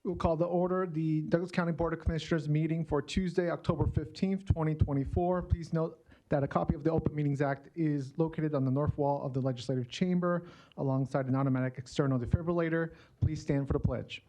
We'll call to order the Douglas County Board of Commissioners meeting for Tuesday, October 15th, 2024. Please note that a copy of the Open Meetings Act is located on the north wall of the Legislative Chamber alongside an automatic external defibrillator. Please stand for the pledge.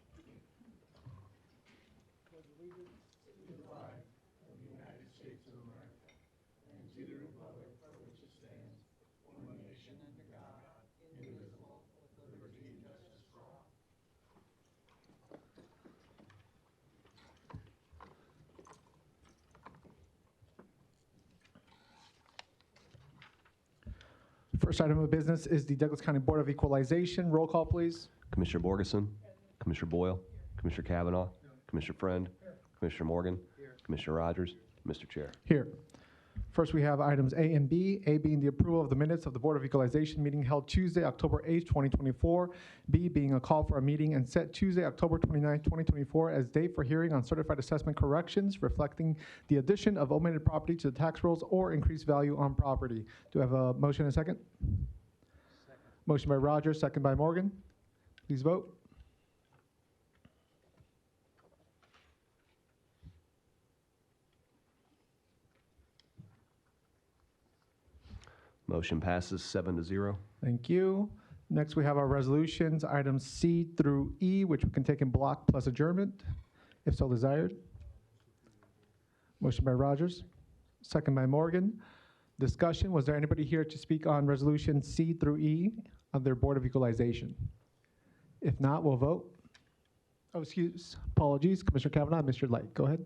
First item of business is the Douglas County Board of Equalization. Roll call, please. Commissioner Borgeson, Commissioner Boyle, Commissioner Kavanaugh, Commissioner Friend, Commissioner Morgan, Commissioner Rogers, Mr. Chair. Here. First, we have items A and B. A being the approval of the minutes of the Board of Equalization meeting held Tuesday, October 8th, 2024. B being a call for a meeting and set Tuesday, October 29th, 2024 as date for hearing on certified assessment corrections reflecting the addition of omitted property to the tax rolls or increased value on property. Do I have a motion and a second? Second. Motion by Rogers, second by Morgan. Please vote. Motion passes 7-0. Thank you. Next, we have our resolutions, items C through E, which we can take in block plus adjournment, if so desired. Motion by Rogers, second by Morgan. Discussion, was there anybody here to speak on resolution C through E of their Board of Equalization? If not, we'll vote. Oh, apologies, Commissioner Kavanaugh, Mr. Light, go ahead.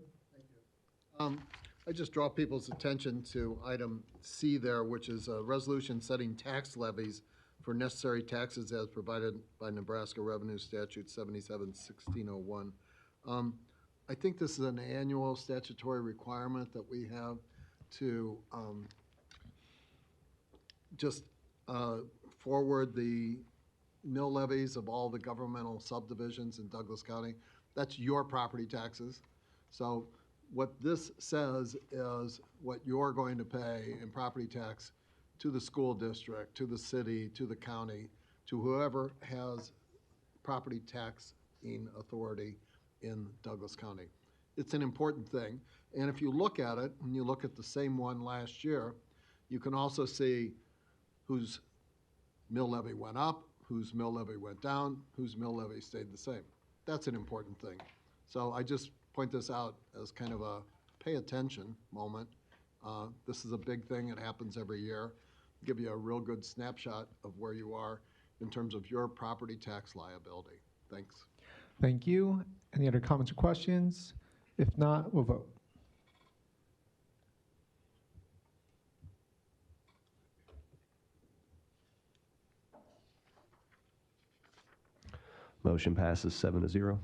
Thank you. I just draw people's attention to item C there, which is a resolution setting tax levies for necessary taxes as provided by Nebraska Revenue Statute 77-1601. I think this is an annual statutory requirement that we have to just forward the mill levies of all the governmental subdivisions in Douglas County. That's your property taxes. So what this says is what you're going to pay in property tax to the school district, to the city, to the county, to whoever has property taxing authority in Douglas County. It's an important thing. And if you look at it, and you look at the same one last year, you can also see whose mill levy went up, whose mill levy went down, whose mill levy stayed the same. That's an important thing. So I just point this out as kind of a pay attention moment. This is a big thing. It happens every year. Give you a real good snapshot of where you are in terms of your property tax liability. Thanks. Thank you. Any other comments or questions? If not, we'll vote. Motion passes 7-0.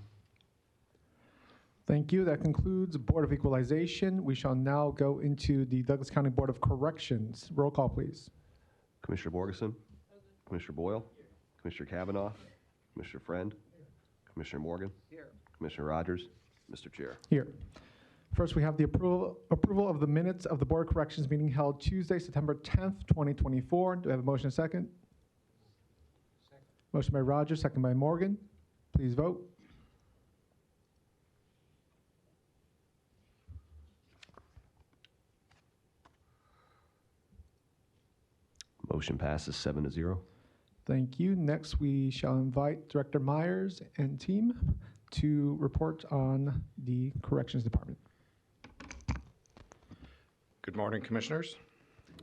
Thank you. That concludes Board of Equalization. We shall now go into the Douglas County Board of Corrections. Roll call, please. Commissioner Borgeson, Commissioner Boyle, Commissioner Kavanaugh, Commissioner Friend, Commissioner Morgan, Commissioner Rogers, Mr. Chair. Here. First, we have the approval of the minutes of the Board of Corrections meeting held Tuesday, September 10th, 2024. Do I have a motion and a second? Second. Motion by Rogers, second by Morgan. Please vote. Motion passes 7-0. Thank you. Next, we shall invite Director Myers and team to report on the Corrections Department. Good morning, Commissioners.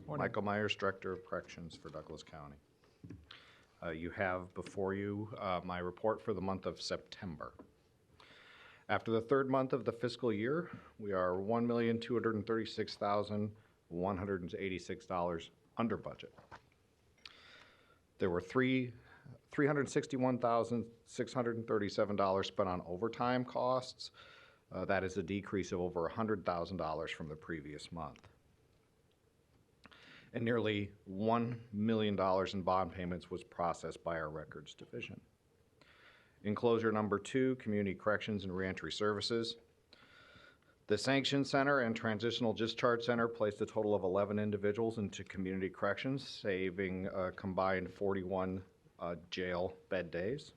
Morning. Michael Myers, Director of Corrections for Douglas County. You have before you my report for the month of September. After the third month of the fiscal year, we are $1,236,186 under budget. There were $361,637 spent on overtime costs. That is a decrease of over $100,000 from the previous month. And nearly $1 million in bond payments was processed by our Records Division. Enclosure number 2, Community Corrections and Reentry Services. The Sanction Center and Transitional Discharge Center placed a total of 11 individuals into community corrections, saving a combined 41 jail bed days.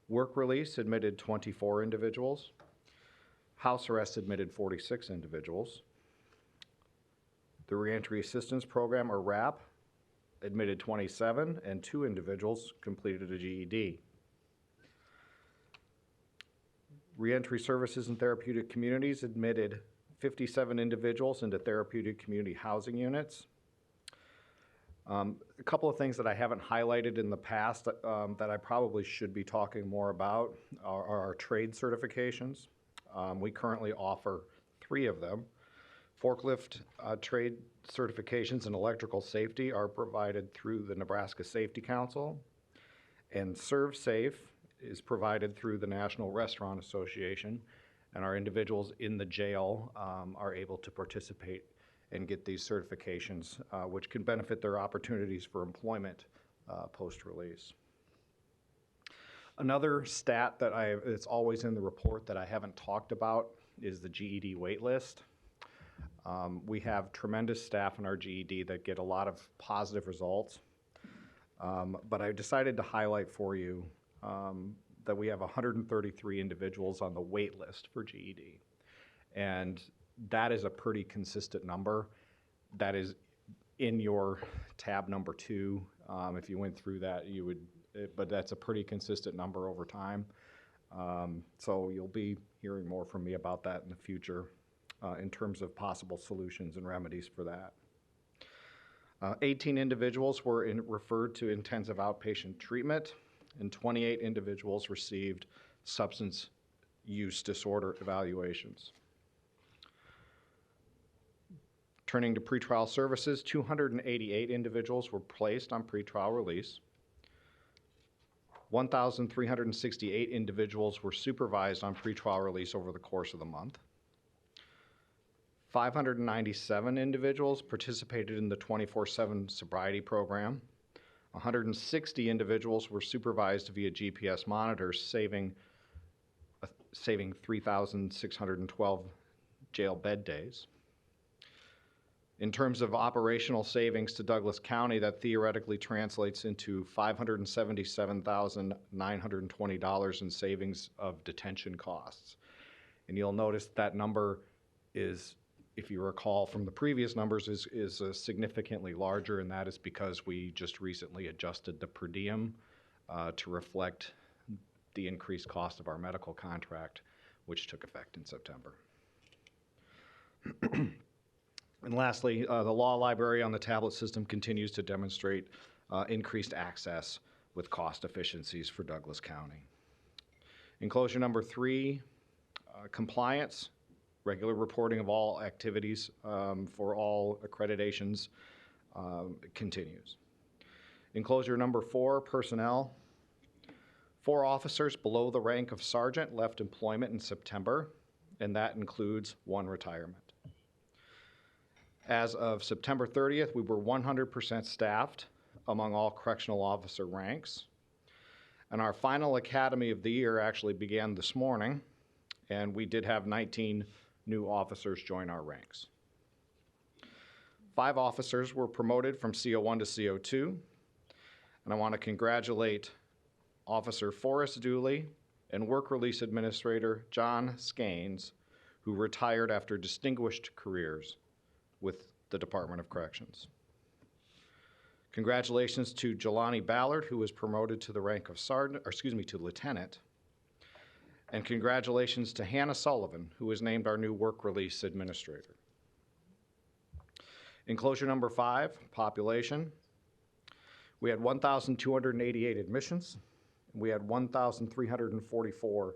Work release admitted 24 individuals. House arrest admitted 46 individuals. The Reentry Assistance Program, or RAP, admitted 27, and 2 individuals completed a GED. Reentry Services and Therapeutic Communities admitted 57 individuals into therapeutic community housing units. A couple of things that I haven't highlighted in the past that I probably should be talking more about are our trade certifications. We currently offer 3 of them. Forklift trade certifications and electrical safety are provided through the Nebraska Safety Council, and ServSafe is provided through the National Restaurant Association, and our individuals in the jail are able to participate and get these certifications, which can benefit their opportunities for employment post-release. Another stat that it's always in the report that I haven't talked about is the GED wait list. We have tremendous staff in our GED that get a lot of positive results, but I decided to highlight for you that we have 133 individuals on the wait list for GED, and that is a pretty consistent number. That is in your tab number 2. If you went through that, you would, but that's a pretty consistent number over time. So you'll be hearing more from me about that in the future in terms of possible solutions and remedies for that. 18 individuals were referred to intensive outpatient treatment, and 28 individuals received substance use disorder evaluations. Turning to pretrial services, 288 individuals were placed on pretrial release. 1,368 individuals were supervised on pretrial release over the course of the month. 597 individuals participated in the 24/7 sobriety program. 160 individuals were supervised via GPS monitors, saving 3,612 jail bed days. In terms of operational savings to Douglas County, that theoretically translates into $577,920 in savings of detention costs. And you'll notice that number is, if you recall from the previous numbers, is significantly larger, and that is because we just recently adjusted the per diem to reflect the increased cost of our medical contract, which took effect in September. And lastly, the law library on the tablet system continues to demonstrate increased access with cost efficiencies for Douglas County. Enclosure number 3, compliance, regular reporting of all activities for all accreditations continues. Enclosure number 4, personnel. 4 officers below the rank of sergeant left employment in September, and that includes 1 retirement. As of September 30th, we were 100% staffed among all correctional officer ranks. And our final academy of the year actually began this morning, and we did have 19 new officers join our ranks. 5 officers were promoted from CO1 to CO2, and I want to congratulate Officer Forrest Dooley and Work Release Administrator John Skanes, who retired after distinguished careers with the Department of Corrections. Congratulations to Jelani Ballard, who was promoted to the rank of to lieutenant. And congratulations to Hannah Sullivan, who was named our new Work Release Administrator. Enclosure number 5, population. We had 1,288 admissions. We had 1,344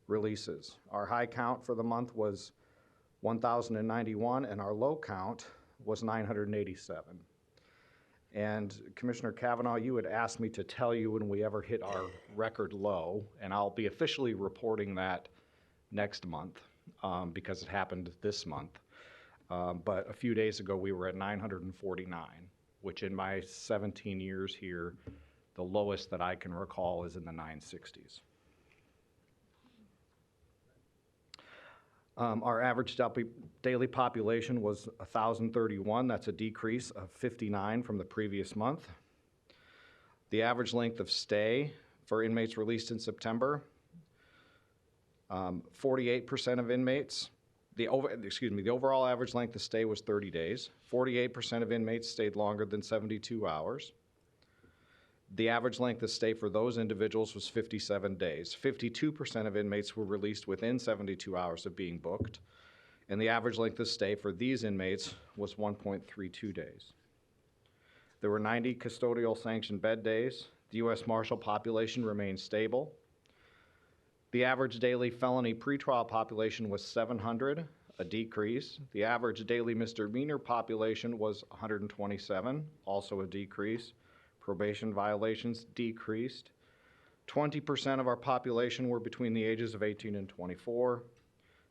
releases. Our high count for the month was 1,091, and our low count was 987. And Commissioner Kavanaugh, you had asked me to tell you when we ever hit our record low, and I'll be officially reporting that next month because it happened this month. But a few days ago, we were at 949, which in my 17 years here, the lowest that I can recall is in the 960s. Our average daily population was 1,031. That's a decrease of 59 from the previous month. The average length of stay for inmates released in September. 48% of inmates, the overall average length of stay was 30 days. 48% of inmates stayed longer than 72 hours. The average length of stay for those individuals was 57 days. 52% of inmates were released within 72 hours of being booked, and the average length of stay for these inmates was 1.32 days. There were 90 custodial sanctioned bed days. The U.S. Marshal population remained stable. The average daily felony pretrial population was 700, a decrease. The average daily misdemeanor population was 127, also a decrease. Probation violations decreased. 20% of our population were between the ages of 18 and 24.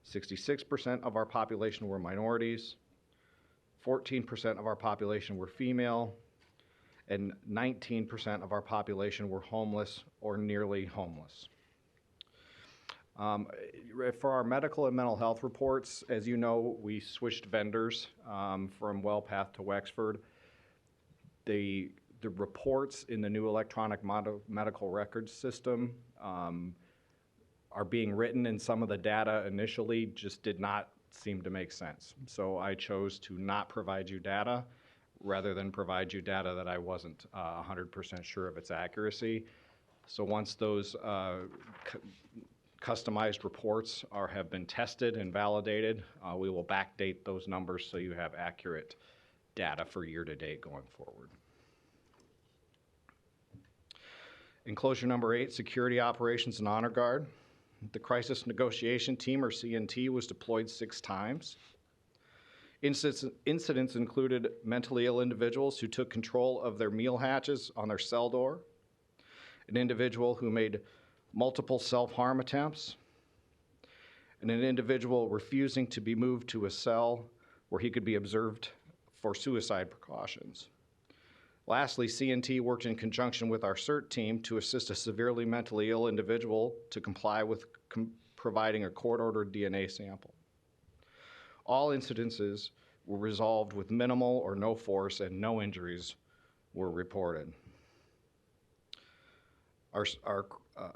66% of our population were minorities. 14% of our population were female. And 19% of our population were homeless or nearly homeless. For our medical and mental health reports, as you know, we switched vendors from WellPath to Wexford. The reports in the new electronic medical records system are being written, and some of the data initially just did not seem to make sense. So I chose to not provide you data rather than provide you data that I wasn't 100% sure of its accuracy. So once those customized reports have been tested and validated, we will backdate those numbers so you have accurate data for year-to-date going forward. Enclosure number 8, Security Operations and Honor Guard. The Crisis Negotiation Team, or CNT, was deployed 6 times. Incidents included mentally ill individuals who took control of their meal hatches on their cell door, an individual who made multiple self-harm attempts, and an individual refusing to be moved to a cell where he could be observed for suicide precautions. Lastly, CNT worked in conjunction with our CERT team to assist a severely mentally ill individual to comply with providing a court-ordered DNA sample. All incidences were resolved with minimal or no force, and no injuries were reported. Our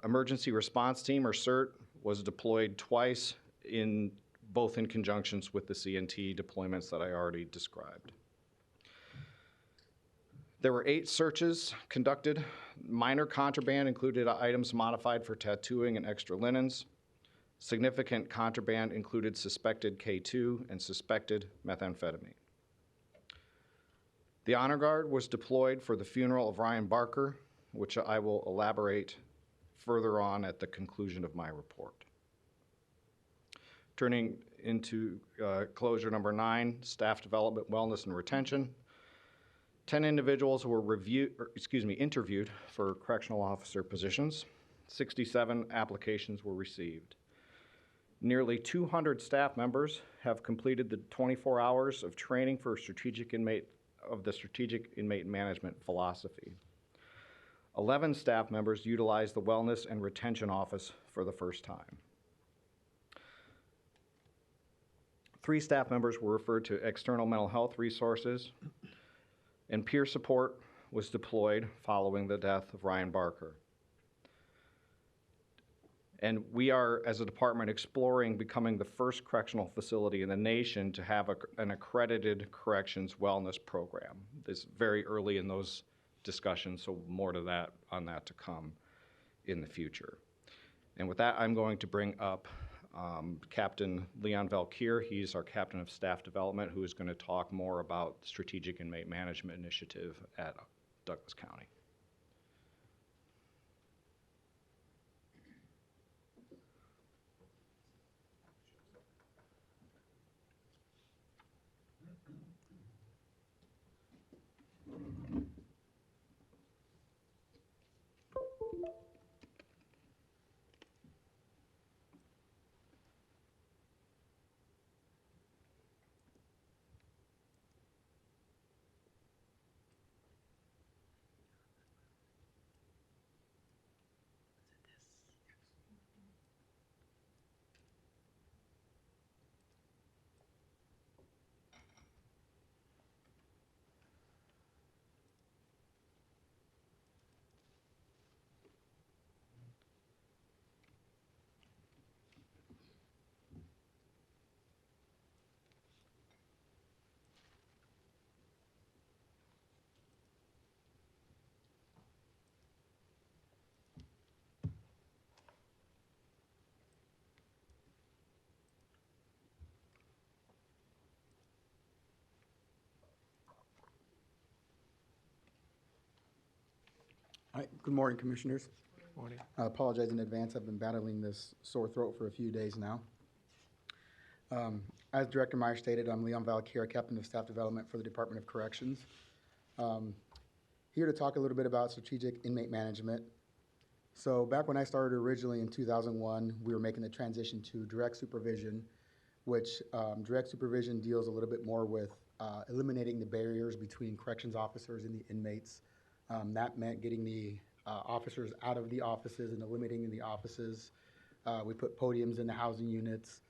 emergency response team, or CERT, was deployed twice, both in conjunctions with the CNT deployments that I already described. There were 8 searches conducted. Minor contraband included items modified for tattooing and extra linens. Significant contraband included suspected K2 and suspected methamphetamine. The Honor Guard was deployed for the funeral of Ryan Barker, which I will elaborate further on at the conclusion of my report. Turning into closure number 9, Staff Development, Wellness, and Retention. 10 individuals were interviewed for correctional officer positions. 67 applications were received. Nearly 200 staff members have completed the 24 hours of training for the Strategic Inmate Management Philosophy. 11 staff members utilized the Wellness and Retention Office for the first time. 3 staff members were referred to external mental health resources, and peer support was deployed following the death of Ryan Barker. And we are, as a department, exploring becoming the first correctional facility in the nation to have an accredited corrections wellness program. It's very early in those discussions, so more to on that to come in the future. And with that, I'm going to bring up Captain Leon Valkyr. He's our Captain of Staff Development, who is going to talk more about the Strategic Inmate Management Initiative at Douglas County. Hi, good morning, Commissioners. Morning. I apologize in advance. I've been battling this sore throat for a few days now. As Director Meyer stated, I'm Leon Valkyra, Captain of Staff Development for the Department of Corrections. Here to talk a little bit about strategic inmate management. So back when I started originally in 2001, we were making the transition to direct supervision, which direct supervision deals a little bit more with eliminating the barriers between corrections officers and the inmates. That meant getting the officers out of the offices and eliminating the offices. We put podiums in the housing units.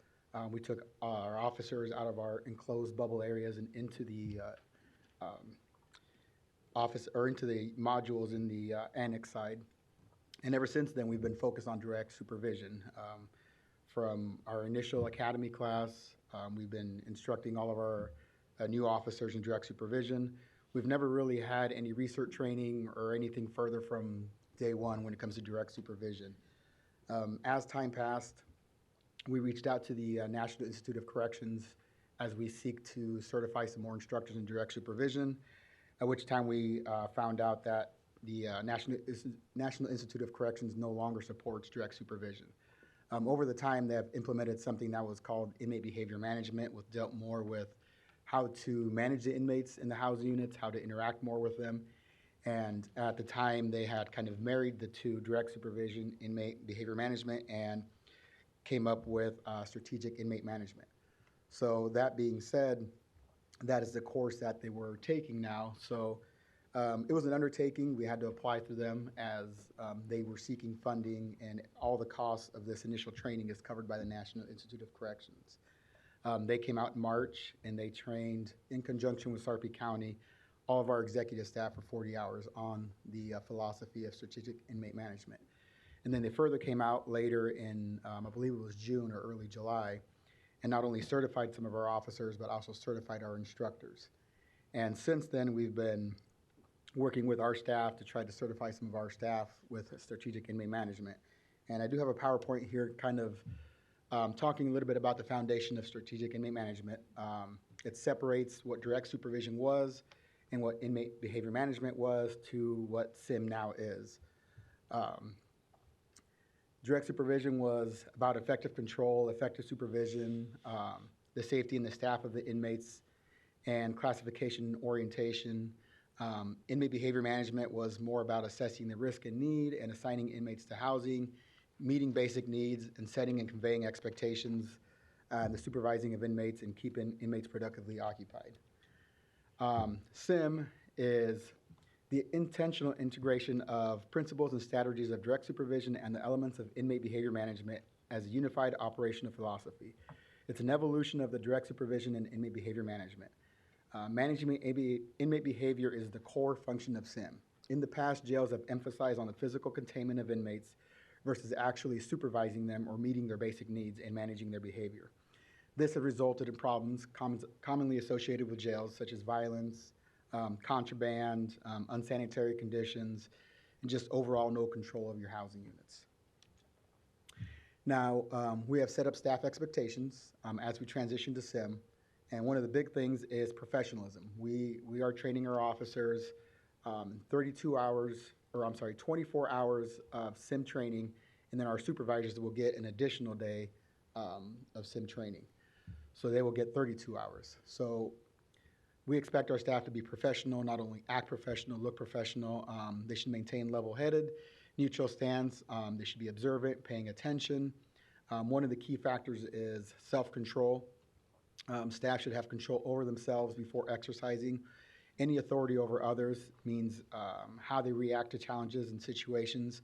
We took our officers out of our enclosed bubble areas and into the office or into the modules in the annex side. And ever since then, we've been focused on direct supervision. From our initial academy class, we've been instructing all of our new officers in direct supervision. We've never really had any research training or anything further from day one when it comes to direct supervision. As time passed, we reached out to the National Institute of Corrections as we seek to certify some more instructors in direct supervision, at which time we found out that the National Institute of Corrections no longer supports direct supervision. Over the time, they have implemented something that was called inmate behavior management, which dealt more with how to manage the inmates in the housing units, how to interact more with them. And at the time, they had kind of married the two, direct supervision, inmate behavior management, and came up with strategic inmate management. So that being said, that is the course that they were taking now. So it was an undertaking. We had to apply through them as they were seeking funding, and all the costs of this initial training is covered by the National Institute of Corrections. They came out in March, and they trained, in conjunction with Sarpy County, all of our executive staff for 40 hours on the philosophy of strategic inmate management. And then they further came out later in, I believe it was June or early July, and not only certified some of our officers, but also certified our instructors. And since then, we've been working with our staff to try to certify some of our staff with strategic inmate management. And I do have a PowerPoint here kind of talking a little bit about the foundation of strategic inmate management. It separates what direct supervision was and what inmate behavior management was to what SIM now is. Direct supervision was about effective control, effective supervision, the safety and the staff of the inmates, and classification and orientation. Inmate behavior management was more about assessing the risk and need and assigning inmates to housing, meeting basic needs, and setting and conveying expectations, the supervising of inmates, and keeping inmates productively occupied. SIM is the intentional integration of principles and strategies of direct supervision and the elements of inmate behavior management as a unified operational philosophy. It's an evolution of the direct supervision and inmate behavior management. Managing inmate behavior is the core function of SIM. In the past, jails have emphasized on the physical containment of inmates versus actually supervising them or meeting their basic needs and managing their behavior. This has resulted in problems commonly associated with jails, such as violence, contraband, unsanitary conditions, and just overall no control of your housing units. Now, we have set up staff expectations as we transition to SIM, and one of the big things is professionalism. We are training our officers 24 hours of SIM training, and then our supervisors will get an additional day of SIM training. So they will get 32 hours. So we expect our staff to be professional, not only act professional, look professional. They should maintain level-headed, neutral stance. They should be observant, paying attention. One of the key factors is self-control. Staff should have control over themselves before exercising any authority over others. Means how they react to challenges and situations.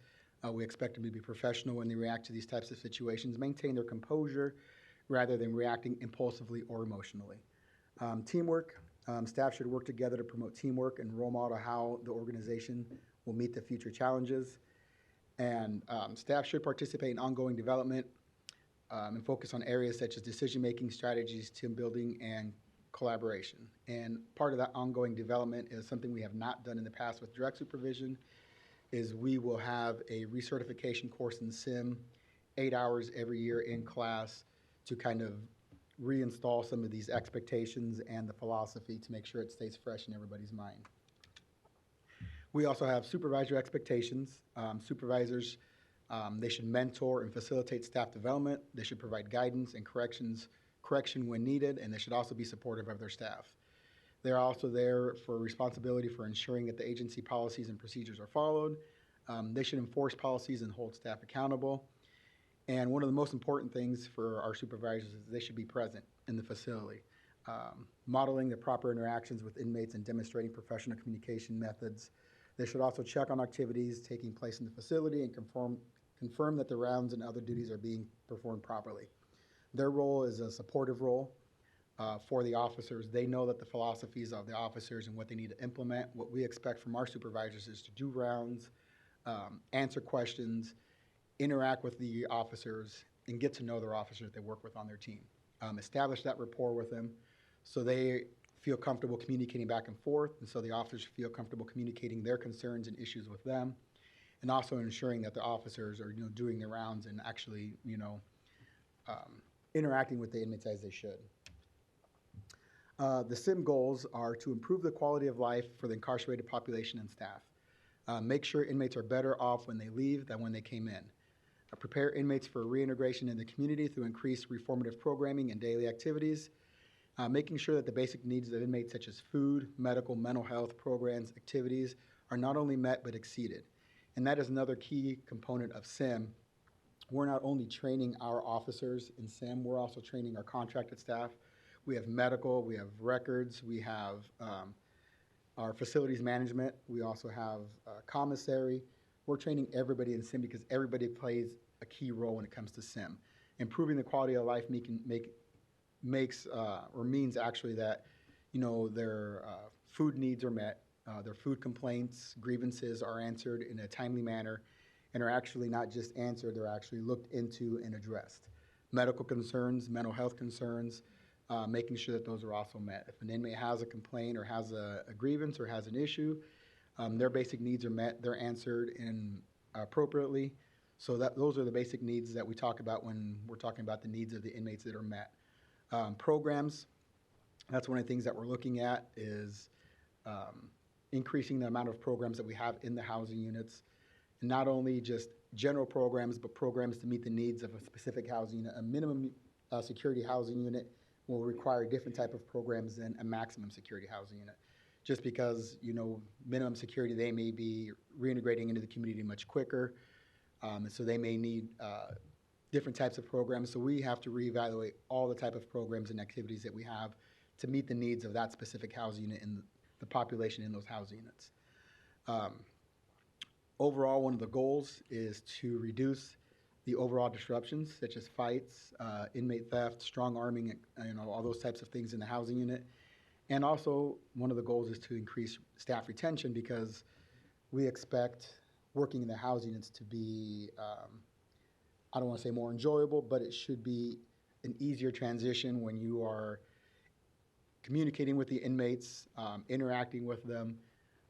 We expect them to be professional when they react to these types of situations, maintain their composure rather than reacting impulsively or emotionally. Teamwork. Staff should work together to promote teamwork and role model how the organization will meet the future challenges. And staff should participate in ongoing development and focus on areas such as decision-making, strategies, team building, and collaboration. And part of that ongoing development is something we have not done in the past with direct supervision, is we will have a recertification course in SIM, 8 hours every year in class to kind of reinstall some of these expectations and the philosophy to make sure it stays fresh in everybody's mind. We also have supervisor expectations. Supervisors, they should mentor and facilitate staff development. They should provide guidance and correction when needed, and they should also be supportive of their staff. They're also there for responsibility for ensuring that the agency policies and procedures are followed. They should enforce policies and hold staff accountable. And one of the most important things for our supervisors is they should be present in the facility, modeling the proper interactions with inmates and demonstrating professional communication methods. They should also check on activities taking place in the facility and confirm that the rounds and other duties are being performed properly. Their role is a supportive role for the officers. They know that the philosophies of the officers and what they need to implement. What we expect from our supervisors is to do rounds, answer questions, interact with the officers, and get to know their officers they work with on their team. Establish that rapport with them so they feel comfortable communicating back and forth, and so the officers feel comfortable communicating their concerns and issues with them, and also ensuring that the officers are doing their rounds and actually interacting with the inmates as they should. The SIM goals are to improve the quality of life for the incarcerated population and staff. Make sure inmates are better off when they leave than when they came in. Prepare inmates for reintegration in the community through increased reformative programming and daily activities. Making sure that the basic needs of inmates such as food, medical, mental health programs, activities are not only met but exceeded. And that is another key component of SIM. We're not only training our officers in SIM, we're also training our contracted staff. We have medical, we have records, we have our facilities management, we also have commissary. We're training everybody in SIM because everybody plays a key role when it comes to SIM. Improving the quality of life means actually that their food needs are met, their food complaints, grievances are answered in a timely manner, and are actually not just answered, they're actually looked into and addressed. Medical concerns, mental health concerns, making sure that those are also met. If an inmate has a complaint or has a grievance or has an issue, their basic needs are met, they're answered appropriately. So those are the basic needs that we talk about when we're talking about the needs of the inmates that are met. Programs, that's one of the things that we're looking at is increasing the amount of programs that we have in the housing units. And not only just general programs, but programs to meet the needs of a specific housing unit. A minimum security housing unit will require different type of programs than a maximum security housing unit. Just because, minimum security, they may be reintegrating into the community much quicker. And so they may need different types of programs. So we have to reevaluate all the type of programs and activities that we have to meet the needs of that specific housing unit and the population in those housing units. Overall, one of the goals is to reduce the overall disruptions, such as fights, inmate theft, strong arming, all those types of things in the housing unit. And also, one of the goals is to increase staff retention because we expect working in the housing units to be, I don't want to say more enjoyable, but it should be an easier transition when you are communicating with the inmates, interacting with them.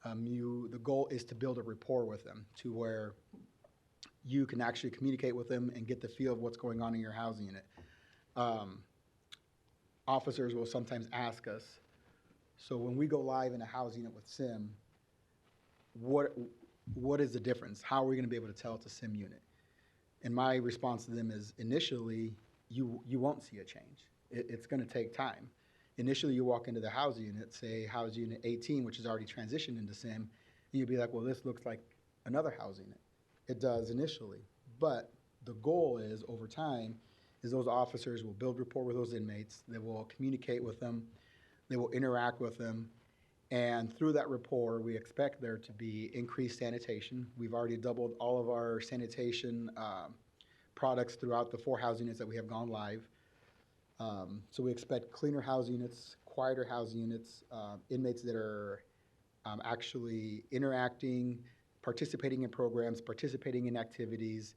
The goal is to build a rapport with them to where you can actually communicate with them and get the feel of what's going on in your housing unit. Officers will sometimes ask us, so when we go live in a housing unit with SIM, what is the difference? How are we going to be able to tell it's a SIM unit? And my response to them is initially, you won't see a change. It's going to take time. Initially, you walk into the housing unit, say housing unit 18, which is already transitioned into SIM, and you'll be like, well, this looks like another housing unit. It does initially, but the goal is over time is those officers will build rapport with those inmates, they will communicate with them, they will interact with them, and through that rapport, we expect there to be increased sanitation. We've already doubled all of our sanitation products throughout the 4 housing units that we have gone live. So we expect cleaner housing units, quieter housing units, inmates that are actually interacting, participating in programs, participating in activities,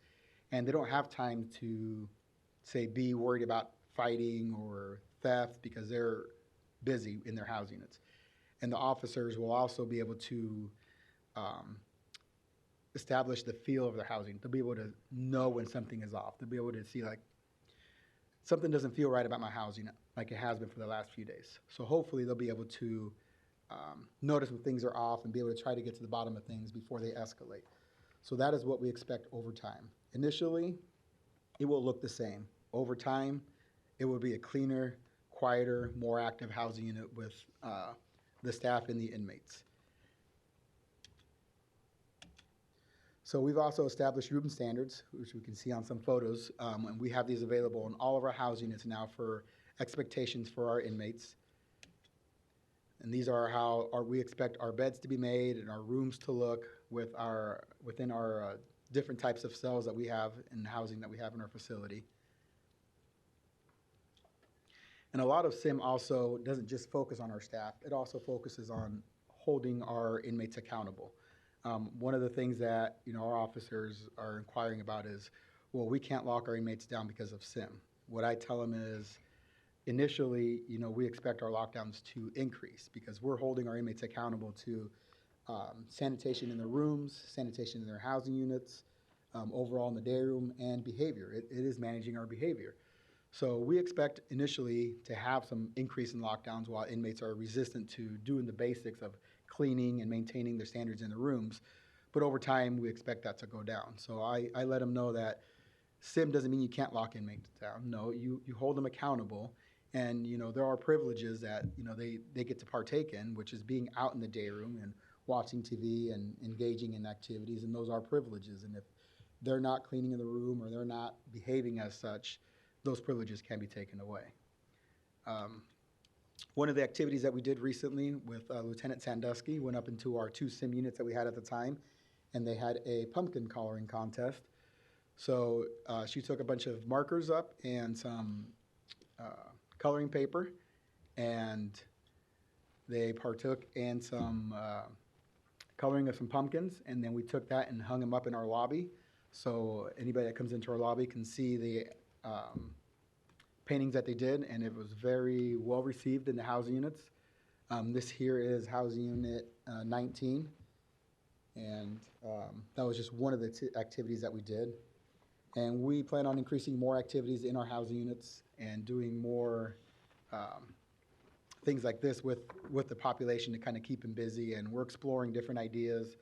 and they don't have time to, say, be worried about fighting or theft because they're busy in their housing units. And the officers will also be able to establish the feel of their housing. They'll be able to know when something is off. They'll be able to see, like, something doesn't feel right about my housing like it has been for the last few days. So hopefully they'll be able to notice when things are off and be able to try to get to the bottom of things before they escalate. So that is what we expect over time. Initially, it will look the same. Over time, it will be a cleaner, quieter, more active housing unit with the staff and the inmates. So we've also established room standards, which we can see on some photos, and we have these available in all of our housing units now for expectations for our inmates. And these are how we expect our beds to be made and our rooms to look within our different types of cells that we have in housing that we have in our facility. And a lot of SIM also doesn't just focus on our staff, it also focuses on holding our inmates accountable. One of the things that our officers are inquiring about is, well, we can't lock our inmates down because of SIM. What I tell them is, initially, we expect our lockdowns to increase because we're holding our inmates accountable to sanitation in their rooms, sanitation in their housing units, overall in the day room, and behavior. It is managing our behavior. So we expect initially to have some increase in lockdowns while inmates are resistant to doing the basics of cleaning and maintaining their standards in the rooms. But over time, we expect that to go down. So I let them know that SIM doesn't mean you can't lock inmates down. No, you hold them accountable. And, there are privileges that, they get to partake in, which is being out in the day room and watching TV and engaging in activities. And those are privileges. And if they're not cleaning in the room or they're not behaving as such, those privileges can be taken away. One of the activities that we did recently with Lieutenant Sandusky went up into our 2 SIM units that we had at the time, and they had a pumpkin coloring contest. So she took a bunch of markers up and some coloring paper, and they partook in some coloring of some pumpkins, and then we took that and hung them up in our lobby. So anybody that comes into our lobby can see the paintings that they did, and it was very well received in the housing units. This here is housing unit 19, and that was just one of the activities that we did. And we plan on increasing more activities in our housing units and doing more things like this with the population to kind of keep them busy, and we're exploring different ideas.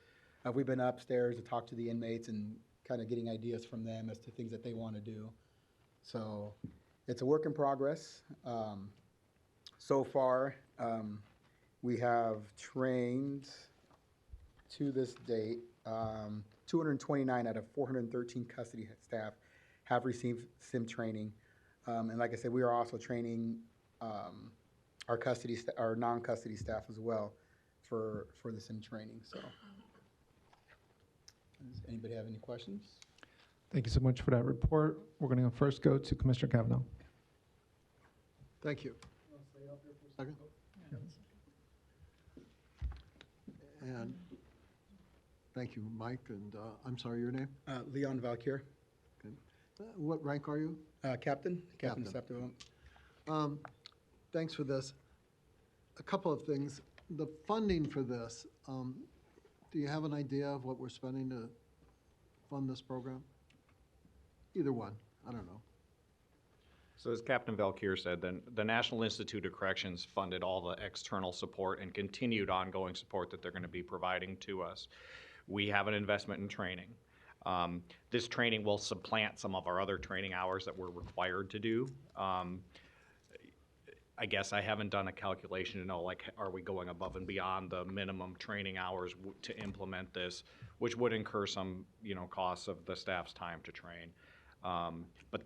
We've been upstairs to talk to the inmates and kind of getting ideas from them as to things that they want to do. So it's a work in progress. So far, we have trained, to this date, 229 out of 413 custody staff have received SIM training. And like I said, we are also training our non-custody staff as well for the SIM training. So, does anybody have any questions? Thank you so much for that report. We're going to first go to Commissioner Kavanaugh. Thank you. Second? And thank you, Mike, and I'm sorry, your name? Leon Valcure, Okay. What rank are you? Captain Captain. Septimum. Thanks for this. A couple of things. The funding for this, do you have an idea of what we're spending to fund this program? Either one, I don't know. So as Captain Valkir said, then the National Institute of Corrections funded all the external support and continued ongoing support that they're going to be providing to us. We have an investment in training. This training will supplant some of our other training hours that we're required to do. I guess I haven't done a calculation to know, like, are we going above and beyond the minimum training hours to implement this, which would incur some, costs of the staff's time to train. But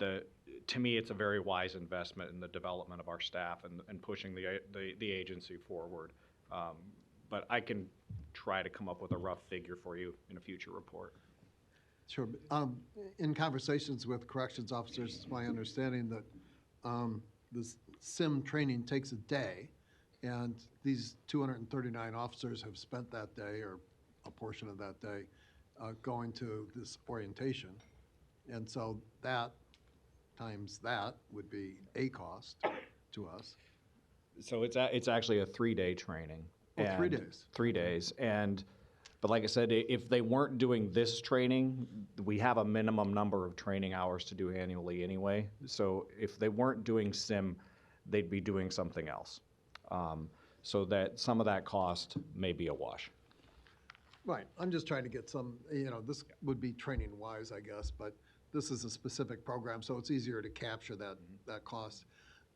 to me, it's a very wise investment in the development of our staff and pushing the agency forward. But I can try to come up with a rough figure for you in a future report. Sure. In conversations with corrections officers, it's my understanding that this SIM training takes a day, and these 239 officers have spent that day or a portion of that day going to this orientation. And so that times that would be a cost to us. So it's actually a 3-day training. Oh, 3 And days. 3 days. But like I said, if they weren't doing this training, we have a minimum number of training hours to do annually anyway. So if they weren't doing SIM, they'd be doing something else. so that some of that cost may be a wash. Right, I'm just trying to get some, this would be training-wise, I guess, but this is a specific program, so it's easier to capture that cost.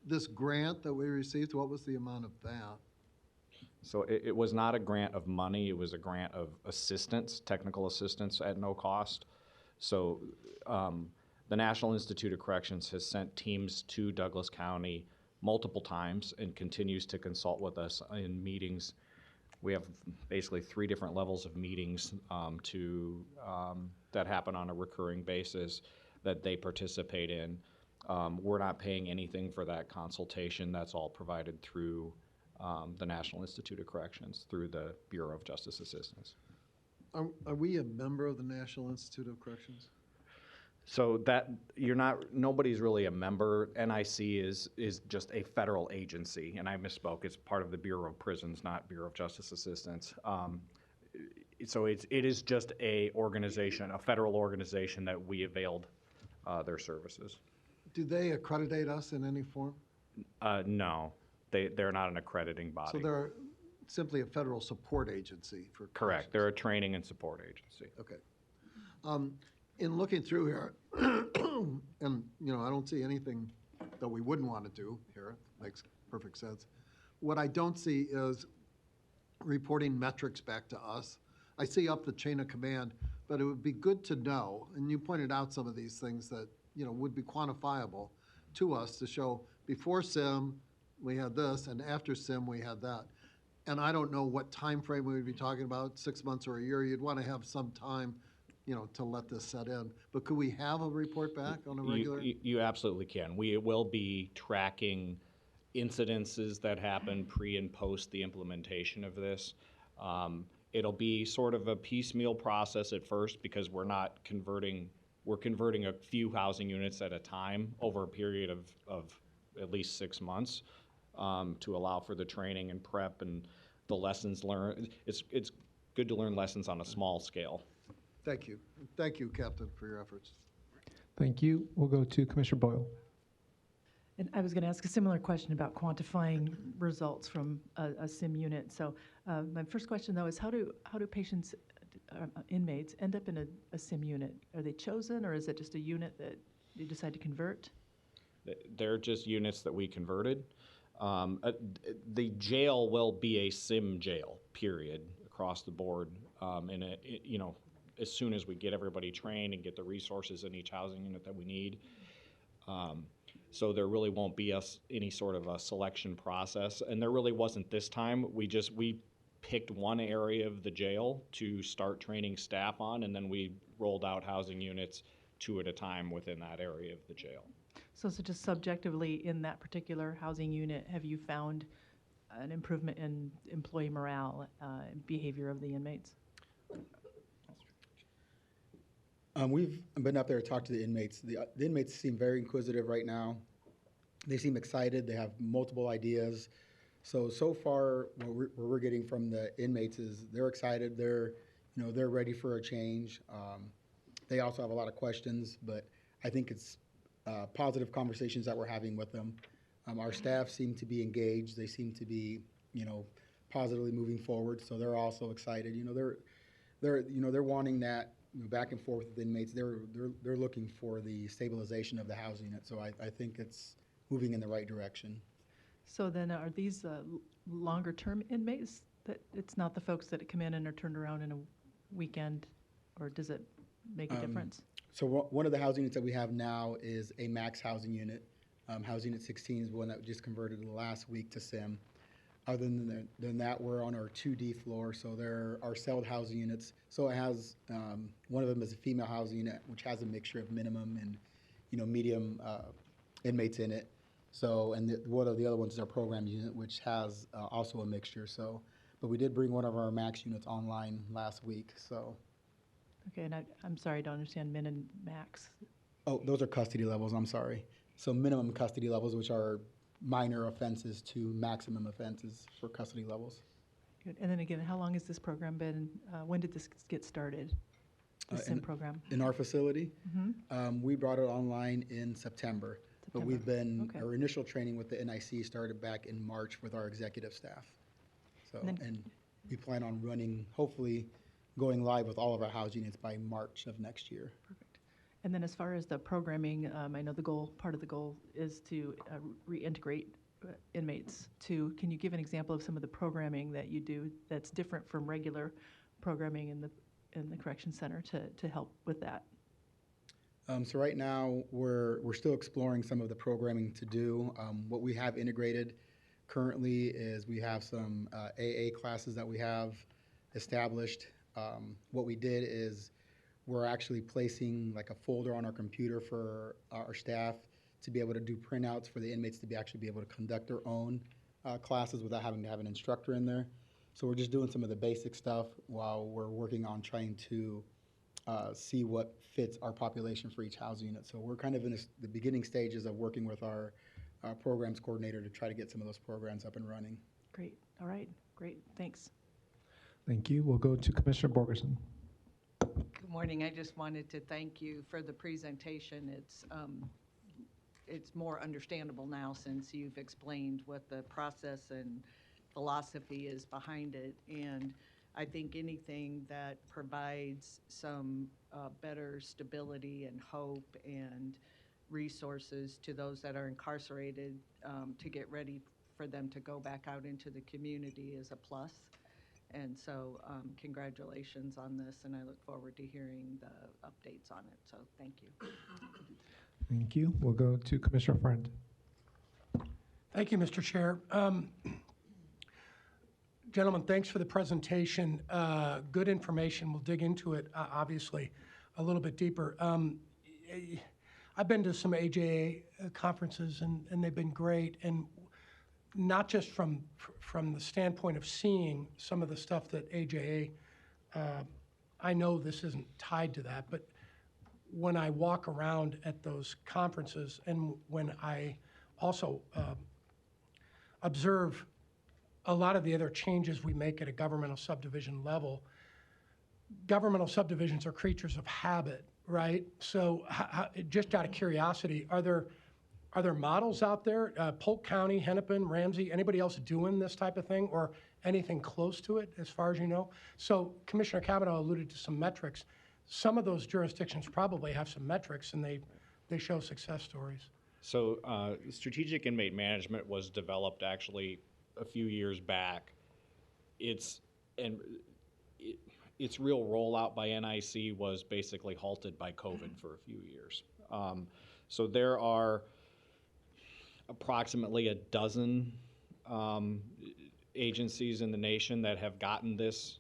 This grant that we received, what was the amount of that? So it was not a grant of money, it was a grant of assistance, technical assistance at no cost. So the National Institute of Corrections has sent teams to Douglas County multiple times and continues to consult with us in meetings. We have basically 3 different levels of meetings that happen on a recurring basis that they participate in. We're not paying anything for that consultation. That's all provided through the National Institute of Corrections, through the Bureau of Justice Assistance. Are we a member of the National Institute of Corrections? So that nobody's really a member. NIC is just a federal agency, and I misspoke. It's part of the Bureau of Prisons, not Bureau of Justice Assistance. So it is just a organization, a federal organization that we availed their services. Do they accreditate us in any form? No, they're not an accrediting body. So they're simply a federal support agency for Correct. They're a training and support agency. Okay. In looking through here, and, I don't see anything that we wouldn't want to do here. Makes perfect sense. What I don't see is reporting metrics back to us. I see up the chain of command, but it would be good to know, and you pointed out some of these things that, would be quantifiable to us to show before SIM, we had this, and after SIM, we had that. And I don't know what time frame we would be talking about, 6 months or a year. You'd want to have some time to let this set in. But could we have a report back on a regular? You absolutely can. We will be tracking incidences that happen pre and post the implementation of this. It'll be sort of a piecemeal process at first because we're converting a few housing units at a time over a period of at least 6 months to allow for the training and prep and the lessons learned. It's good to learn lessons on a small scale. Thank you. Thank you, Captain, for your efforts. Thank you. We'll go to Commissioner Boyle. And I was going to ask a similar question about quantifying results from a SIM unit. So my first question, though, is how do patients, inmates, end up in a SIM unit? Are they chosen, or is it just a unit that you decide to convert? They're just units that we converted. The jail will be a SIM jail, period, across the board. As soon as we get everybody trained and get the resources in each housing unit that we need. So there really won't be any sort of a selection process, and there really wasn't this time. We picked one area of the jail to start training staff on, and then we rolled out housing units 2 at a time within that area of the jail. So just subjectively in that particular housing unit, have you found an improvement in employee morale and behavior of the inmates? We've been up there to talk to the inmates. The inmates seem very inquisitive right now. They seem excited. They have multiple ideas. So far, what we're getting from the inmates is they're excited. They're ready for a change. They also have a lot of questions, but I think it's positive conversations that we're having with them. Our staff seem to be engaged. They seem to be, positively moving forward. So they're also excited. They're wanting that back and forth with inmates. They're looking for the stabilization of the housing unit. So I think it's moving in the right direction. So then are these longer-term inmates? That it's not the folks that come in and are turned around in a weekend, or does it make a difference? So one of the housing units that we have now is a max housing unit. Housing unit 16 is one that just converted last week to SIM. Other than that, we're on our 2D floor, so there are celled housing units. So it has, one of them is a female housing unit, which has a mixture of minimum and, medium inmates in it. So, and one of the other ones is our program unit, which has also a mixture. So, but we did bring one of our max units online last week, so. Okay, and I'm sorry, I don't understand min and max. Oh, those are custody levels, I'm sorry. So minimum custody levels, which are minor offenses to maximum offenses for custody levels. Good. And then again, how long has this program been? When did this get started? The SIM program? In our facility, Mm-hmm. we brought it online in September. But we've been, Okay. our initial training with the NIC started back in March with our executive staff. So, And then- and we plan on running, hopefully, going live with all of our housing units by March of next year. Perfect. And then as far as the programming, I know part of the goal is to reintegrate inmates too. Can you give an example of some of the programming that you do that's different from regular programming in the correction center to help with that? So right now, we're still exploring some of the programming to do. What we have integrated currently is we have some AA classes that we have established. What we did is we're actually placing like a folder on our computer for our staff to be able to do printouts for the inmates to be able to conduct their own classes without having to have an instructor in there. So we're just doing some of the basic stuff while we're working on trying to see what fits our population for each housing unit. So we're kind of in the beginning stages of working with our programs coordinator to try to get some of those programs up and running. Great. All right. Great. Thanks. Thank you. We'll go to Commissioner Borgeson. Good morning. I just wanted to thank you for the presentation. It's more understandable now since you've explained what the process and philosophy is behind it. And I think anything that provides some better stability and hope and resources to those that are incarcerated to get ready for them to go back out into the community is a plus. And so congratulations on this, and I look forward to hearing the updates on it. So thank you. Thank you. We'll go to Commissioner Friend. Thank you, Mr. Chair. Gentlemen, thanks for the presentation. Good information. We'll dig into it, obviously, a little bit deeper. I've been to some AJA conferences, and they've been great. And not just from the standpoint of seeing some of the stuff that AJA, I know this isn't tied to that, but when I walk around at those conferences and when I also observe a lot of the other changes we make at a governmental subdivision level, governmental subdivisions are creatures of habit, right? So just out of curiosity, are there models out there, Polk County, Hennepin, Ramsey, anybody else doing this type of thing or anything close to it as far as you know? So Commissioner Kavanaugh alluded to some metrics. Some of those jurisdictions probably have some metrics and they show success stories. So strategic inmate management was developed actually a few years back. Its real rollout by NIC was basically halted by COVID for a few years. So there are approximately a dozen agencies in the nation that have gotten this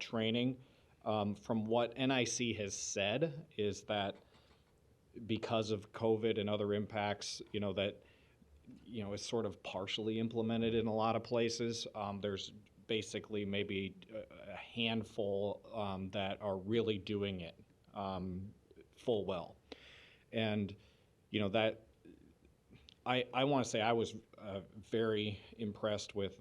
training. From what NIC has said is that because of COVID and other impacts, it's sort of partially implemented in a lot of places. There's basically maybe a handful that are really doing it full well. And, that I want to say I was very impressed with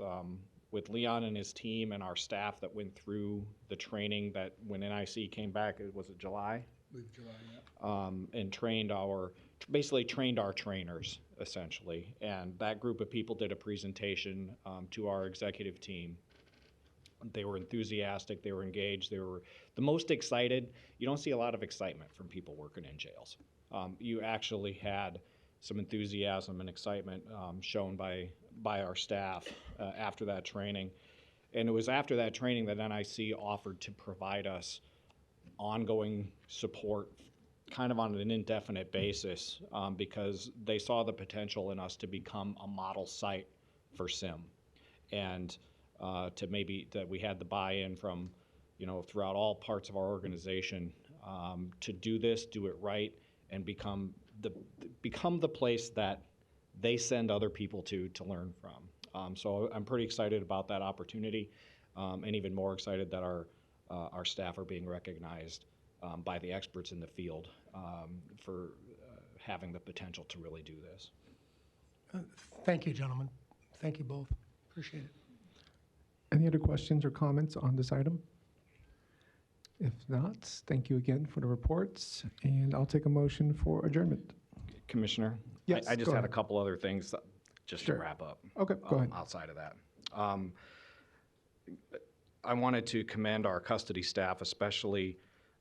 Leon and his team and our staff that went through the training that when NIC came back, was it July? I believe July, yeah. And basically trained our trainers, essentially. And that group of people did a presentation to our executive team. They were enthusiastic, they were engaged, they were the most excited. You don't see a lot of excitement from people working in jails. You actually had some enthusiasm and excitement shown by our staff after that training. And it was after that training that NIC offered to provide us ongoing support kind of on an indefinite basis because they saw the potential in us to become a model site for SIM. And that we had the buy-in from, throughout all parts of our organization to do this, do it right, and become the place that they send other people to learn from. So I'm pretty excited about that opportunity, and even more excited that our staff are being recognized by the experts in the field for having the potential to really do this. Thank you, gentlemen. Thank you both. Appreciate it. Any other questions or comments on this item? If not, thank you again for the reports, and I'll take a motion for adjournment. Commissioner? Yes, I just go had ahead. a couple other things just Sure. to wrap up. Okay, go ahead. Outside of that. I wanted to commend our custody staff, especially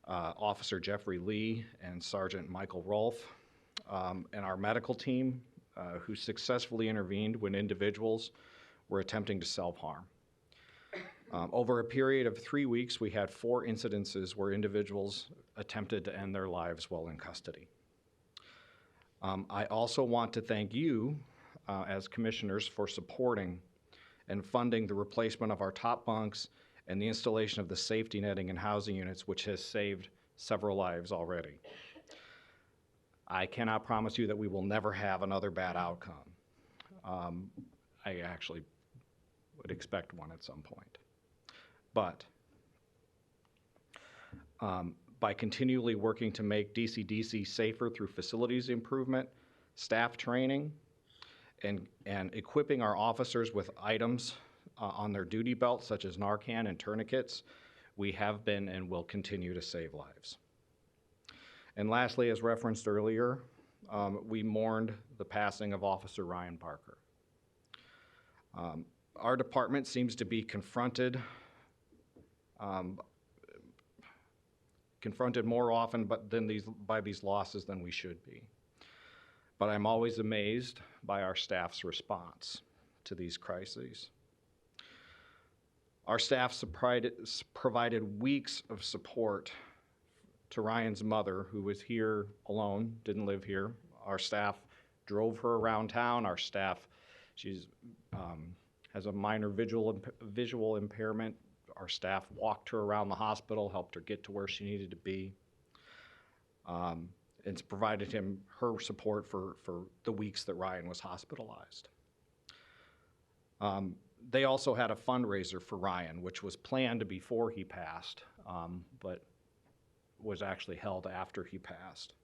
Officer Jeffrey Lee and Sergeant Michael Rolfe, and our medical team who successfully intervened when individuals were attempting to self-harm. Over a period of 3 weeks, we had 4 incidences where individuals attempted to end their lives while in custody. I also want to thank you as commissioners for supporting and funding the replacement of our top bunks and the installation of the safety netting and housing units, which has saved several lives already. I cannot promise you that we will never have another bad outcome. I actually would expect one at some point. But by continually working to make DCDC safer through facilities improvement, staff training, and equipping our officers with items on their duty belts, such as Narcan and tourniquets, we have been and will continue to save lives. And lastly, as referenced earlier, we mourned the passing of Officer Ryan Parker. Our department seems to be confronted more often by these losses than we should be. But I'm always amazed by our staff's response to these crises. Our staff provided weeks of support to Ryan's mother, who was here alone, didn't live here. Our staff drove her around town. Our staff, she's has a minor visual impairment. Our staff walked her around the hospital, helped her get to where she needed to be. It's provided her support for the weeks that Ryan was hospitalized. They also had a fundraiser for Ryan, which was planned before he passed, but was actually held after he passed.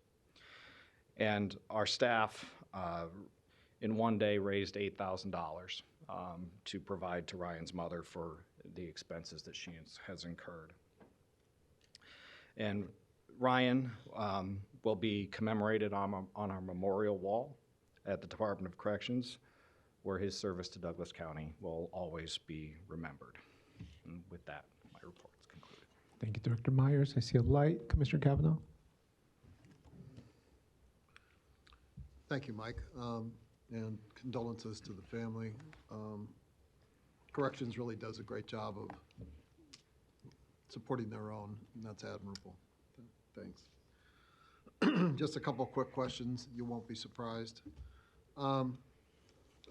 And our staff, in one day, raised $8,000 to provide to Ryan's mother for the expenses that she has incurred. And Ryan will be commemorated on our memorial wall at the Department of Corrections, where his service to Douglas County will always be remembered. And with that, my report is concluded. Thank you, Director Myers. I see a light. Commissioner Kavanaugh? Thank you, Mike, and condolences to the family. Corrections really does a great job of supporting their own, and that's admirable. Thanks. Just a couple quick questions. You won't be surprised.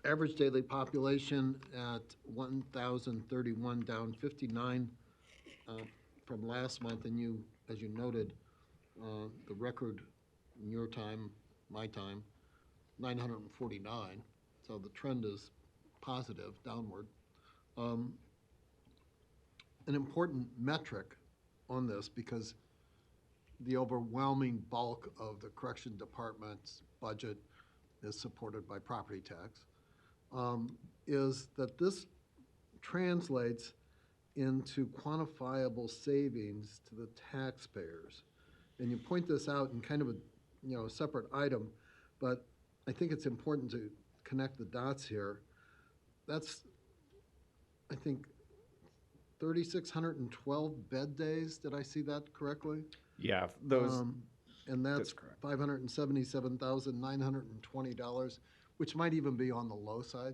Average daily population at 1,031, down 59 from last month, and you, as you noted, the record in your time, my time, 949. So the trend is positive, downward. An important metric on this, because the overwhelming bulk of the correction department's budget is supported by property tax, is that this translates into quantifiable savings to the taxpayers. And you point this out in kind of a separate item, but I think it's important to connect the dots here. That's, I think, 3,612 bed days. Did I see that correctly? Yeah, those. And that's correct. $577,920, which might even be on the low side.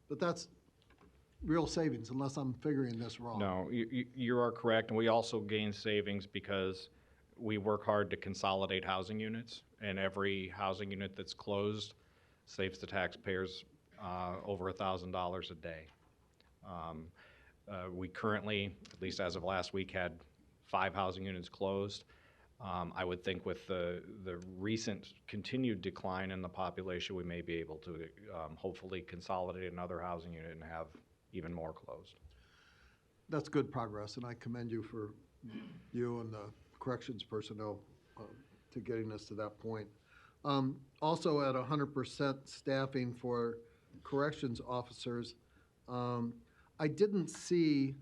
But that's real savings, unless I'm figuring this wrong. No, you are correct, and we also gain savings because we work hard to consolidate housing units, and every housing unit that's closed saves the taxpayers over $1,000 a day. We currently, at least as of last week, had 5 housing units closed. I would think with the recent continued decline in the population, we may be able to hopefully consolidate another housing unit and have even more closed. That's good progress, and I commend you for you and the corrections personnel to getting us to that point. Also at 100% staffing for corrections officers, I didn't see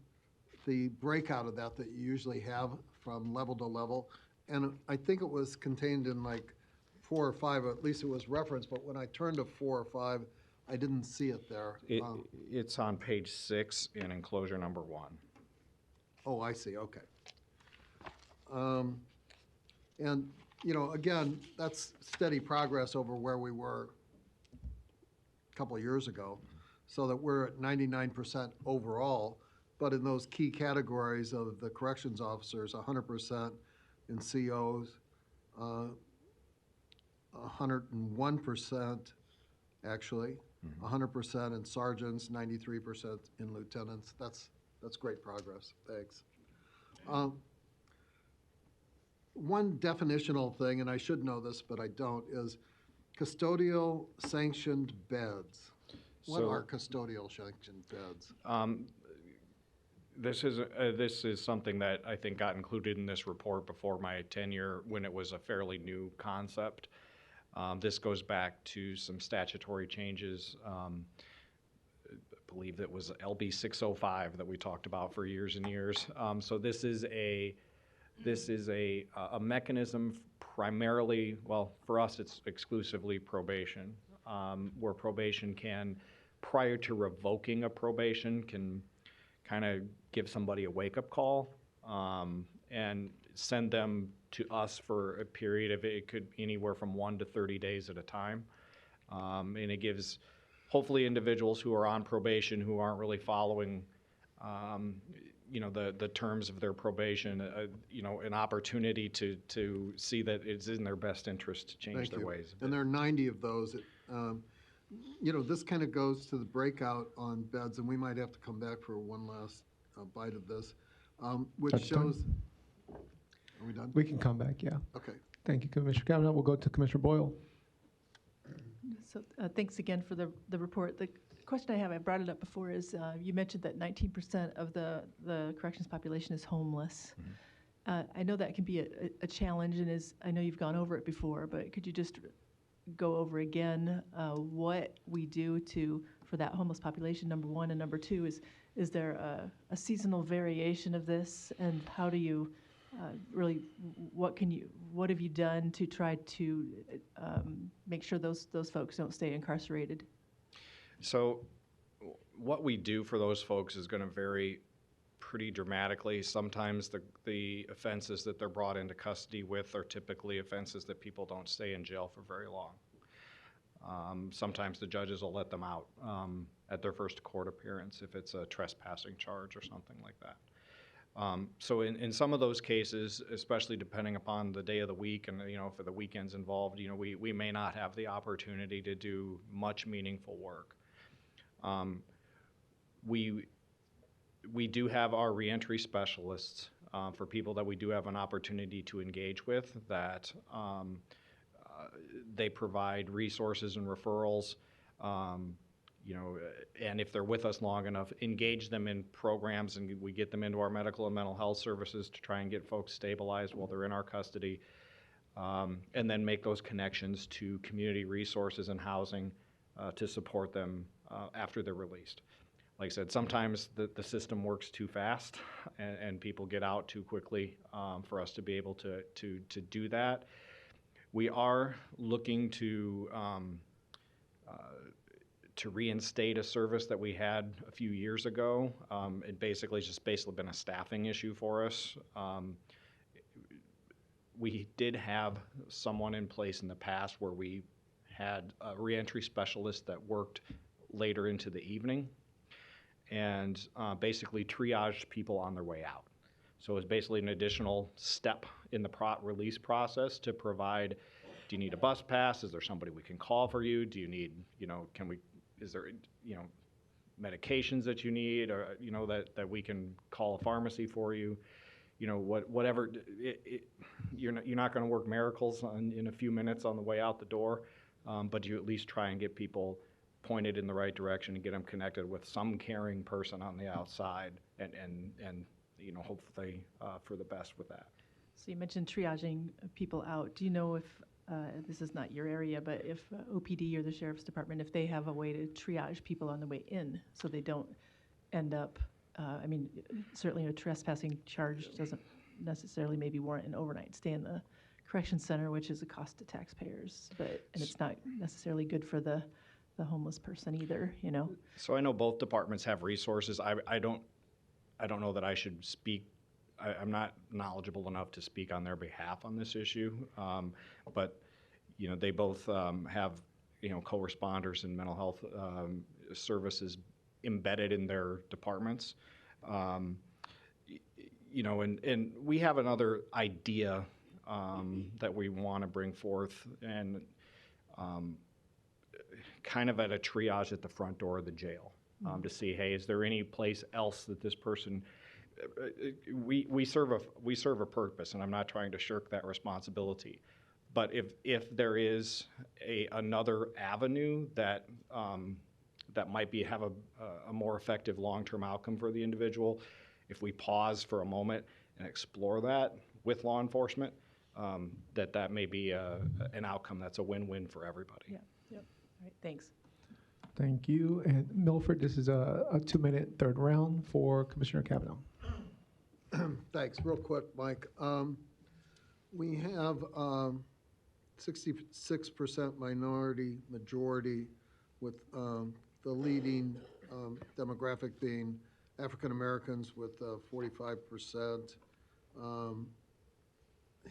the breakout of that you usually have from level to level. And I think it was contained in like 4 or 5, or at least it was referenced, but when I turned to 4 or 5 I didn't see it there. It's on page 6 in enclosure number 1. Oh, I see, okay. And, again, that's steady progress over where we were a couple of years ago, so that we're at 99% overall, but in those key categories of the corrections officers, 100% in COs, 101% actually, 100% in sergeants, 93% in lieutenants. That's great progress, thanks. One definitional thing, and I should know this, but I don't, is custodial sanctioned beds. What So- are custodial sanctioned beds? This is something that I think got included in this report before my tenure when it was a fairly new concept. This goes back to some statutory changes. I believe that was LB 605 that we talked about for years and years. So this is a mechanism primarily, well, for us, it's exclusively probation, where probation can, prior to revoking a probation, can kind of give somebody a wake-up call and send them to us for a period of, it could be anywhere from 1 to 30 days at a time. And it gives, hopefully, individuals who are on probation who aren't really following the terms of their probation, an opportunity to see that it's in their best interest to change Thank their you. ways. And there are 90 of those. This kind of goes to the breakout on beds, and we might have to come back for one last bite of this, which That's done. shows. Are we done? We can come back, yeah. Okay. Thank you, Commissioner Kavanaugh. We'll go to Commissioner Boyle. So thanks again for the report. The question I have, I brought it up before, is you mentioned that 19% of the corrections population is homeless. I know that can be a challenge, and I know you've gone over it before, but could you just go over again what we do for that homeless population, number one, and number two, is there a seasonal variation of this, and how do you really, what have you done to try to make sure those folks don't stay incarcerated? So what we do for those folks is going to vary pretty dramatically. Sometimes the offenses that they're brought into custody with are typically offenses that people don't stay in jail for very long. Sometimes the judges will let them out at their first court appearance if it's a trespassing charge or something like that. So in some of those cases, especially depending upon the day of the week and if the weekend's involved, we may not have the opportunity to do much meaningful work. We do have our reentry specialists for people that we do have an opportunity to engage with, that they provide resources and referrals, and if they're with us long enough, engage them in programs, and we get them into our medical and mental health services to try and get folks stabilized while they're in our custody, and then make those connections to community resources and housing to support them after they're released. Like I said, sometimes the system works too fast and people get out too quickly for us to be able to do that. We are looking to reinstate a service that we had a few years ago. It's just basically been a staffing issue for us. We did have someone in place in the past where we had a reentry specialist that worked later into the evening and basically triaged people on their way out. So it's basically an additional step in the release process to provide, do you need a bus pass? Is there somebody we can call for you? Do you need, is there, medications that you need, or, that we can call a pharmacy for you? Whatever, you're not going to work miracles in a few minutes on the way out the door, but you at least try and get people pointed in the right direction and get them connected with some caring person on the outside, and hopefully for the best with that. So you mentioned triaging people out. Do you know if, this is not your area, but if OPD or the Sheriff's Department, if they have a way to triage people on the way in so they don't end up, certainly a trespassing charge doesn't necessarily maybe warrant an overnight stay in the correction center, which is a cost to taxpayers, and it's not necessarily good for the the homeless person either, you know? So I know both departments have resources. I don't know that I should speak. I'm not knowledgeable enough to speak on their behalf on this issue. But, you know, they both have, you know, co-responders and mental health services embedded in their departments. You know, and we have another idea that we want to bring forth, and kind of at a triage at the front door of the jail to see, hey, is there any place else that this person? We serve a purpose, and I'm not trying to shirk that responsibility. But if there is another avenue that that might have a more effective long-term outcome for the individual, if we pause for a moment and explore that with law enforcement, that may be an outcome that's a win-win for everybody. Yeah, yep. All right, thanks. Thank you. And Milford, this is a 2-minute third round for Commissioner Kavanaugh. Thanks. Real quick, Mike. We have 66% minority majority, with the leading demographic being African Americans with 45%,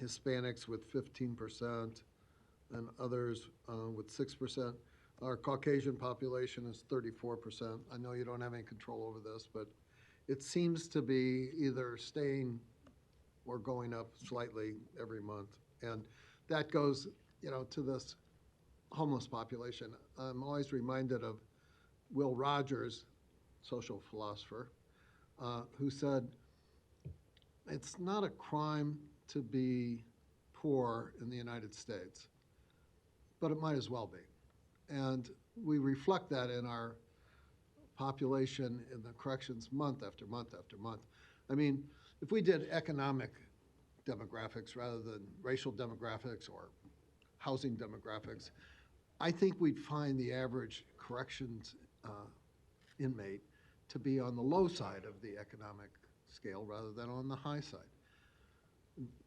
Hispanics with 15%, and others with 6%. Our Caucasian population is 34%. I know you don't have any control over this, but it seems to be either staying or going up slightly every month. And that goes, you know, to this homeless population. I'm always reminded of Will Rogers, social philosopher, who said, it's not a crime to be poor in the United States, but it might as well be. And we reflect that in our population in the corrections month after month after month. I mean, if we did economic demographics rather than racial demographics or housing demographics, I think we'd find the average corrections inmate to be on the low side of the economic scale rather than on the high side.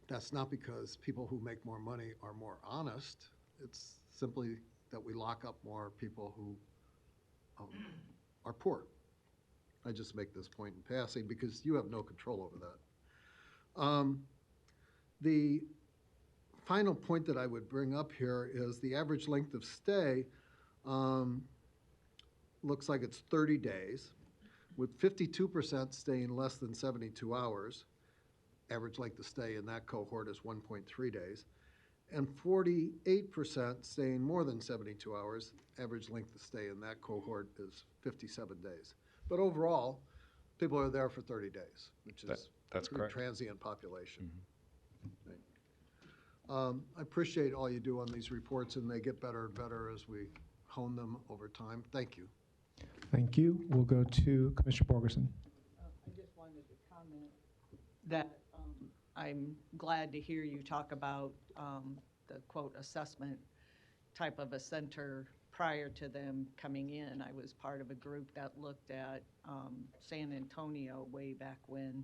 That's not because people who make more money are more honest. It's simply that we lock up more people who are poor. I just make this point in passing because you have no control over that. The final point that I would bring up here is the average length of stay looks like it's 30 days, with 52% staying less than 72 hours. Average length of stay in that cohort is 1.3 days. And 48% staying more than 72 hours. Average length of stay in that cohort is 57 days. But overall, people are there for 30 days, which is That's a pretty correct. transient population. Right. I appreciate all you do on these reports, and they get better and better as we hone them over time. Thank you. Thank you. We'll go to Commissioner Borgerson. I just wanted to comment that I'm glad to hear you talk about the quote assessment type of a center prior to them coming in. I was part of a group that looked at San Antonio way back when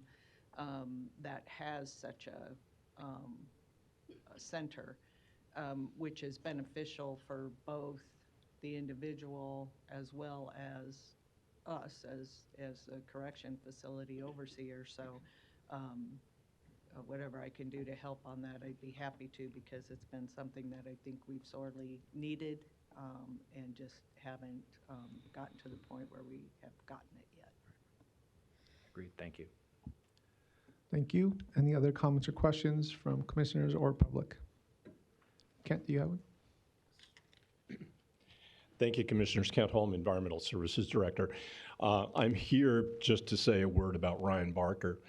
that has such a center, which is beneficial for both the individual as well as us as a correction facility overseer. So whatever I can do to help on that, I'd be happy to, because it's been something that I think we've sorely needed and just haven't gotten to the point where we have gotten it yet. Agreed. Thank you. Thank you. Any other comments or questions from commissioners or public? Kent, do you have one? Thank you, Commissioners. Kent Holm, Environmental Services Director. I'm here just to say a word about Ryan Barker.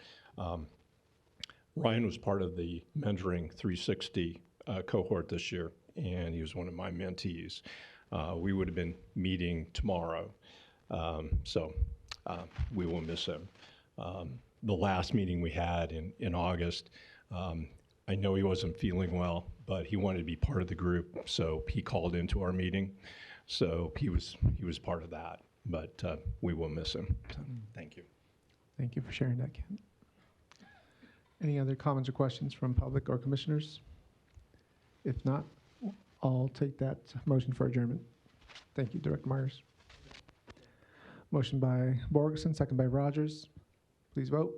Ryan was part of the Mentoring 360 cohort this year, and he was one of my mentees. We would have been meeting tomorrow, so we will miss him. The last meeting we had in August, I know he wasn't feeling well, but he wanted to be part of the group, so he called into our meeting. So he was part of that, but we will miss him. So, thank you. Thank you for sharing that, Kent. Any other comments or questions from public or commissioners? If not, I'll take that motion for adjournment. Thank you, Director Myers. Motion by Borgeson, second by Rogers. Please vote.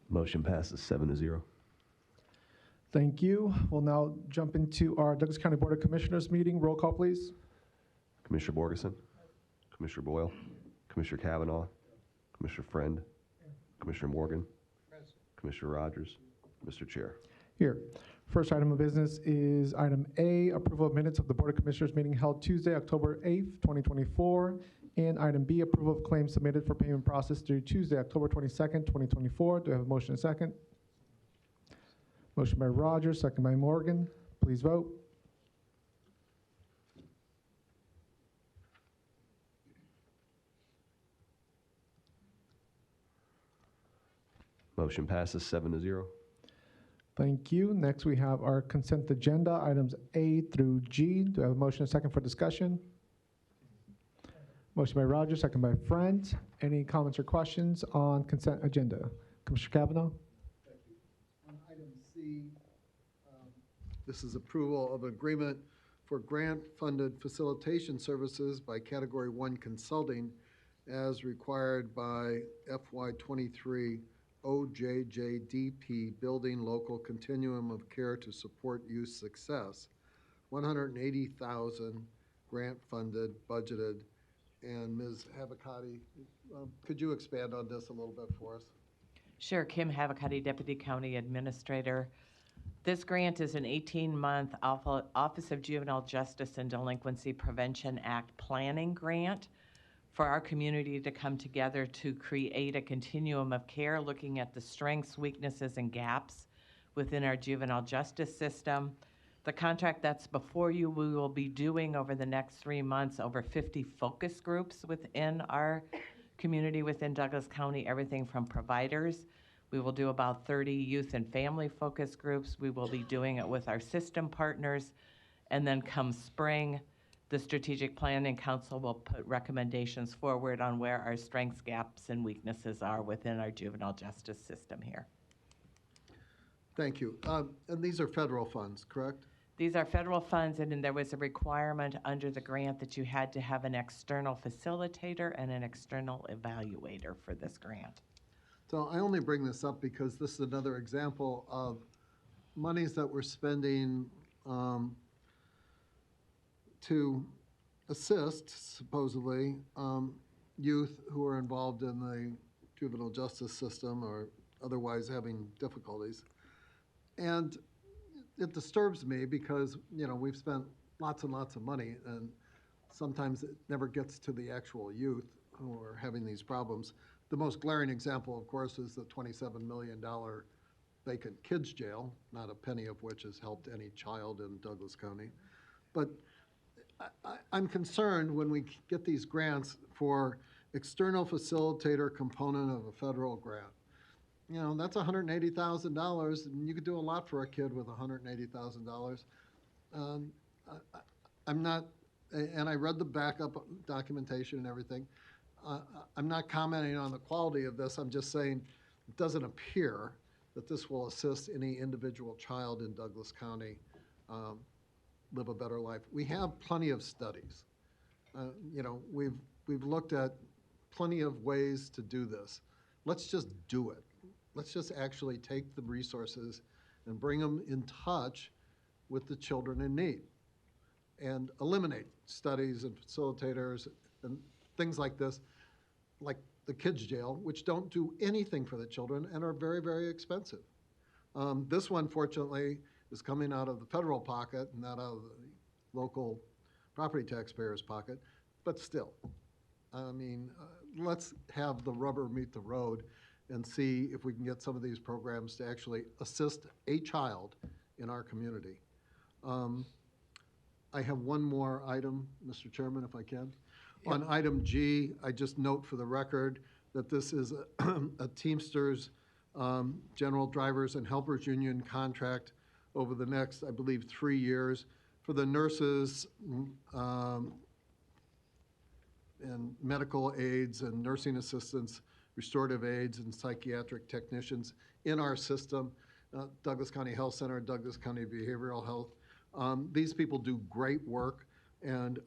Motion passes 7-0. Thank you. We'll now jump into our Douglas County Board of Commissioners meeting. Roll call, please. Commissioner Borgeson, Commissioner Boyle, Commissioner Kavanaugh, Commissioner Friend, Commissioner Morgan, Commissioner Rogers, Mr. Chair. Here. First item of business is item A, approval of minutes of the Board of Commissioners meeting held Tuesday, October 8th, 2024. And item B, approval of claims submitted for payment process through Tuesday, October 22nd, 2024. Do I have a motion and a second? Motion by Rogers, second by Morgan. Please vote. Motion passes 7-0. Thank you. Next, we have our consent agenda, items A through G. Do I have a motion and a second for discussion? Motion by Rogers, second by Friend. Any comments or questions on consent agenda? Commissioner Kavanaugh? Thank you. On item C, this is approval of agreement for grant-funded facilitation services by Category 1 Consulting as required by FY23 OJJDP Building Local Continuum of Care to Support Youth Success. $180,000 grant-funded, budgeted. And Ms. Havakati, could you expand on this a little bit for us? Sure. Kim Havakati, Deputy County Administrator. This grant is an 18-month Office of Juvenile Justice and Delinquency Prevention Act planning grant for our community to come together to create a continuum of care, looking at the strengths, weaknesses, and gaps within our juvenile justice system. The contract that's before you, we will be doing over the next 3 months over 50 focus groups within our community within Douglas County, everything from providers. We will do about 30 youth and family focus groups. We will be doing it with our system partners. And then come spring, the Strategic Planning Council will put recommendations forward on where our strengths, gaps, and weaknesses are within our juvenile justice system here. Thank you. And these are federal funds, correct? These are federal funds, and then there was a requirement under the grant that you had to have an external facilitator and an external evaluator for this grant. So I only bring this up because this is another example of monies that we're spending to assist, supposedly, youth who are involved in the juvenile justice system or otherwise having difficulties. And it disturbs me because, you know, we've spent lots and lots of money, and sometimes it never gets to the actual youth who are having these problems. The most glaring example, of course, is the $27 million vacant kids jail, not a penny of which has helped any child in Douglas County. But I'm concerned when we get these grants for external facilitator component of a federal grant. You know, that's $180,000, and you could do a lot for a kid with $180,000. I'm not, and I read the backup documentation and everything. I'm not commenting on the quality of this. I'm just saying it doesn't appear that this will assist any individual child in Douglas County live a better life. We have plenty of studies. You know, we've looked at plenty of ways to do this. Let's just do it. Let's just actually take the resources and bring them in touch with the children in need and eliminate studies and facilitators and things like this, like the kids jail, which don't do anything for the children and are very, very expensive. This one, fortunately, is coming out of the federal pocket, not out of the local property taxpayers' pocket, but still. I mean, let's have the rubber meet the road and see if we can get some of these programs to actually assist a child in our community. I have one more item, Mr. Chairman, if I can. Yep. On item G, I just note for the record that this is a Teamsters General Drivers and Helpers Union contract over the next, I believe, 3 years for the nurses and medical aides and nursing assistants, restorative aides and psychiatric technicians in our system, Douglas County Health Center, Douglas County Behavioral Health. These people do great work, and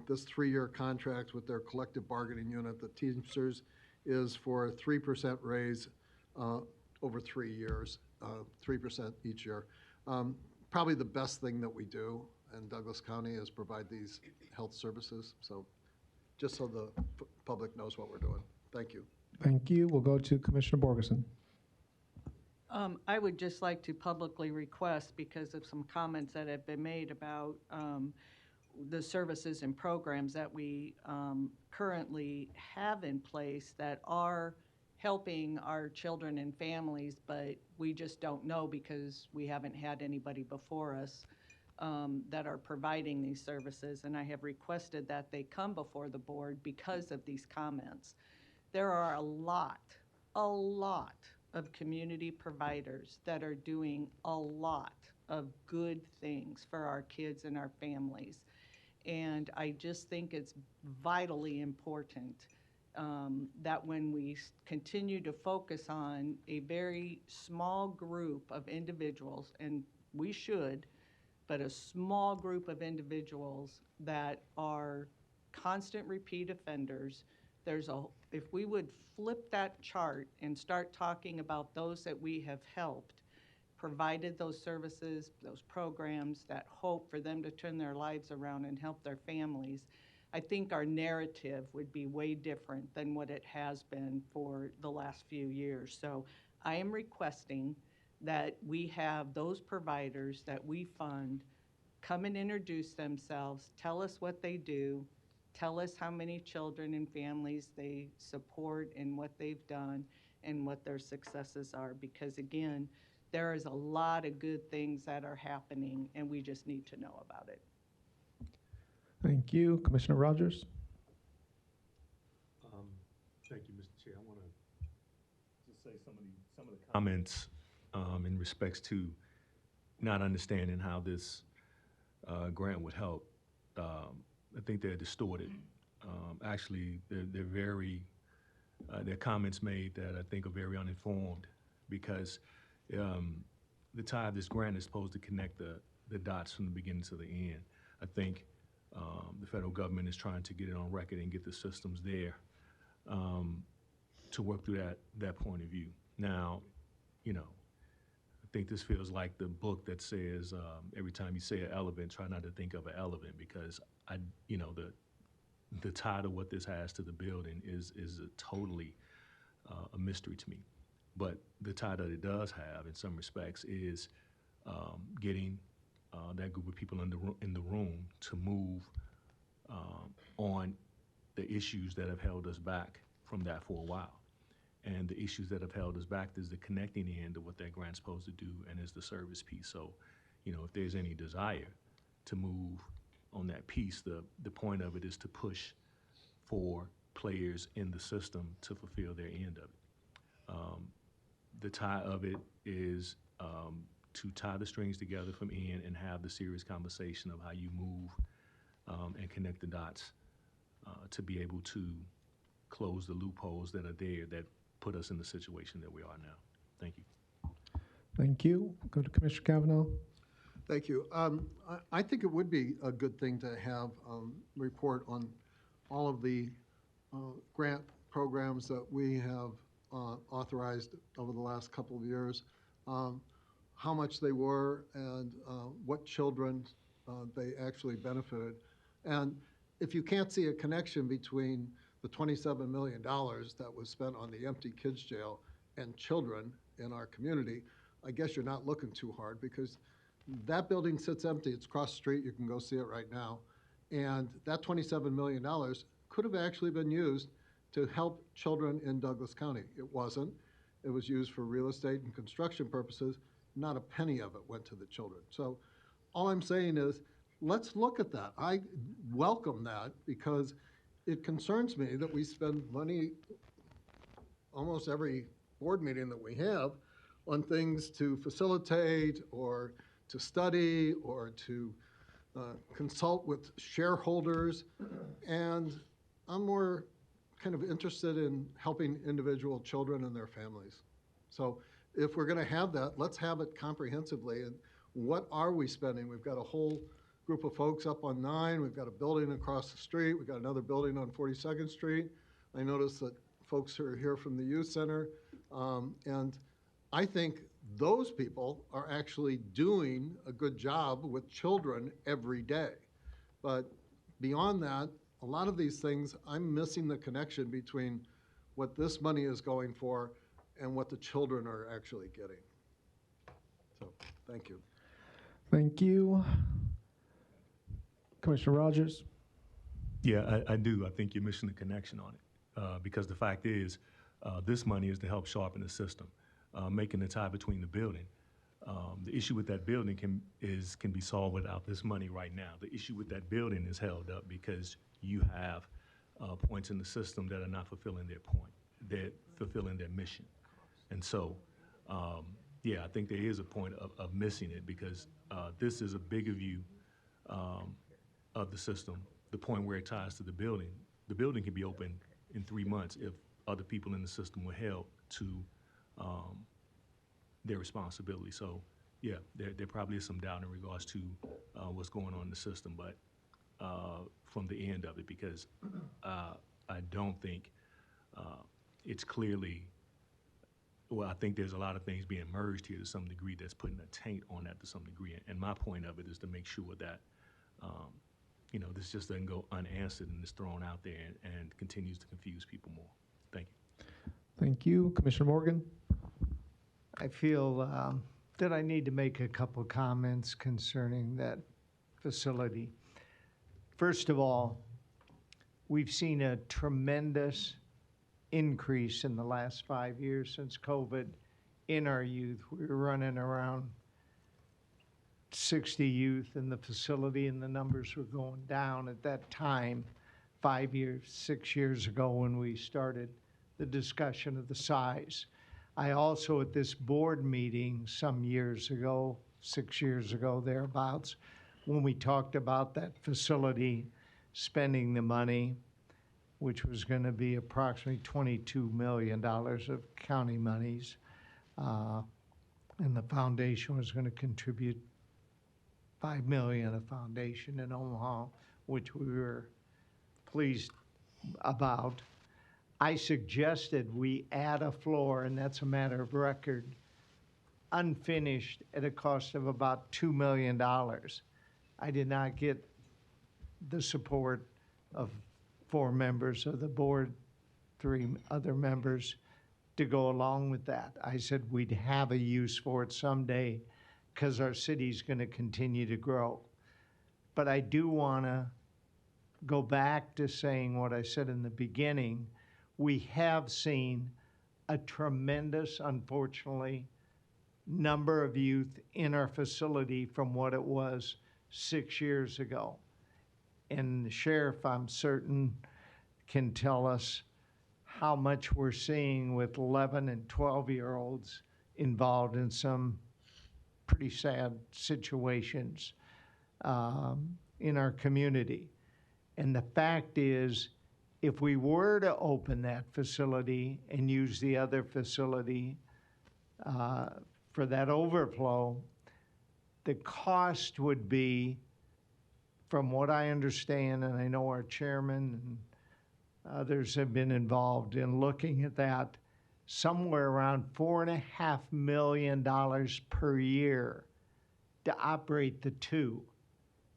this 3-year contract with their collective bargaining unit, the Teamsters, is for a 3% raise over 3 years, 3% each year. Probably the best thing that we do in Douglas County is provide these health services. So just so the public knows what we're doing. Thank you. Thank you. We'll go to Commissioner Borgeson. I would just like to publicly request, because of some comments that have been made about the services and programs that we currently have in place that are helping our children and families, but we just don't know because we haven't had anybody before us that are providing these services. And I have requested that they come before the board because of these comments. There are a lot of community providers that are doing a lot of good things for our kids and our families. And I just think it's vitally important that when we continue to focus on a very small group of individuals, and we should, but a small group of individuals that are constant repeat offenders, if we would flip that chart and start talking about those that we have helped, provided those services, those programs, that hope for them to turn their lives around and help their families, I think our narrative would be way different than what it has been for the last few years. So I am requesting that we have those providers that we fund come and introduce themselves, tell us what they do, tell us how many children and families they support and what they've done and what their successes are. Because again, there is a lot of good things that are happening and we just need to know about it. Thank you. Commissioner Rogers. Thank you, Mr. Chair. I want to just say some of the comments in respects to not understanding how this grant would help. I think they're distorted. Actually, they're very, they're comments made that I think are very uninformed, because the tie of this grant is supposed to connect the dots from the beginning to the end. I think the federal government is trying to get it on record and get the systems there to work through that point of view. Now, you know, I think this feels like the book that says every time you say an elephant, try not to think of an elephant, because the tie to what this has to the building is a totally a mystery to me. But the tie that it does have, in some respects, is getting that group of people in the room to move on the issues that have held us back from that for a while. And the issues that have held us back is the connecting end of what that grant's supposed to do, and is the service piece. So, you know, if there's any desire to move on that piece, the point of it is to push for players in the system to fulfill their end of it. The tie of it is to tie the strings together from in and have the serious conversation of how you move and connect the dots to be able to close the loopholes that are there that put us in the situation that we are now. Thank you. Thank you. Go to Commissioner Kavanaugh. Thank you. I think it would be a good thing to have a report on all of the grant programs that we have authorized over the last couple of years, how much they were, and what children they actually benefited. And if you can't see a connection between the $27 million that was spent on the empty kids jail and children in our community, I guess you're not looking too hard, because that building sits empty. It's across the street. You can go see it right now. And that $27 million could have actually been used to help children in Douglas County. It wasn't. It was used for real estate and construction purposes. Not a penny of it went to the children. So all I'm saying is, let's look at that. I welcome that, because it concerns me that we spend money almost every board meeting that we have on things to facilitate or to study or to consult with shareholders, and I'm more kind of interested in helping individual children and their families. So if we're going to have that, let's have it comprehensively. And what are we spending? We've got a whole group of folks up on 9. We've got a building across the street. We've got another building on 42nd Street. I noticed that folks who are here from the youth center. And I think those people are actually doing a good job with children every day. But beyond that, a lot of these things, I'm missing the connection between what this money is going for and what the children are actually getting. So, thank you. Thank you. Commissioner Rogers? Yeah, I do. I think you're missing the connection on it. Because the fact is, this money is to help sharpen the system, making the tie between the building. The issue with that building can be solved without this money right now. The issue with that building is held up because you have points in the system that are not fulfilling their point. They're fulfilling their mission. And so, yeah, I think there is a point of missing it because this is a bigger view of the system, the point where it ties to the building. The building can be open in 3 months if other people in the system were held to their responsibility. So, yeah, there probably is some doubt in regards to what's going on in the system, but from the end of it, because I don't think it's clearly, well, I think there's a lot of things being merged here to some degree that's putting a taint on that to some degree. And my point of it is to make sure that, you know, this just doesn't go unanswered and is thrown out there and continues to confuse people more. Thank you. Thank you. Commissioner Morgan? I feel that I need to make a couple comments concerning that facility. First of all, we've seen a tremendous increase in the last 5 years since COVID in our youth. We were running around 60 youth in the facility, and the numbers were going down at that time, 6 years ago when we started the discussion of the size. I also, at this board meeting some years ago, 6 years ago, thereabouts, when we talked about that facility spending the money, which was going to be approximately $22 million of county monies, and the foundation was going to contribute $5 million, a foundation in Omaha, which we were pleased about. I suggested we add a floor, and that's a matter of record, unfinished at a cost of about $2 million. I did not get the support of 4 members of the board, 3 other members, to go along with that. I said we'd have a use for it someday because our city's going to continue to grow. But I do want to go back to saying what I said in the beginning. We have seen a tremendous, unfortunately, number of youth in our facility from what it was 6 years ago. And the sheriff, I'm certain, can tell us how much we're seeing with 11 and 12-year-olds involved in some pretty sad situations in our community. And the fact is, if we were to open that facility and use the other facility for that overflow, the cost would be, from what I understand, and I know our chairman and others have been involved in looking at that, somewhere around $4.5 million per year to operate the two.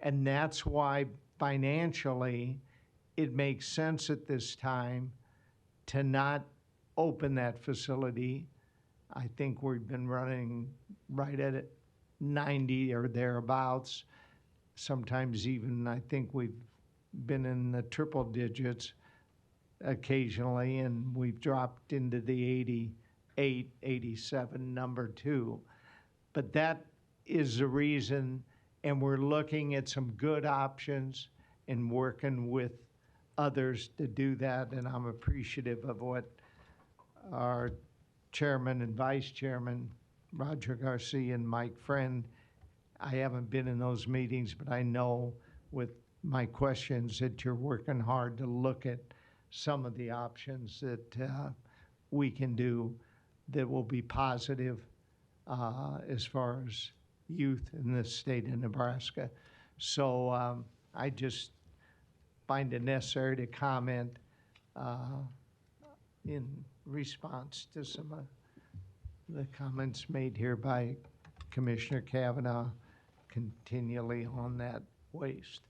And that's why financially it makes sense at this time to not open that facility. I think we've been running right at it 90 or thereabouts. Sometimes even I think we've been in the triple digits occasionally, and we've dropped into the 88, 87 number too. But that is the reason, and we're looking at some good options and working with others to do that, and I'm appreciative of what our chairman and vice chairman, Roger Garcia and Mike Friend, I haven't been in those meetings, but I know with my questions that you're working hard to look at some of the options that we can do that will be positive as far as youth in the state of Nebraska. So I just find it necessary to comment in response to some of the comments made here by Commissioner Kavanaugh continually on that waste.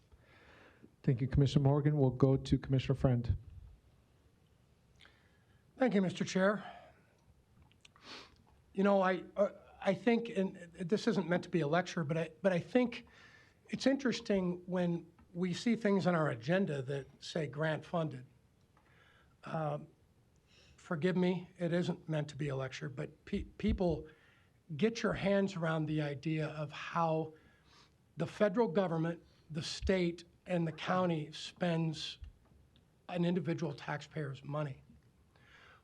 Thank you, Commissioner Morgan. We'll go to Commissioner Friend. Thank you, Mr. Chair. You know, I think, and this isn't meant to be a lecture, but I think it's interesting when we see things on our agenda that say grant funded. Forgive me, it isn't meant to be a lecture, but people get your hands around the idea of how the federal government, the state, and the county spends an individual taxpayer's money.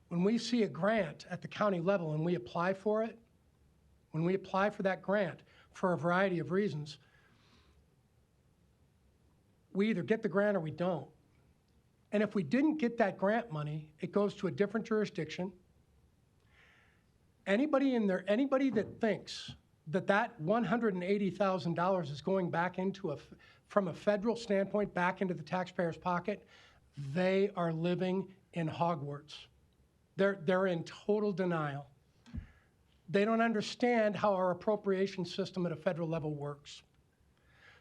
When we see a grant at the county level and we apply for it, when we apply for that grant for a variety of reasons, we either get the grant or we don't. And if we didn't get that grant money, it goes to a different jurisdiction. Anybody that thinks that that $180,000 is going back into from a federal standpoint, back into the taxpayer's pocket, they are living in Hogwarts. They're in total denial. They don't understand how our appropriation system at a federal level works.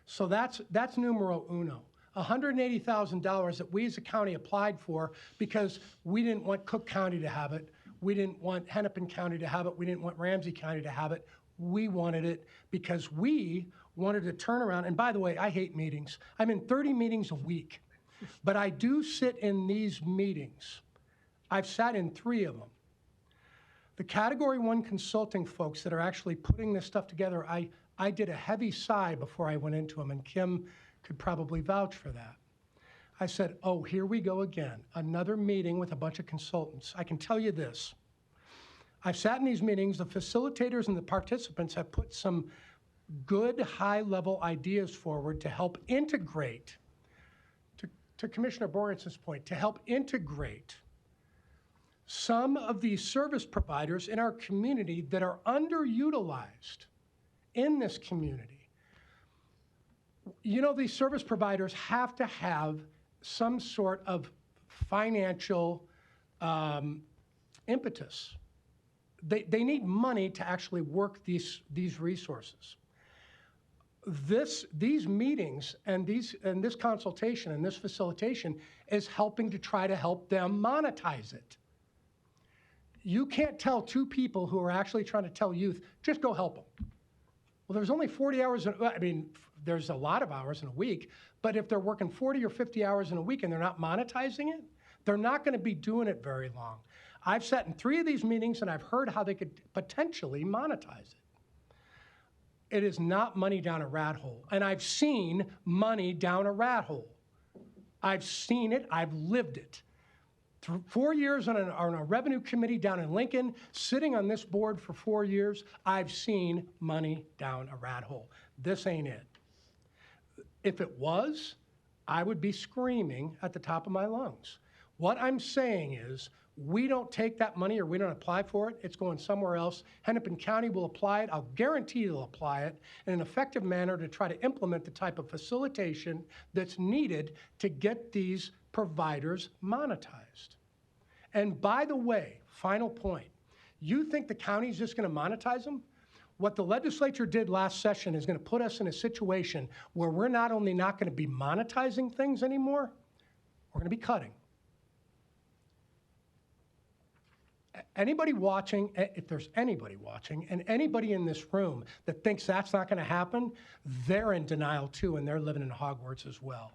So that's numero uno. $180,000 that we as a county applied for because we didn't want Cook County to have it. We didn't want Hennepin County to have it. We didn't want Ramsey County to have it. We wanted it because we wanted to turn around. And by the way, I hate meetings. I'm in 30 meetings a week, but I do sit in these meetings. I've sat in 3 of them. The Category 1 consulting folks that are actually putting this stuff together, I did a heavy sigh before I went into them, and Kim could probably vouch for that. I said, oh, here we go again, another meeting with a bunch of consultants. I can tell you this. I've sat in these meetings, the facilitators and the participants have put some good high-level ideas forward to help integrate, to Commissioner Borgen's point, to help integrate some of these service providers in our community that are underutilized in this community. You know, these service providers have to have some sort of financial impetus. They need money to actually work these resources. These meetings and this consultation and this facilitation is helping to try to help them monetize it. You can't tell 2 people who are actually trying to tell youth, just go help them. Well, there's only 40 hours, there's a lot of hours in a week, but if they're working 40 or 50 hours in a week and they're not monetizing it, they're not going to be doing it very long. I've sat in 3 of these meetings and I've heard how they could potentially monetize it. It is not money down a rat hole. And I've seen money down a rat hole. I've seen it, I've lived it. 4 years on a revenue committee down in Lincoln, sitting on this board for 4 years, I've seen money down a rat hole. This ain't it. If it was, I would be screaming at the top of my lungs. What I'm saying is, we don't take that money or we don't apply for it, it's going somewhere else. Hennepin County will apply it. I'll guarantee they'll apply it in an effective manner to try to implement the type of facilitation that's needed to get these providers monetized. And by the way, final point, you think the county's just going to monetize them? What the legislature did last session is going to put us in a situation where we're not only not going to be monetizing things anymore, we're going to be cutting. Anybody watching, if there's anybody watching, and anybody in this room that thinks that's not going to happen, they're in denial too, and they're living in Hogwarts as well.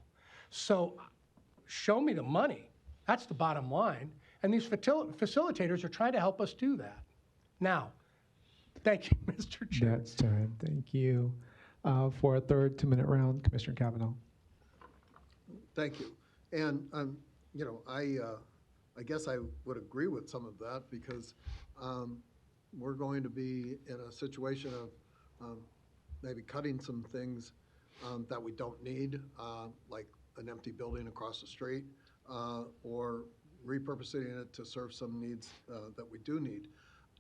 So show me the money. That's the bottom line. And these facilitators are trying to help us do that. Now, thank you, Mr. Chair. That's time. Thank you. For a third 2-minute round, Commissioner Kavanaugh. Thank you. And, you know, I guess I would agree with some of that because we're going to be in a situation of maybe cutting some things that we don't need, like an empty building across the street. or repurposing it to serve some needs that we do need.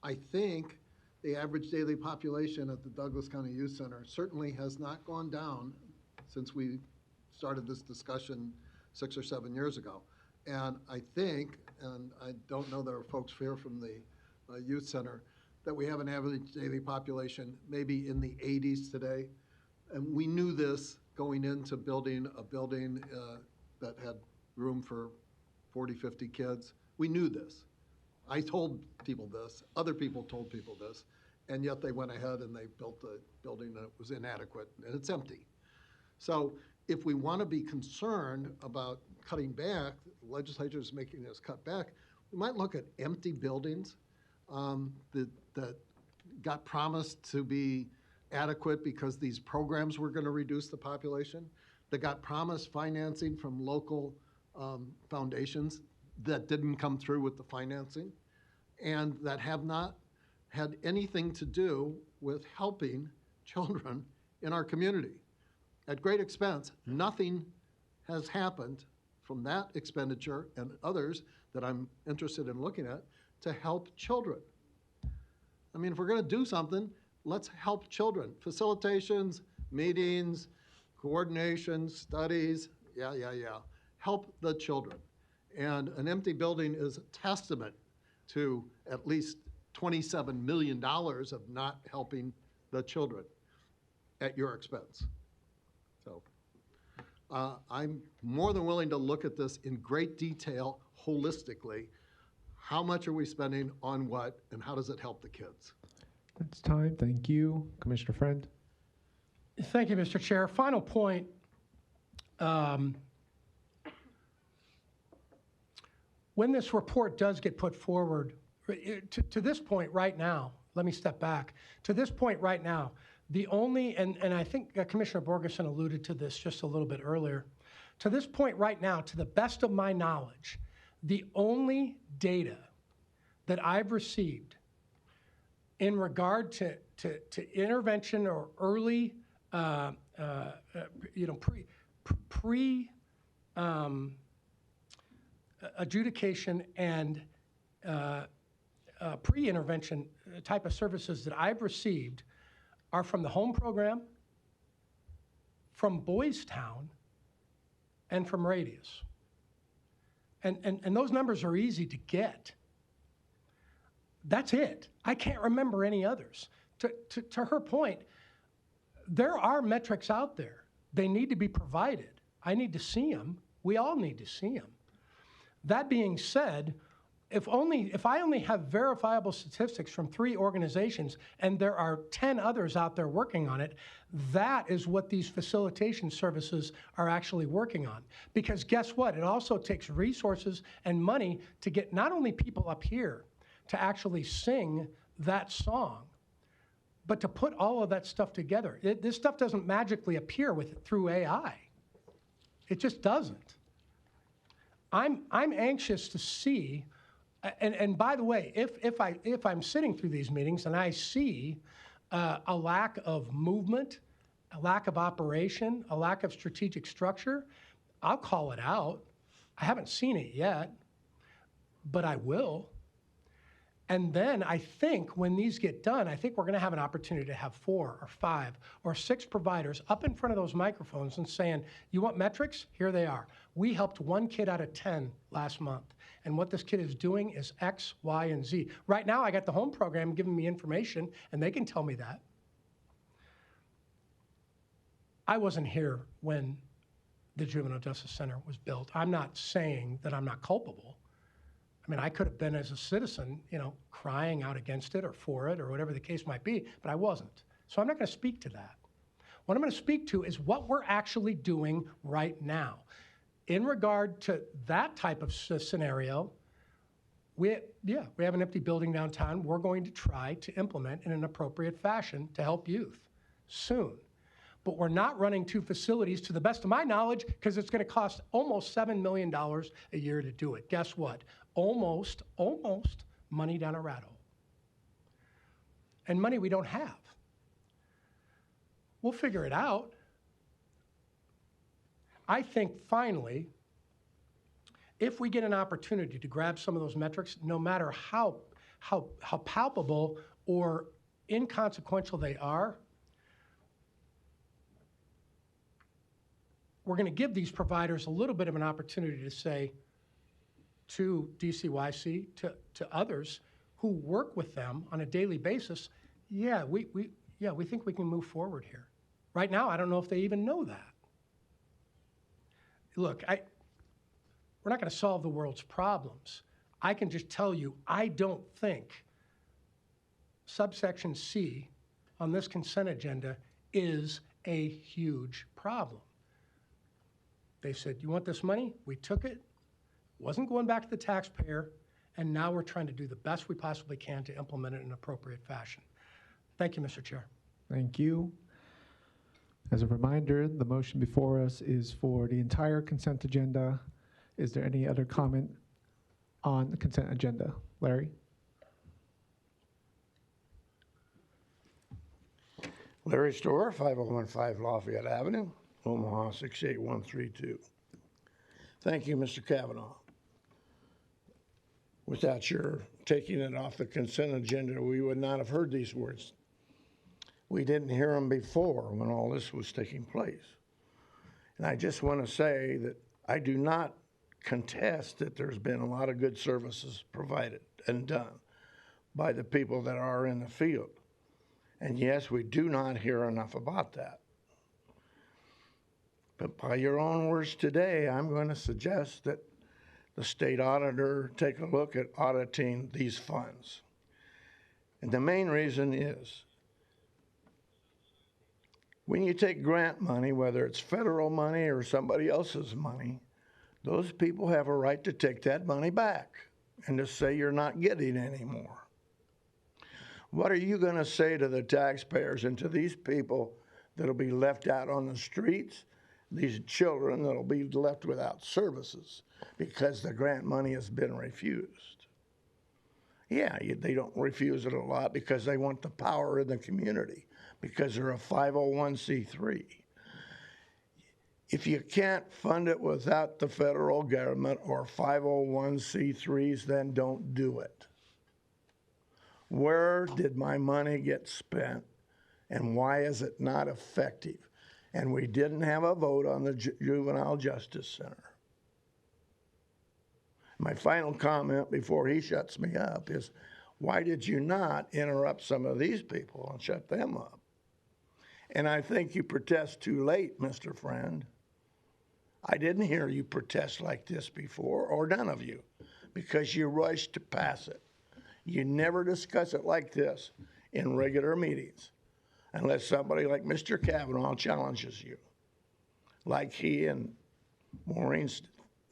I think the average daily population at the Douglas County Youth Center certainly has not gone down since we started this discussion 6 or 7 years ago. And I think, and I don't know, there are folks here from the youth center, that we have an average daily population maybe in the 80s today. And we knew this going into building a building that had room for 40, 50 kids. We knew this. I told people this, other people told people this, and yet they went ahead and they built a building that was inadequate, and it's empty. So if we want to be concerned about cutting back, the legislature is making us cut back, we might look at empty buildings that got promised to be adequate because these programs were going to reduce the population, that got promised financing from local foundations that didn't come through with the financing, and that have not had anything to do with helping children in our community. At great expense, nothing has happened from that expenditure and others that I'm interested in looking at to help children. I mean, if we're going to do something, let's help children. Facilitations, meetings, coordination, studies, yeah. Help the children. And an empty building is a testament to at least $27 million of not helping the children at your expense. So I'm more than willing to look at this in great detail, holistically. How much are we spending on what, and how does it help the kids? That's time. Thank you. Commissioner Friend. Thank you, Mr. Chair. Final point. When this report does get put forward, to this point right now, let me step back. To this point right now, the only, and I think Commissioner Borgeson alluded to this just a little bit earlier. To this point right now, to the best of my knowledge, the only data that I've received in regard to intervention or early, pre adjudication and pre-intervention type of services that I've received are from the home program, from Boys Town, and from Radius. And those numbers are easy to get. That's it. I can't remember any others. To her point, there are metrics out there. They need to be provided. I need to see them. We all need to see them. That being said, if I only have verifiable statistics from 3 organizations and there are 10 others out there working on it, that is what these facilitation services are actually working on. Because guess what? It also takes resources and money to get not only people up here to actually sing that song, but to put all of that stuff together. This stuff doesn't magically appear through AI. It just doesn't. I'm anxious to see, and by the way, if I'm sitting through these meetings and I see a lack of movement, a lack of operation, a lack of strategic structure, I'll call it out. I haven't seen it yet, but I will. And then I think when these get done, I think we're going to have an opportunity to have 4 or 5 or 6 providers up in front of those microphones and saying, you want metrics? Here they are. We helped 1 kid out of 10 last month. And what this kid is doing is X, Y, and Z. Right now, I got the home program giving me information, and they can tell me that. I wasn't here when the Juvenile Justice Center was built. I'm not saying that I'm not culpable. I mean, I could have been, as a citizen, crying out against it or for it or whatever the case might be, but I wasn't. So I'm not going to speak to that. What I'm going to speak to is what we're actually doing right now. In regard to that type of scenario, we have an empty building downtown. We're going to try to implement in an appropriate fashion to help youth soon. But we're not running 2 facilities, to the best of my knowledge, because it's going to cost almost $7 million a year to do it. Guess what? Almost money down a rat hole. And money we don't have. We'll figure it out. I think finally, if we get an opportunity to grab some of those metrics, no matter how palpable or inconsequential they are, we're going to give these providers a little bit of an opportunity to say to DCYC, to others who work with them on a daily basis, yeah, we think we can move forward here. Right now, I don't know if they even know that. Look, we're not going to solve the world's problems. I can just tell you, I don't think subsection C on this consent agenda is a huge problem. They said, you want this money? We took it. Wasn't going back to the taxpayer, and now we're trying to do the best we possibly can to implement it in an appropriate fashion. Thank you, Mr. Chair. Thank you. As a reminder, the motion before us is for the entire consent agenda. Is there any other comment on the consent agenda? Larry? Larry Storr, 5015 Lafayette Avenue, Omaha 68132. Thank you, Mr. Kavanaugh. Without your taking it off the consent agenda, we would not have heard these words. We didn't hear them before when all this was taking place. And I just want to say that I do not contest that there's been a lot of good services provided and done by the people that are in the field. And yes, we do not hear enough about that. But by your own words today, I'm going to suggest that the state auditor take a look at auditing these funds. And the main reason is when you take grant money, whether it's federal money or somebody else's money, those people have a right to take that money back and to say you're not getting any more. What are you going to say to the taxpayers and to these people that'll be left out on the streets, these children that'll be left without services because the grant money has been refused? Yeah, they don't refuse it a lot because they want the power in the community, because they're a 501c3. If you can't fund it without the federal government or 501c3s, then don't do it. Where did my money get spent, and why is it not effective? And we didn't have a vote on the Juvenile Justice Center. My final comment before he shuts me up is, why did you not interrupt some of these people and shut them up? And I think you protest too late, Mr. Friend. I didn't hear you protest like this before, or none of you, because you rushed to pass it. You never discuss it like this in regular meetings unless somebody like Mr. Kavanaugh challenges you, like he and Maureen's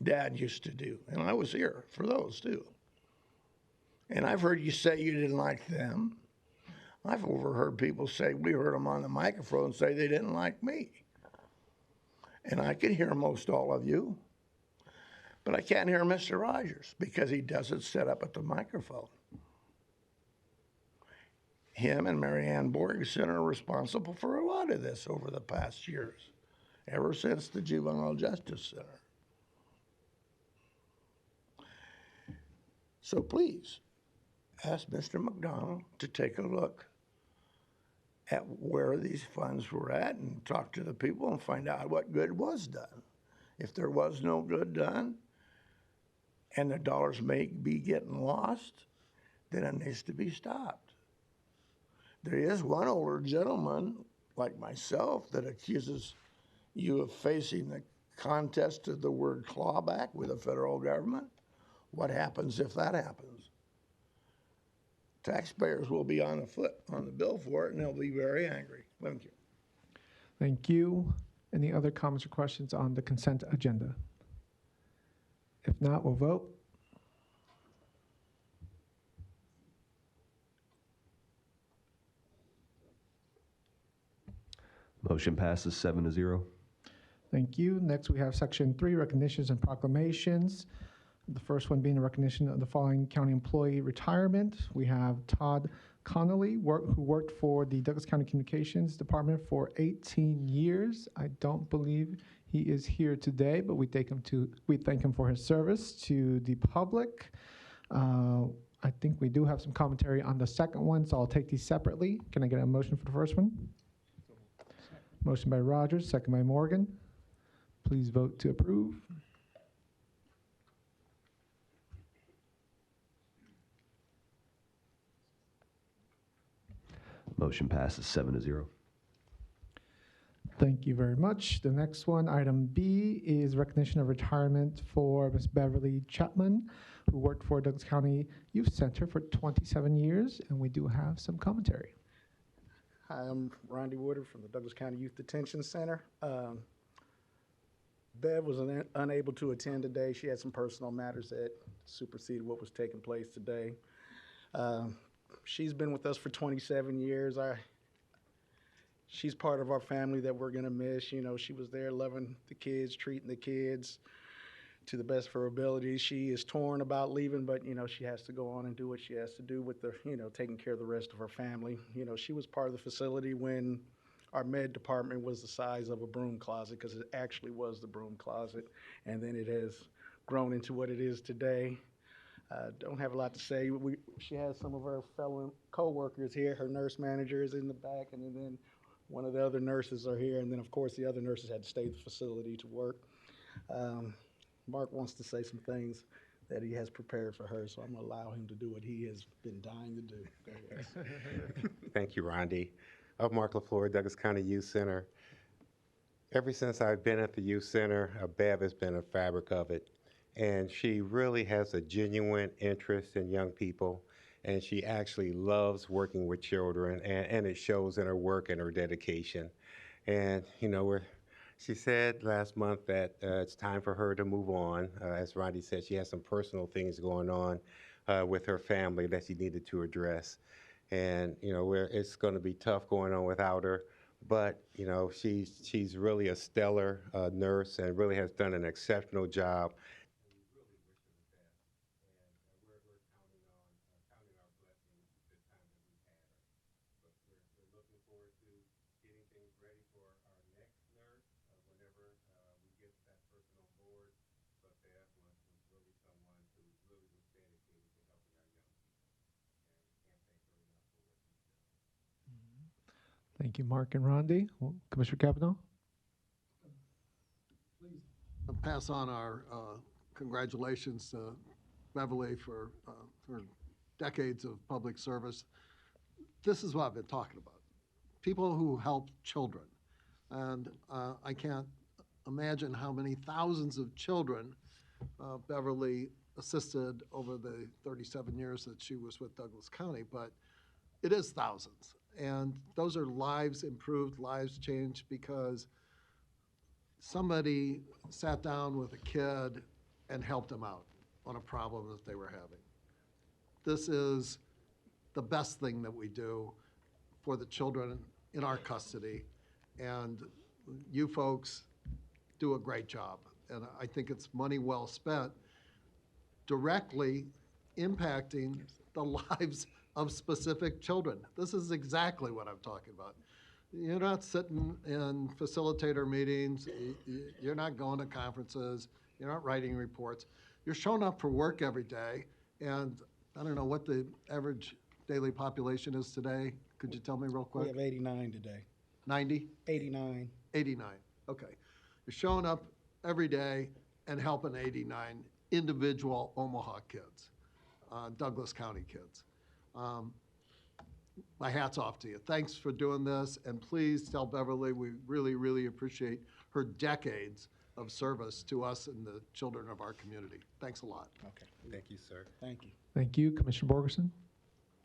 dad used to do. And I was here for those too. And I've heard you say you didn't like them. I've overheard people say, we heard them on the microphone say they didn't like me. And I can hear most all of you, but I can't hear Mr. Rogers because he doesn't sit up at the microphone. Him and Marianne Borgeson are responsible for a lot of this over the past years, ever since the Juvenile Justice Center. So please, ask Mr. McDonald to take a look at where these funds were at and talk to the people and find out what good was done. If there was no good done and the dollars may be getting lost, then it needs to be stopped. There is one older gentleman like myself that accuses you of facing the contest of the word clawback with the federal government. What happens if that happens? Taxpayers will be on the bill for it, and they'll be very angry. Thank you. Thank you. Any other comments or questions on the consent agenda? If not, we'll vote. Motion passes 7-0. Thank you. Next, we have Section 3, recognitions and proclamations. The first one being a recognition of the following county employee retirement. We have Todd Connolly, who worked for the Douglas County Communications Department for 18 years. I don't believe He is here today, but we thank him for his service to the public. I think we do have some commentary on the second one, so I'll take these separately. Can I get a motion for the first one? Motion by Rogers, second by Morgan. Please vote to approve. Motion passes 7-0. Thank you very much. The next one, item B, is recognition of retirement for Ms. Beverly Chapman, who worked for Douglas County Youth Center for 27 years, and we do have some commentary. Hi, I'm Rondi Woodard from the Douglas County Youth Detention Center. Bev was unable to attend today. She had some personal matters that superseded what was taking place today. She's been with us for 27 years. She's part of our family that we're gonna miss. You know, she was there loving the kids, treating the kids to the best of her abilities. She is torn about leaving, but, you know, she has to go on and do what she has to do with the, you know, taking care of the rest of her family. You know, she was part of the facility when our med department was the size of a broom closet, because it actually was the broom closet, and then it has grown into what it is today. Don't have a lot to say. She has some of her fellow co-workers here. Her nurse manager is in the back, and then one of the other nurses are here, and then, of course, the other nurses had to stay at the facility to work. Mark wants to say some things that he has prepared for her, so I'm going to allow him to do what he has been dying to do. Go ahead. Thank you, Rondi. I'm Mark LaFleur, Douglas County Youth Center. Ever since I've been at the Youth Center, Bev has been a fabric of it. And she really has a genuine interest in young people. And she actually loves working with children, and it shows in her work and her dedication. And, you know, she said last month that it's time for her to move on. As Rondi said, she has some personal things going on with her family that she needed to address. And, you know, it's going to be tough going on without her. But, you know, she's really a stellar nurse and really has done an exceptional job. Thank you, Mark and Rondi. Commissioner Cavanaugh? I'll pass on our congratulations to Beverly for decades of public service. This is what I've been talking about. People who help children. And I can't imagine how many thousands of children Beverly assisted over the 37 years that she was with Douglas County, but it is thousands. And those are lives improved, lives changed because somebody sat down with a kid and helped them out on a problem that they were having. This is the best thing that we do for the children in our custody. And you folks do a great job. And I think it's money well spent directly impacting the lives of specific children. This is exactly what I'm talking about. You're not sitting in facilitator meetings, you're not going to conferences, you're not writing reports. You're showing up for work every day, and I don't know what the average daily population is today. Could you tell me real quick? We have 89 today. 90? 89. 89, okay. You're showing up every day and helping 89 individual Omaha kids, Douglas County kids. My hat's off to you. Thanks for doing this, and please tell Beverly we really, really appreciate her decades of service to us and the children of our community. Thanks a lot. Okay. Thank you, sir. Thank you. Thank you. Commissioner Borgerson?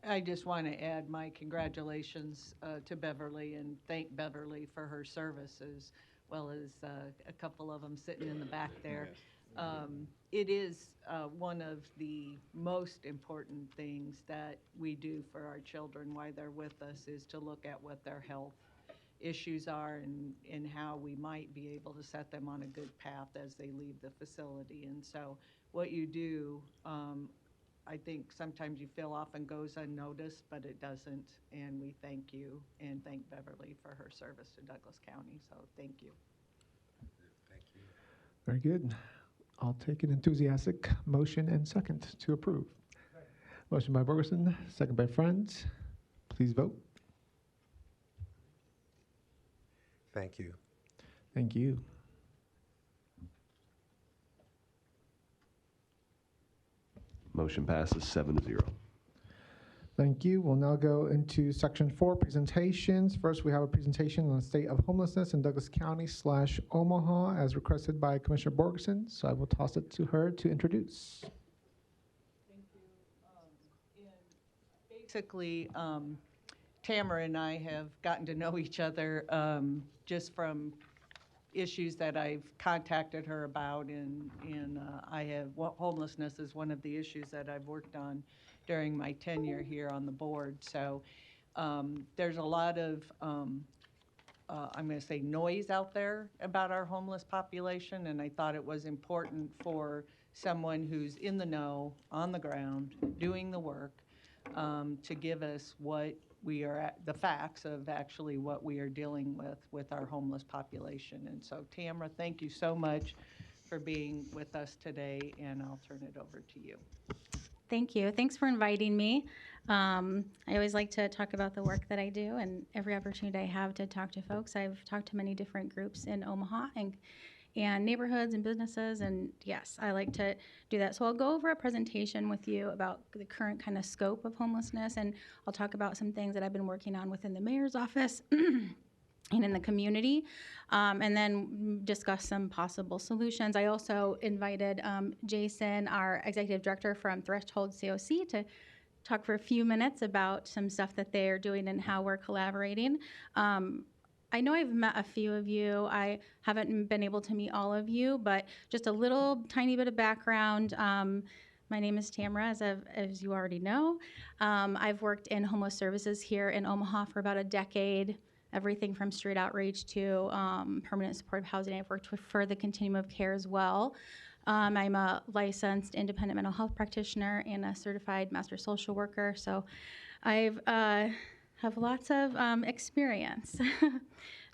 I just want to add my congratulations to Beverly and thank Beverly for her service, as well as a couple of them sitting in the back there. It is one of the most important things that we do for our children while they're with us is to look at what their health issues are and how we might be able to set them on a good path as they leave the facility. And so what you do, I think sometimes you feel often goes unnoticed, but it doesn't. And we thank you and thank Beverly for her service to Douglas County. So thank you. Very good. I'll take an enthusiastic motion and second to approve. Motion by Borgerson, second by Friends. Please vote. Thank you. Thank you. Motion passes 7-0. Thank you. We'll now go into section 4, presentations. First, we have a presentation on the state of homelessness in Douglas County / Omaha as requested by Commissioner Borgerson. So I will toss it to her to introduce. Basically, Tamara and I have gotten to know each other just from issues that I've contacted her about, and homelessness is one of the issues that I've worked on during my tenure here on the board. So there's a lot of, I'm going to say, noise out there about our homeless population, and I thought it was important for someone who's in the know, on the ground, doing the work, to give us what we are at, the facts of actually what we are dealing with our homeless population. And so, Tamara, thank you so much for being with us today, and I'll turn it over to you. Thank you. Thanks for inviting me. I always like to talk about the work that I do, and every opportunity I have to talk to folks. I've talked to many different groups in Omaha and neighborhoods and businesses, and yes, I like to do that. So I'll go over a presentation with you about the current kind of scope of homelessness, and I'll talk about some things that I've been working on within the mayor's office and in the community, and then discuss some possible solutions. I also invited Jason, our executive director from Threshold COC, to talk for a few minutes about some stuff that they're doing and how we're collaborating. I know I've met a few of you. I haven't been able to meet all of you, but just a little tiny bit of background. My name is Tamara, as you already know. I've worked in homeless services here in Omaha for about a decade, everything from street outreach to permanent supportive housing. I've worked for the continuum of care as well. I'm a licensed independent mental health practitioner and a certified master social worker, so I've have lots of experience.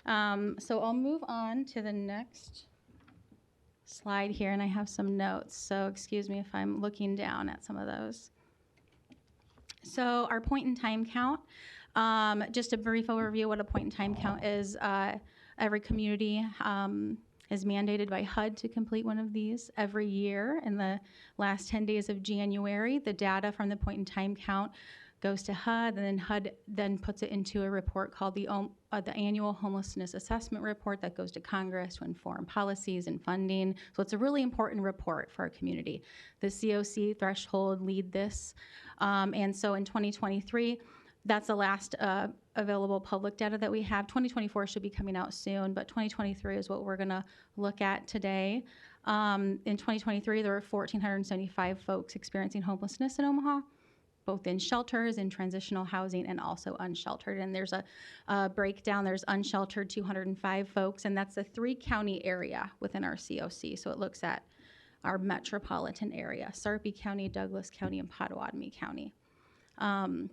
So I'll move on to the next slide here, and I have some notes, so excuse me if I'm looking down at some of those. So our point-in-time count, just a brief overview of what a point-in-time count is. Every community is mandated by HUD to complete one of these every year. In the last 10 days of January, the data from the point-in-time count goes to HUD, and then HUD then puts it into a report called the Annual Homelessness Assessment Report that goes to Congress to inform policies and funding. So it's a really important report for our community. The COC Threshold lead this, and so in 2023, that's the last available public data that we have. 2024 should be coming out soon, but 2023 is what we're gonna look at today. In 2023, there were 1,475 folks experiencing homelessness in Omaha, both in shelters, in transitional housing, and also unsheltered. And there's a breakdown. There's unsheltered 205 folks, and that's a 3-county area within our COC. So it looks at our metropolitan area, Sarpy County, Douglas County, and Pottawatomie County. And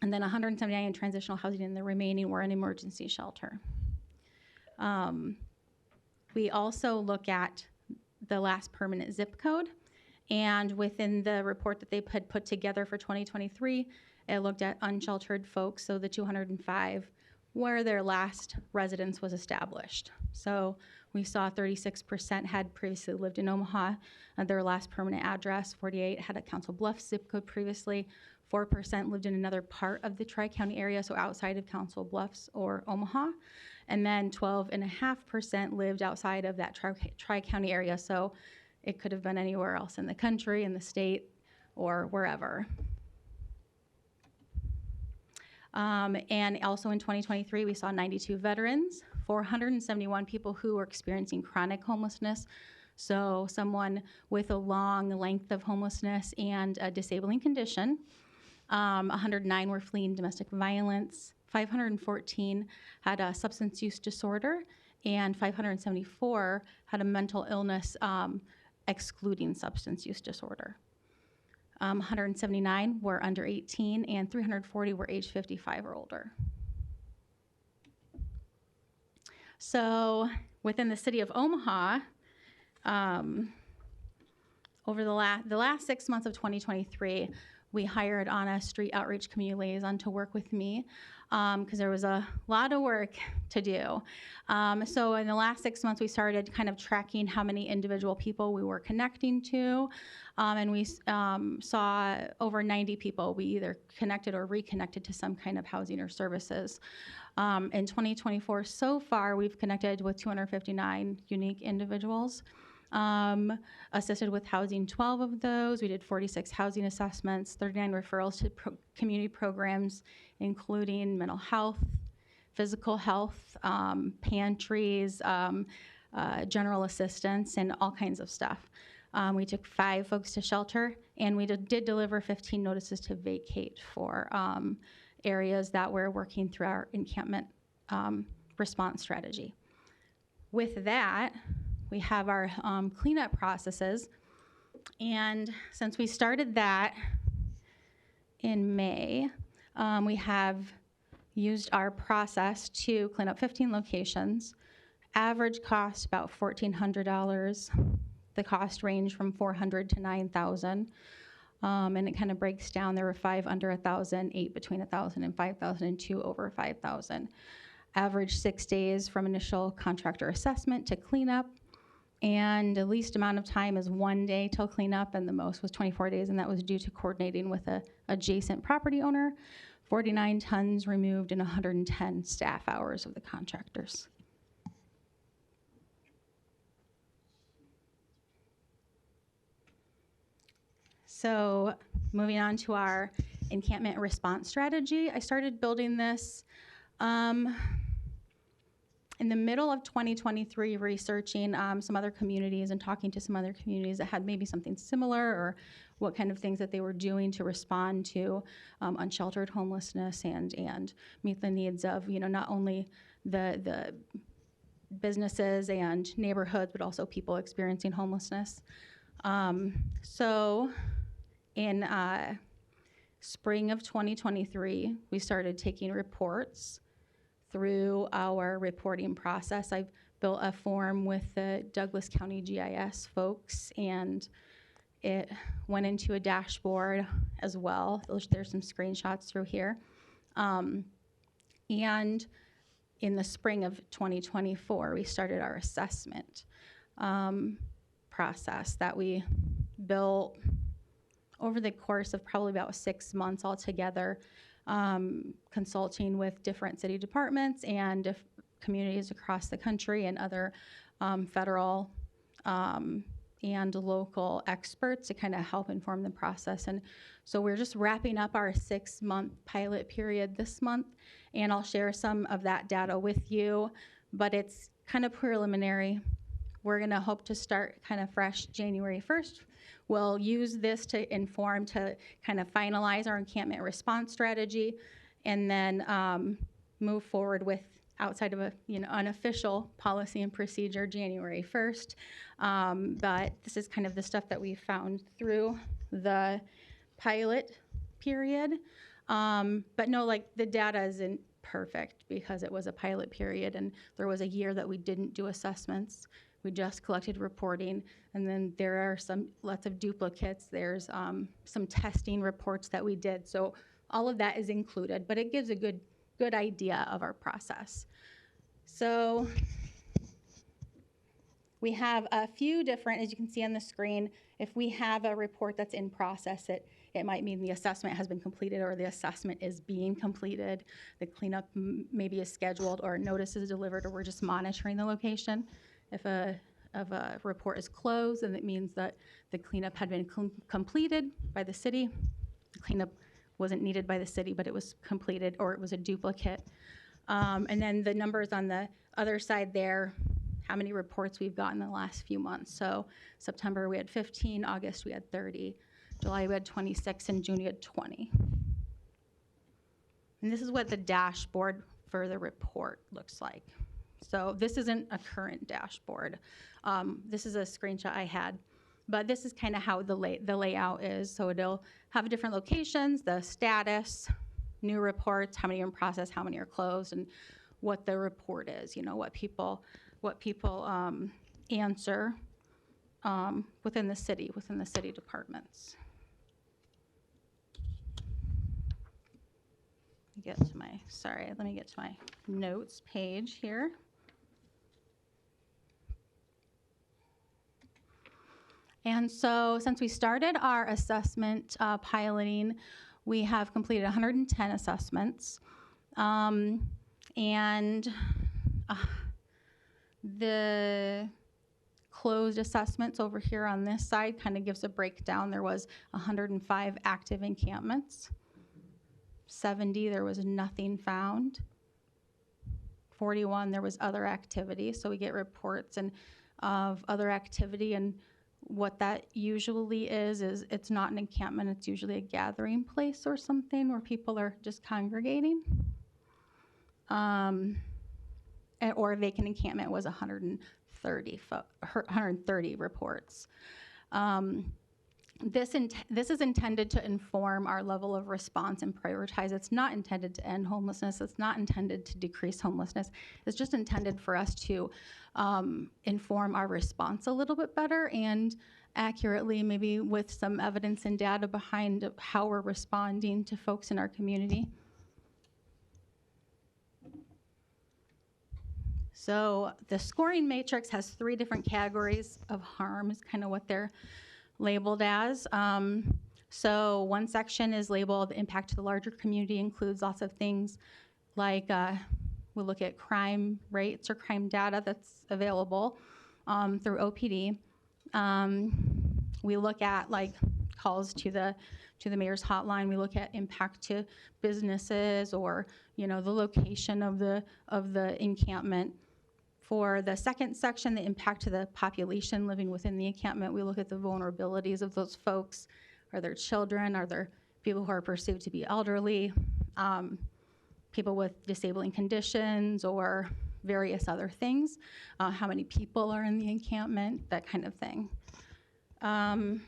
then 179 in transitional housing, and the remaining were in emergency shelter. We also look at the last permanent zip code. And within the report that they had put together for 2023, it looked at unsheltered folks, so the 205, where their last residence was established. So we saw 36% had previously lived in Omaha, their last permanent address. 48 had a Council Bluffs zip code previously. 4% lived in another part of the Tri-County area, so outside of Council Bluffs or Omaha. And then 12.5% lived outside of that Tri-County area, so it could have been anywhere else in the country, in the state, or wherever. And also in 2023, we saw 92 veterans, 471 people who were experiencing chronic homelessness, so someone with a long length of homelessness and a disabling condition. 109 were fleeing domestic violence, 514 had a substance use disorder, and 574 had a mental illness excluding substance use disorder. 179 were under 18, and 340 were age 55 or older. So within the city of Omaha, Over the last 6 months of 2023, we hired on a street outreach community liaison to work with me because there was a lot of work to do. So in the last 6 months, we started kind of tracking how many individual people we were connecting to, and we saw over 90 people we either connected or reconnected to some kind of housing or services. In 2024, so far, we've connected with 259 unique individuals. Assisted with housing 12 of those. We did 46 housing assessments, 39 referrals to community programs, including mental health, physical health, pantries, general assistance, and all kinds of stuff. We took 5 folks to shelter, and we did deliver 15 notices to vacate for areas that we're working through our encampment response strategy. With that, we have our cleanup processes, and since we started that in May, we have used our process to clean up 15 locations. Average cost about $1,400. The cost range from $400 to $9,000, and it kind of breaks down. There were 5 under $1,000, 8 between $1,000 and $5,000, and 2 over $5,000. Average 6 days from initial contractor assessment to cleanup. And the least amount of time is 1 day till cleanup, and the most was 24 days, and that was due to coordinating with an adjacent property owner. 49 tons removed and 110 staff hours of the contractors. So moving on to our encampment response strategy, I started building this in the middle of 2023, researching some other communities and talking to some other communities that had maybe something similar, or what kind of things that they were doing to respond to unsheltered homelessness and meet the needs of, not only the businesses and neighborhoods, but also people experiencing homelessness. So in spring of 2023, we started taking reports through our reporting process. I've built a form with the Douglas County GIS folks, and it went into a dashboard as well. There's some screenshots through here. And in the spring of 2024, we started our assessment process that we built over the course of probably about 6 months altogether, consulting with different city departments and communities across the country and other federal and local experts to kind of help inform the process. And so we're just wrapping up our 6-month pilot period this month, and I'll share some of that data with you, but it's kind of preliminary. We're gonna hope to start kind of fresh January 1st. We'll use this to inform, to kind of finalize our encampment response strategy, and then move forward with, outside of a unofficial policy and procedure, January 1st. But this is kind of the stuff that we found through the pilot period. But no, like, the data isn't perfect because it was a pilot period, and there was a year that we didn't do assessments. We just collected reporting, and then there are lots of duplicates. There's some testing reports that we did. So all of that is included, but it gives a good idea of our process. So we have a few different, as you can see on the screen, if we have a report that's in process, it might mean the assessment has been completed, or the assessment is being completed. The cleanup maybe is scheduled, or notice is delivered, or we're just monitoring the location. If a report is closed, then it means that the cleanup had been completed by the city. The cleanup wasn't needed by the city, but it was completed, or it was a duplicate. And then the numbers on the other side there, how many reports we've gotten in the last few months. So September we had 15, August we had 30, July we had 26, and June we had 20. And this is what the dashboard for the report looks like. So this isn't a current dashboard. This is a screenshot I had, but this is kind of how the layout is. So it'll have different locations, the status, new reports, how many are in process, how many are closed, and what the report is. What people answer. within the city departments. Let me get to my notes page here. And so since we started our assessment piloting, we have completed 110 assessments. The closed assessments over here on this side kind of gives a breakdown. There was 105 active encampments. 70, there was nothing found. 41, there was other activity. So we get reports of other activity, and what that usually is it's not an encampment, it's usually a gathering place or something where people are just congregating. Or a vacant encampment was 130 reports. This is intended to inform our level of response and prioritize. It's not intended to end homelessness. It's not intended to decrease homelessness. It's just intended for us to inform our response a little bit better and accurately, maybe with some evidence and data behind how we're responding to folks in our community. So the scoring matrix has 3 different categories of harm, is kind of what they're labeled as. So one section is labeled impact to the larger community, includes lots of things like we look at crime rates or crime data that's available through OPD. We look at like calls to the mayor's hotline. We look at impact to businesses or the location of the encampment. For the second section, the impact to the population living within the encampment, we look at the vulnerabilities of those folks. Are there children? Are there people who are perceived to be elderly? People with disabling conditions or various other things? How many people are in the encampment? That kind of thing. And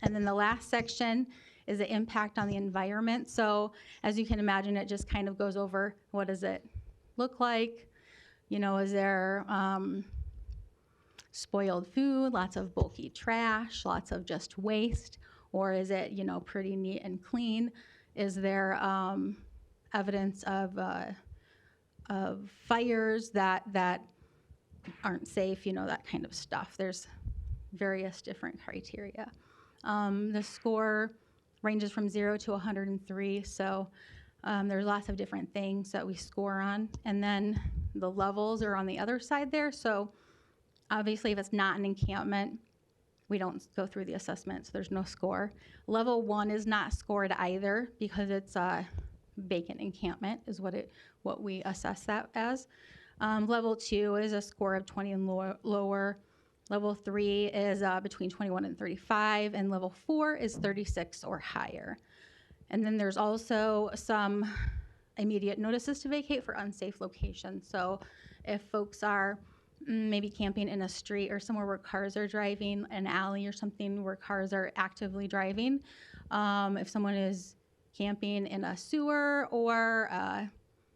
then the last section is the impact on the environment. So as you can imagine, it just kind of goes over what does it look like? Is there spoiled food, lots of bulky trash, lots of just waste? Or is it, pretty neat and clean? Is there evidence of fires that aren't safe, that kind of stuff? There's various different criteria. The score ranges from 0 to 103, so there's lots of different things that we score on. And then the levels are on the other side there. So obviously if it's not an encampment, we don't go through the assessment, so there's no score. Level 1 is not scored either because it's a vacant encampment is what we assess that as. Level 2 is a score of 20 and lower. Level 3 is between 21 and 35, and level 4 is 36 or higher. And then there's also some immediate notices to vacate for unsafe locations. So if folks are maybe camping in a street or somewhere where cars are driving, an alley or something where cars are actively driving, if someone is camping in a sewer or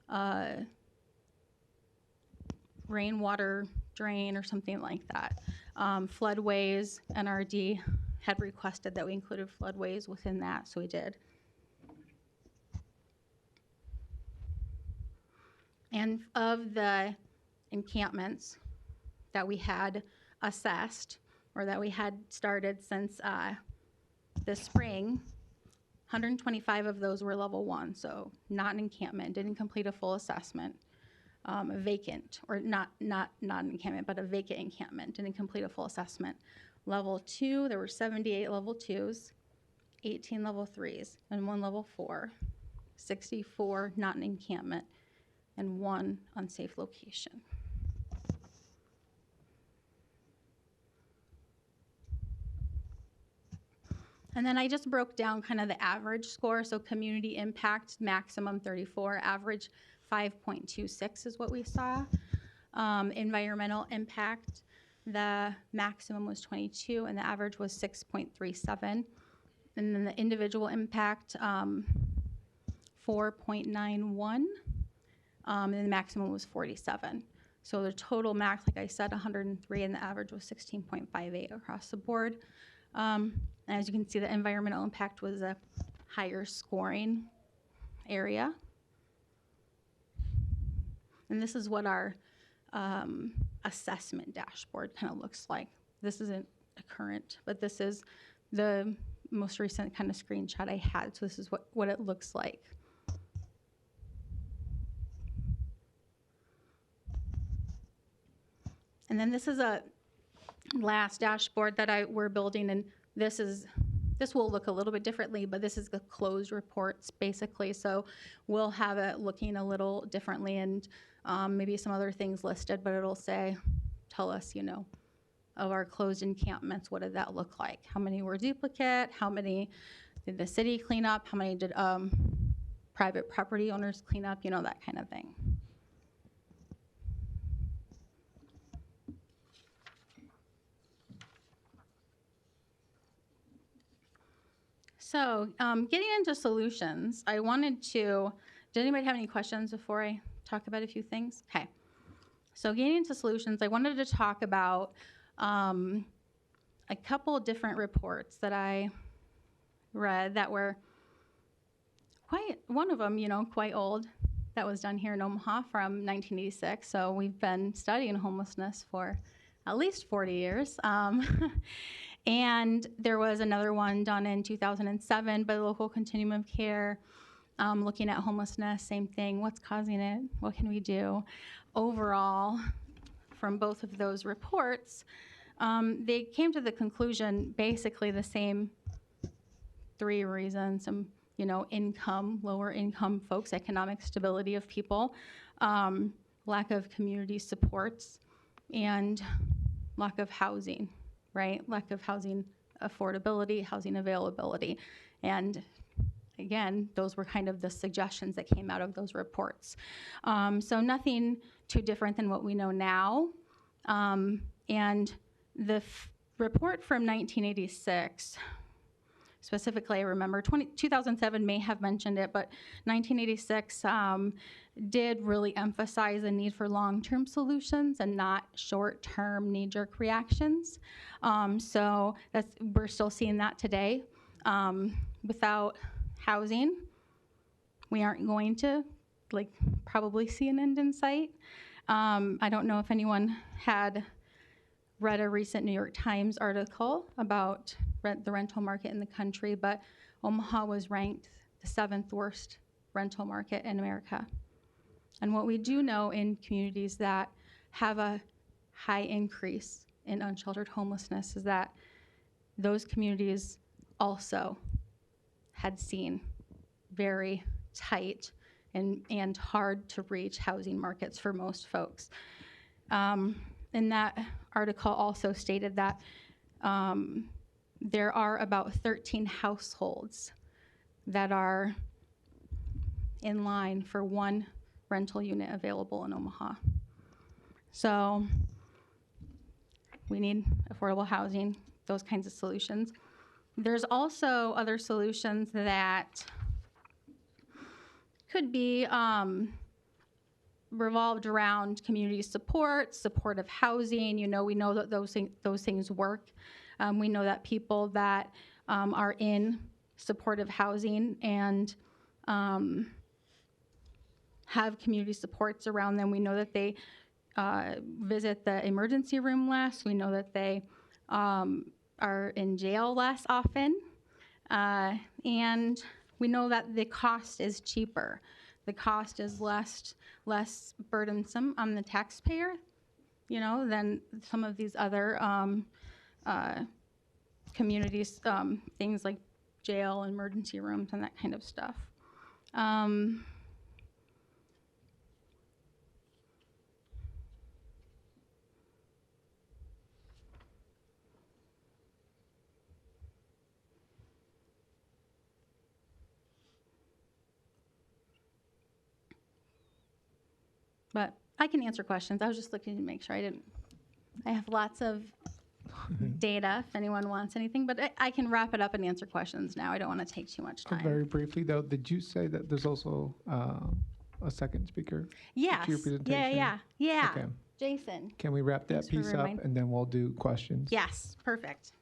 a rainwater drain or something like that. Floodways, NRD had requested that we included floodways within that, so we did. And of the encampments that we had assessed or that we had started since this spring, 125 of those were level 1, so not an encampment, didn't complete a full assessment. Vacant, or not an encampment, but a vacant encampment, didn't complete a full assessment. Level 2, there were 78 level 2s, 18 level 3s, and 1 level 4, 64 not an encampment, and 1 unsafe location. And then I just broke down kind of the average score. So community impact, maximum 34, average 5.26 is what we saw. Environmental impact, the maximum was 22 and the average was 6.37. And then the individual impact, 4.91, and the maximum was 47. So the total max, like I said, 103, and the average was 16.58 across the board. And as you can see, the environmental impact was a higher scoring area. And this is what our assessment dashboard kind of looks like. This isn't a current, but this is the most recent kind of screenshot I had. So this is what it looks like. And then this is a last dashboard that we're building, and this will look a little bit differently, but this is the closed reports basically. So we'll have it looking a little differently, and maybe some other things listed, but it'll tell us, of our closed encampments, what did that look like? How many were duplicate? How many did the city clean up? How many did private property owners clean up? That kind of thing. So getting into solutions, I wanted to, did anybody have any questions before I talk about a few things? Okay. So getting into solutions, I wanted to talk about a couple different reports that I read that were one of them, quite old, that was done here in Omaha from 1986. So we've been studying homelessness for at least 40 years. And there was another one done in 2007 by the local Continuum of Care, looking at homelessness, same thing, what's causing it, what can we do? Overall, from both of those reports, they came to the conclusion, basically the same 3 reasons, income, lower income folks, economic stability of people, lack of community supports, and lack of housing, right? Lack of housing affordability, housing availability. And again, those were kind of the suggestions that came out of those reports. So nothing too different than what we know now. And the report from 1986, specifically I remember, 2007 may have mentioned it, but 1986 did really emphasize the need for long-term solutions and not short-term knee-jerk reactions. So we're still seeing that today. Without housing, we aren't going to probably see an end in sight. I don't know if anyone had read a recent New York Times article about the rental market in the country, but Omaha was ranked the 7th worst rental market in America. And what we do know in communities that have a high increase in unsheltered homelessness is that those communities also had seen very tight and hard to reach housing markets for most folks. And that article also stated that there are about 13 households that are in line for one rental unit available in Omaha. So we need affordable housing, those kinds of solutions. There's also other solutions that could be revolved around community support, supportive housing. We know that those things work. We know that people that are in supportive housing and have community supports around them, we know that they visit the emergency room less. We know that they are in jail less often. And we know that the cost is cheaper. The cost is less burdensome on the taxpayer, than some of these other communities, things like jail, emergency rooms, and that kind of stuff. But I can answer questions. I was just looking to make sure I have lots of data if anyone wants anything, but I can wrap it up and answer questions now. I don't want to take too much time. Very briefly, though, did you say that there's also a second speaker to Yes. your presentation? Yeah. Okay. Jason? Can we wrap that Thanks for piece up remind- and then we'll do questions? Yes, perfect.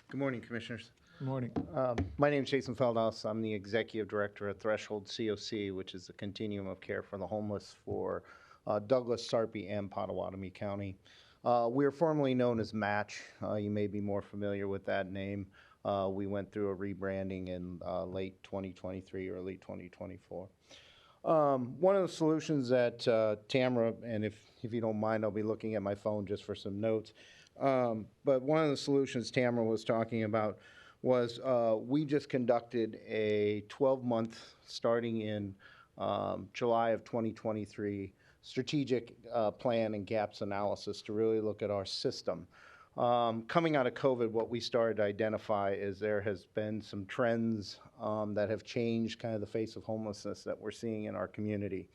Good morning, Commissioners. Good morning. My name is Jason Feldhaus. I'm the Executive Director at Threshold COC, which is the continuum of care for the homeless for Douglas, Sarpy, and Pottawatomie County. We are formerly known as Match. You may be more familiar with that name. We went through a rebranding in late 2023, early 2024. One of the solutions that Tamara, and if you don't mind, I'll be looking at my phone just for some notes. But one of the solutions Tamara was talking about was we just conducted a 12-month, starting in July of 2023, strategic plan and gaps analysis to really look at our system. Coming out of COVID, what we started to identify is there has been some trends that have changed kind of the face of homelessness that we're seeing in our community.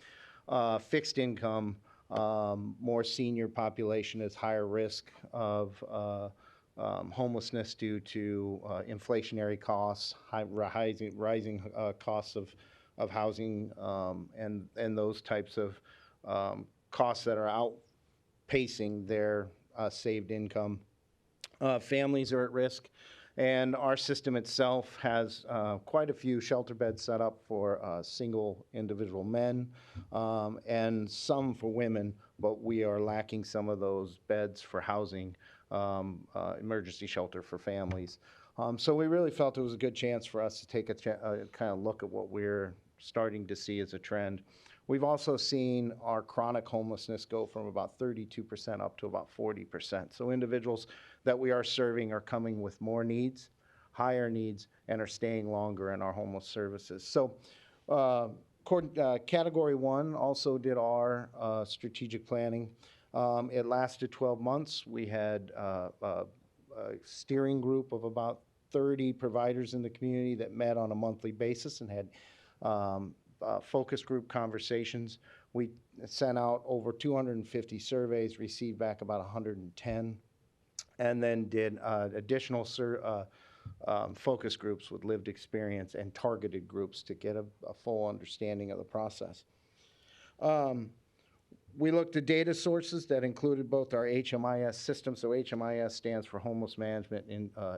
Fixed income, more senior population is higher risk of homelessness due to inflationary costs, rising costs of housing, and those types of costs that are outpacing their saved income. Families are at risk, and our system itself has quite a few shelter beds set up for single individual men and some for women, but we are lacking some of those beds for housing, emergency shelter for families. So we really felt it was a good chance for us to take a kind of look at what we're starting to see as a trend. We've also seen our chronic homelessness go from about 32% up to about 40%. So individuals that we are serving are coming with more needs, higher needs, and are staying longer in our homeless services. So Category 1 also did our strategic planning. It lasted 12 months. We had a steering group of about 30 providers in the community that met on a monthly basis and had focus group conversations. We sent out over 250 surveys, received back about 110, and then did additional focus groups with lived experience and targeted groups to get a full understanding of the process. We looked at data sources that included both our HMIS system. So HMIS stands for Homeless Management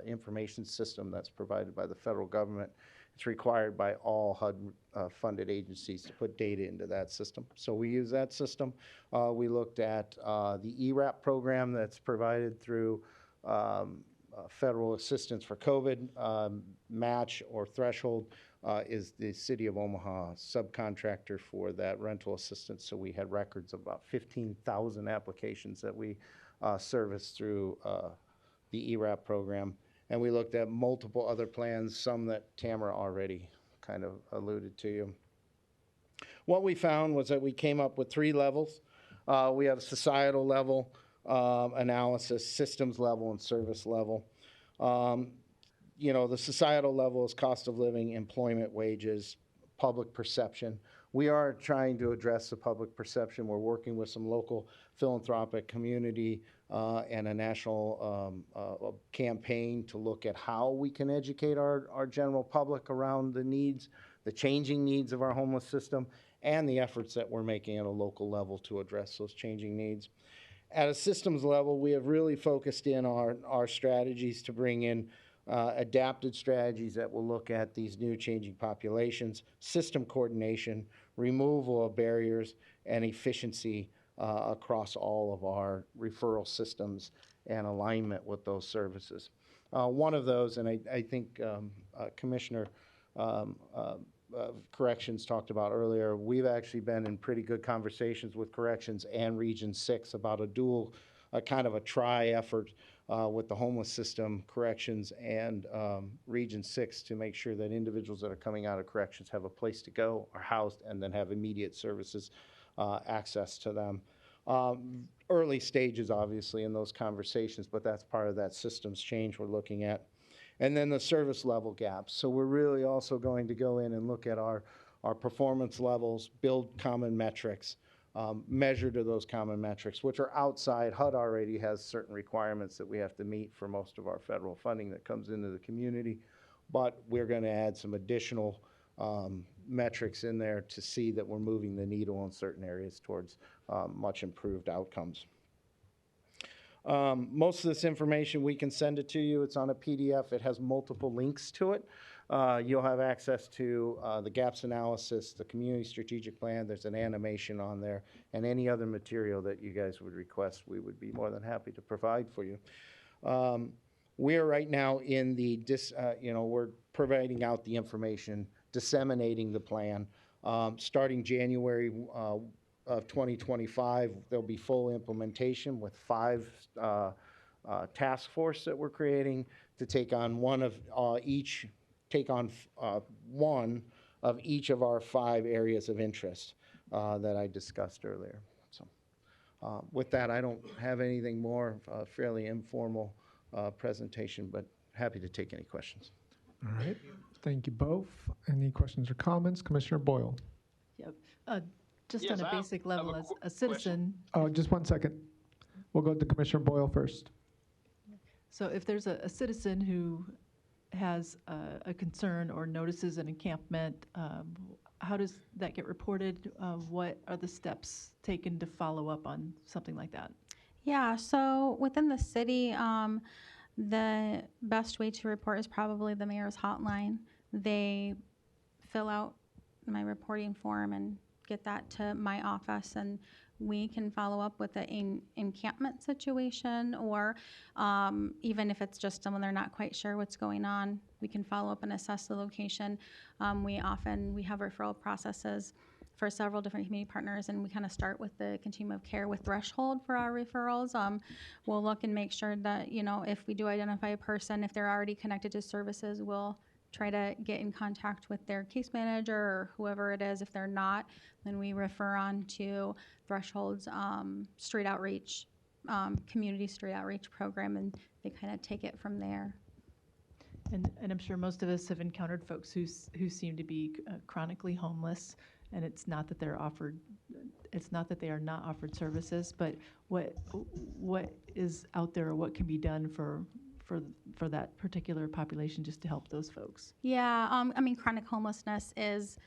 Information System that's provided by the federal government. It's required by all HUD-funded agencies to put data into that system. So we use that system. We looked at the ERAP program that's provided through federal assistance for COVID. Match or Threshold is the City of Omaha subcontractor for that rental assistance. So we had records of about 15,000 applications that we serviced through the ERAP program. And we looked at multiple other plans, some that Tamara already kind of alluded to you. What we found was that we came up with 3 levels. We have societal level analysis, systems level, and service level. The societal level is cost of living, employment, wages, public perception. We are trying to address the public perception. We're working with some local philanthropic community and a national campaign to look at how we can educate our general public around the needs, the changing needs of our homeless system, and the efforts that we're making at a local level to address those changing needs. At a systems level, we have really focused in our strategies to bring in adapted strategies that will look at these new changing populations, system coordination, removal of barriers, and efficiency across all of our referral systems and alignment with those services. One of those, and I think Commissioner Corrections talked about earlier, we've actually been in pretty good conversations with Corrections and Region 6 about a dual, kind of a tri-effort with the homeless system, Corrections, and Region 6 to make sure that individuals that are coming out of Corrections have a place to go, are housed, and then have immediate services access to them. Early stages, obviously, in those conversations, but that's part of that systems change we're looking at. And then the service level gaps. So we're really also going to go in and look at our performance levels, build common metrics, measure to those common metrics, which are outside. HUD already has certain requirements that we have to meet for most of our federal funding that comes into the community, but we're going to add some additional metrics in there to see that we're moving the needle in certain areas towards much improved outcomes. Most of this information, we can send it to you. It's on a PDF. It has multiple links to it. You'll have access to the gaps analysis, the community strategic plan. There's an animation on there, and any other material that you guys would request, we would be more than happy to provide for you. We are right now in the, we're providing out the information, disseminating the plan. Starting January of 2025, there'll be full implementation with 5 task force that we're creating to take on one of each of our 5 areas of interest that I discussed earlier. So with that, I don't have anything more, fairly informal presentation, but happy to take any questions. All right. Thank you both. Any questions or comments? Commissioner Boyle. Yep. Just Yes, on a I have- basic I have level, a as quick a citizen, Just 1 second. We'll go to Commissioner Boyle first. so if there's a citizen who has a concern or notices an encampment, how does that get reported? What are the steps taken to follow up on something like that? Yeah, so within the city, the best way to report is probably the mayor's hotline. They fill out my reporting form and get that to my office, and we can follow up with an encampment situation, or even if it's just someone they're not quite sure what's going on, we can follow up and assess the location. We have referral processes for several different community partners, and we kind of start with the continuum of care with threshold for our referrals. We'll look and make sure that, if we do identify a person, if they're already connected to services, we'll try to get in contact with their case manager or whoever it is. If they're not, then we refer on to Threshold's street outreach, community street outreach program, and they kind of take it from there. And I'm sure most of us have encountered folks who seem to be chronically homeless, and it's not that they are not offered services, but what is out there, or what can be done for that particular population just to help those folks? Yeah, chronic homelessness is,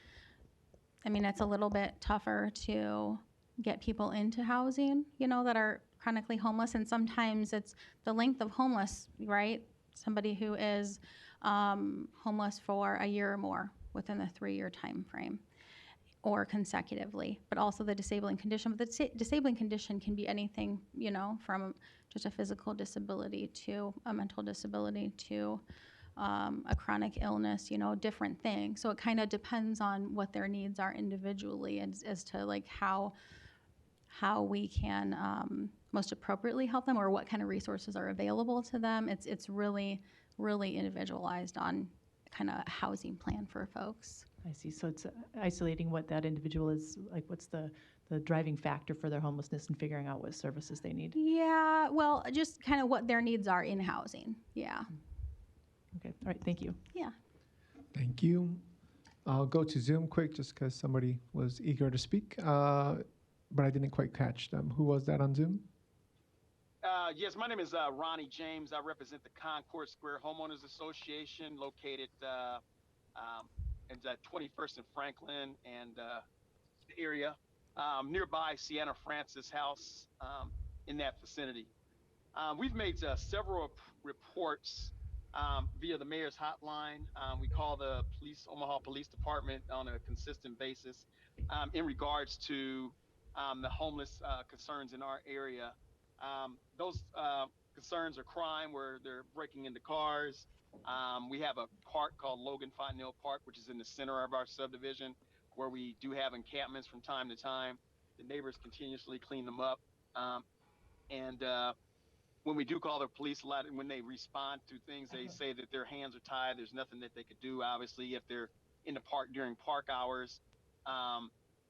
it's a little bit tougher to get people into housing, that are chronically homeless, and sometimes it's the length of homeless, right? Somebody who is homeless for a year or more within the 3-year time frame, or consecutively, but also the disabling condition. But the disabling condition can be anything, from just a physical disability to a mental disability to a chronic illness, different things. So it kind of depends on what their needs are individually, as to like how we can most appropriately help them, or what kind of resources are available to them. It's really, really individualized on kind of a housing plan for folks. I see. So it's isolating what that individual is, like what's the driving factor for their homelessness, and figuring out what services they need. Yeah, well, just kind of what their needs are in housing. Yeah. Okay. All right. Thank you. Yeah. Thank you. I'll go to Zoom quick just because somebody was eager to speak, but I didn't quite catch them. Who was that on Zoom? Yes, my name is Ronnie James. I represent the Concord Square Homeowners Association, located in 21st and Franklin and the area, nearby Sienna Francis House, in that vicinity. We've made several reports via the mayor's hotline. We call the Omaha Police Department on a consistent basis in regards to the homeless concerns in our area. Those concerns are crime, where they're breaking into cars. We have a park called Logan Fontenelle Park, which is in the center of our subdivision, where we do have encampments from time to time. The neighbors continuously clean them up. And when we do call the police a lot, and when they respond to things, they say that their hands are tied. There's nothing that they could do. Obviously, if they're in the park during park hours,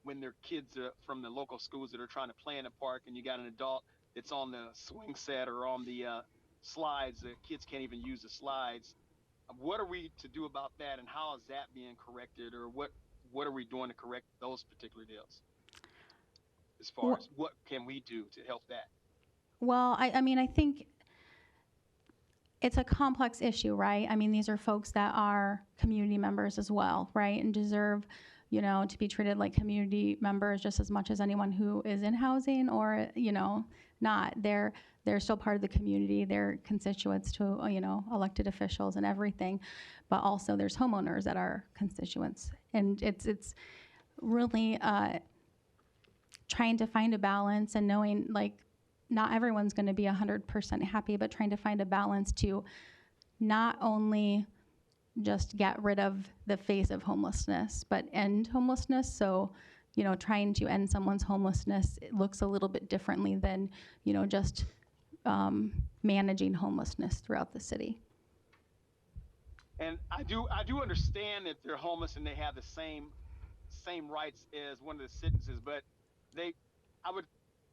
when they're kids from the local schools that are trying to play in the park, and you got an adult that's on the swing set or on the slides, the kids can't even use the slides. What are we to do about that, and how is that being corrected, or what are we doing to correct those particular deals? As far as what can we do to help that? Well, I think it's a complex issue, right? I mean, these are folks that are community members as well, right? And deserve, you know, to be treated like community members just as much as anyone who is in housing or, you know, not. They're still part of the community. They're constituents to, you know, elected officials and everything. But also there's homeowners that are constituents. And it's really trying to find a balance and knowing, like, not everyone's going to be 100% happy, but trying to find a balance to not only just get rid of the face of homelessness, but end homelessness. So, you know, trying to end someone's homelessness, it looks a little bit differently than, you know, just managing homelessness throughout the city. And I do understand that they're homeless and they have the same rights as one of the citizens, but I would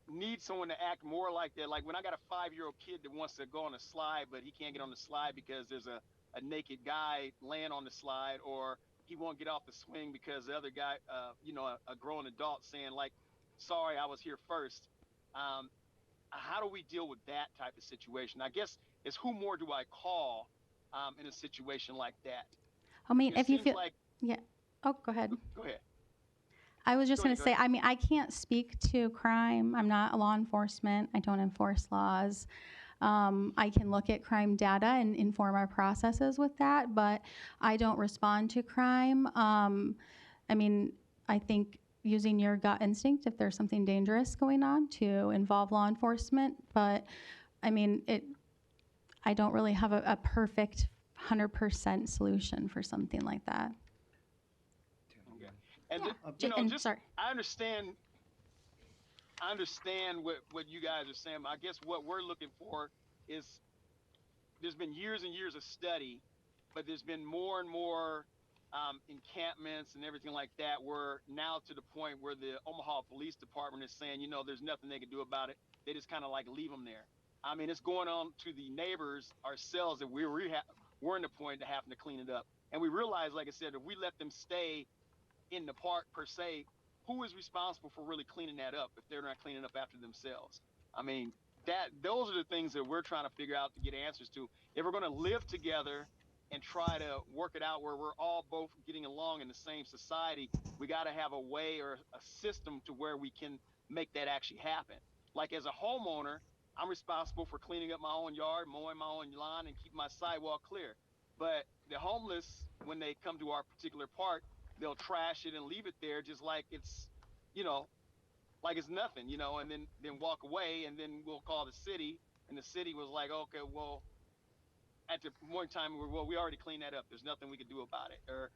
need someone to act more like that. Like when I got a 5-year-old kid that wants to go on a slide, but he can't get on the slide because there's a naked guy laying on the slide, or he won't get off the swing because the other guy, you know, a grown adult saying like, sorry, I was here first. How do we deal with that type of situation? I guess is who more do I call in a situation like that? I mean, It if you seems feel, like, yeah. Oh, go ahead. go ahead. I was just Go going ahead, to go say, ahead. I mean, I can't speak to crime. I'm not law enforcement. I don't enforce laws. I can look at crime data and inform our processes with that, but I don't respond to crime. I mean, I think using your gut instinct if there's something dangerous going on to involve law enforcement, but I mean, I don't really have a perfect 100% solution for something like that. Okay. And Yeah. you know, And just sorry. I understand what you guys are saying. But I guess what we're looking for is there's been years and years of study, but there's been more and more encampments and everything like that. We're now to the point where the Omaha Police Department is saying, you know, there's nothing they can do about it. They just kind of like leave them there. I mean, it's going on to the neighbors ourselves that we're in the point of having to clean it up. And we realize, like I said, if we let them stay in the park per se, who is responsible for really cleaning that up if they're not cleaning up after themselves? I mean, those are the things that we're trying to figure out to get answers to. If we're going to live together and try to work it out where we're all both getting along in the same society, we got to have a way or a system to where we can make that actually happen. Like as a homeowner, I'm responsible for cleaning up my own yard, mowing my own lawn, and keeping my sidewalk clear. But the homeless, when they come to our particular park, they'll trash it and leave it there just like it's, you know, like it's nothing, you know, and then walk away, and then we'll call the city, and the city was like, okay, well, at the one time, well, we already cleaned that up. There's nothing we can do about it. Or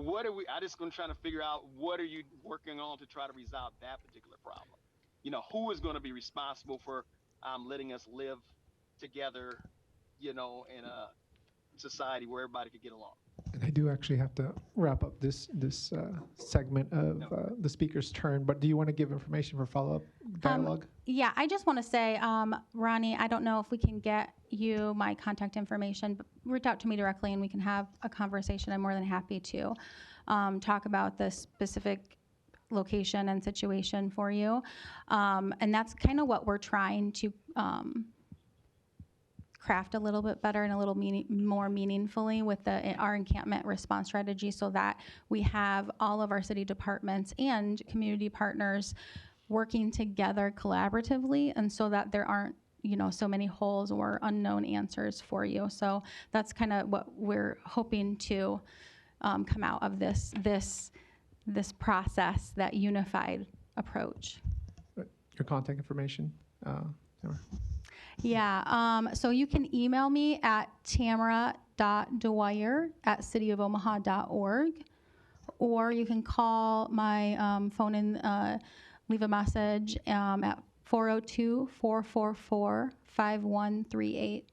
what are we? I just gonna try to figure out what are you working on to try to resolve that particular problem. You know, who is going to be responsible for letting us live together, you know, in a society where everybody could get along. And I do actually have to wrap up this segment of the speaker's turn, but do you want to give information for follow-up dialogue? Yeah, I just want to say, Ronnie, I don't know if we can get you my contact information, but reach out to me directly and we can have a conversation. I'm more than happy to talk about the specific location and situation for you. And that's kind of what we're trying to craft a little bit better and a little more meaningfully with our encampment response strategy, so that we have all of our city departments and community partners working together collaboratively, and so that there aren't, you know, so many holes or unknown answers for you. So that's kind of what we're hoping to come out of this process, that unified approach. Your contact information, Tamara? Yeah, so you can email me at tamara.dwyer@cityofomaha.org, or you can call my phone and leave a message at 402-444-5138.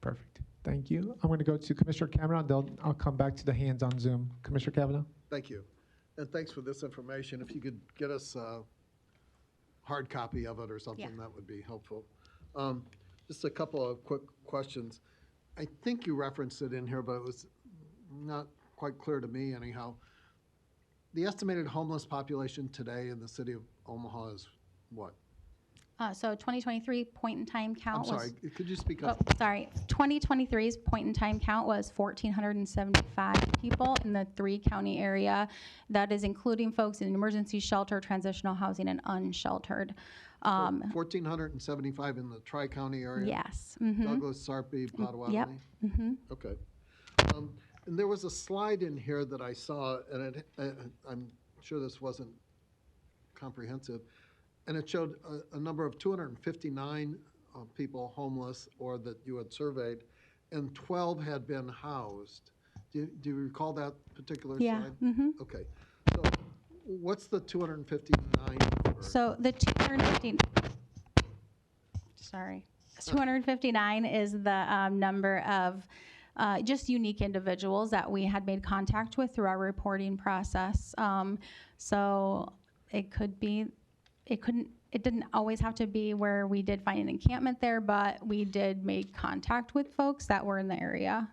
Perfect. Thank you. I'm going to go to Commissioner Kavanaugh. I'll come back to the hands on Zoom. Commissioner Kavanaugh? Thank you. And thanks for this information. If you could get us a hard copy of it or something, that would be helpful. Just a couple of quick questions. I think you referenced it in here, but it was not quite clear to me anyhow. The estimated homeless population today in the city of Omaha is what? So 2023 point in time count I'm was. sorry, could you speak Oh, up? sorry. 2023's point in time count was 1,475 people in the 3-county area. That is including folks in emergency shelter, transitional housing, and unsheltered. 1,475 in the Tri-County area? Yes. Mhm. Douglas, Sarpy, Potawatomi? Yep. Mhm. Okay. And there was a slide in here that I saw, and I'm sure this wasn't comprehensive, and it showed a number of 259 people homeless or that you had surveyed, and 12 had been housed. Do you recall that particular Yeah. slide? Mhm. Okay. So what's the 259 number? So the 259 is the number of just unique individuals that we had made contact with through our reporting process. So it could be, it didn't always have to be where we did find an encampment there, but we did make contact with folks that were in the area.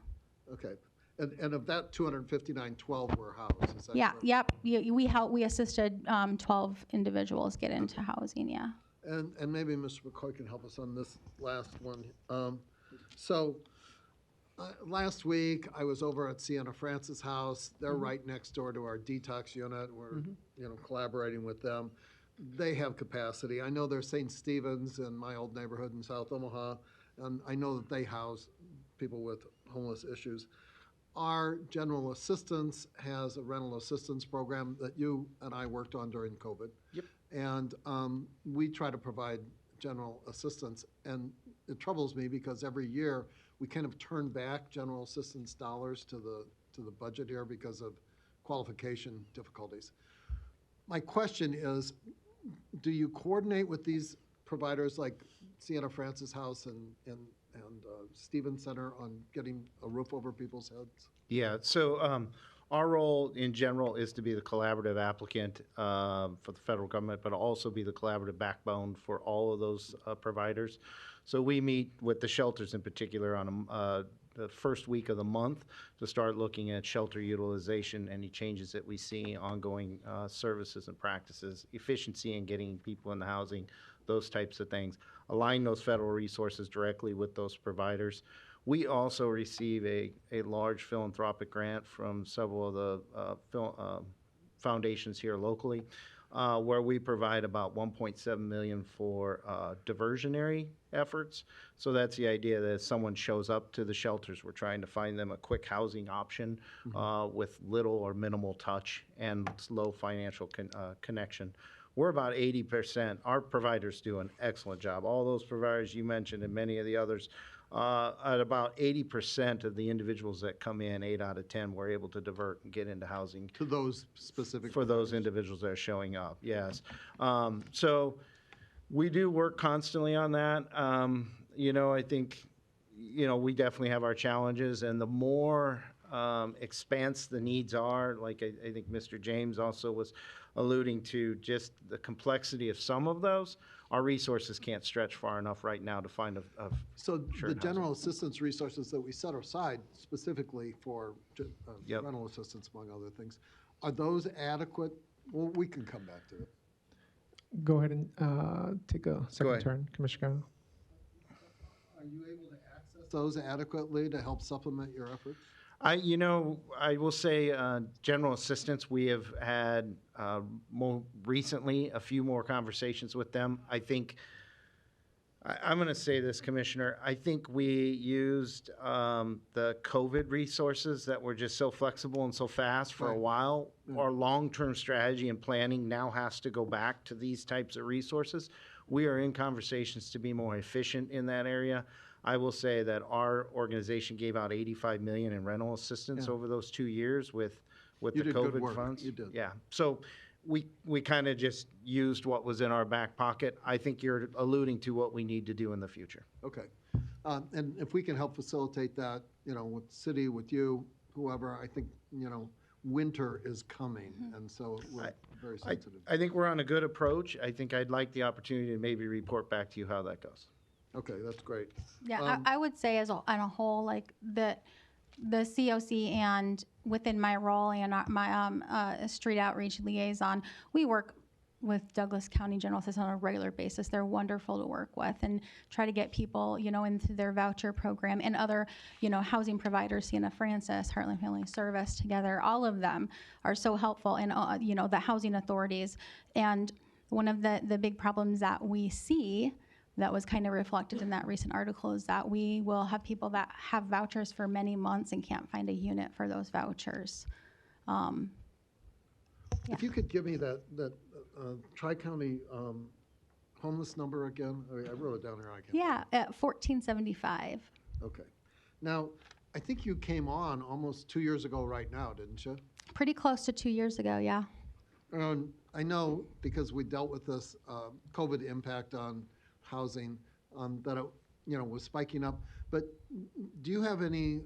Okay. And of that 259, 12 were housed, is that Yeah, correct? yep. We assisted 12 individuals get into housing, yeah. And maybe Mr. McCoy can help us on this last one. So last week, I was over at Sienna Francis House. They're right next door to our detox unit. We're collaborating with them. They have capacity. I know there's St. Stephen's in my old neighborhood in South Omaha, and I know that they house people with homeless issues. Our general assistance has a rental assistance program that you and I worked on during COVID. Yep. And we try to provide general assistance. And it troubles me because every year we kind of turn back general assistance dollars to the budget here because of qualification difficulties. My question is, do you coordinate with these providers like Sienna Francis House and Stevens Center on getting a roof over people's heads? Yeah, so our role in general is to be the collaborative applicant for the federal government, but also be the collaborative backbone for all of those providers. So we meet with the shelters in particular on the first week of the month to start looking at shelter utilization, any changes that we see, ongoing services and practices, efficiency in getting people in the housing, those types of things. Align those federal resources directly with those providers. We also receive a large philanthropic grant from several of the foundations here locally, where we provide about $1.7 million for diversionary efforts. So that's the idea that if someone shows up to the shelters, we're trying to find them a quick housing option with little or minimal touch and low financial connection. We're about 80%. Our providers do an excellent job. All those providers you mentioned and many of the others, at about 80% of the individuals that come in, 8 out of 10, we're able to divert and get into housing. To those specific for those individuals that are showing up, yes. So we do work constantly on that. I think, we definitely have our challenges, and the more expanse the needs are, like I think Mr. James also was alluding to, just the complexity of some of those, our resources can't stretch far enough right now to find a So shared the general assistance resources that we set aside specifically for rental assistance, among other things, are those adequate? Well, we can come back to it. Go ahead and take a second ahead. turn, Commissioner. Are you able to access those adequately to help supplement your efforts? I will say general assistance, we have had more recently a few more conversations with them. I think, I'm going to say this, Commissioner, I think we used the COVID resources that were just so flexible and so fast for a while. Our long-term strategy and planning now has to go back to these types of resources. We are in conversations to be more efficient in that area. I will say that our organization gave out $85 million in rental assistance over those 2 years with You the did good COVID work. funds. You did. Yeah, so we kind of just used what was in our back pocket. I think you're alluding to what we need to do in the future. Okay. And if we can help facilitate that, with the city, with you, whoever, I think, winter is coming, and so we're very sensitive. I think we're on a good approach. I think I'd like the opportunity to maybe report back to you how that goes. Okay, that's great. Yeah, I would say on a whole, like the COC and within my role and my street outreach liaison, we work with Douglas County General Assistance on a regular basis. They're wonderful to work with and try to get people, into their voucher program, and other, housing providers, Sienna Francis, Heartland Family Service together. All of them are so helpful, and, the housing authorities. And one of the big problems that we see that was kind of reflected in that recent article is that we will have people that have vouchers for many months and can't find a unit for those vouchers. If you could give me that Tri-County homeless number again? I wrote it down here. I can't. Yeah, at 1475. Okay. Now, I think you came on almost 2 years ago right now, didn't you? Pretty close to 2 years ago, yeah. I know because we dealt with this COVID impact on housing, that it was spiking up. But do you have any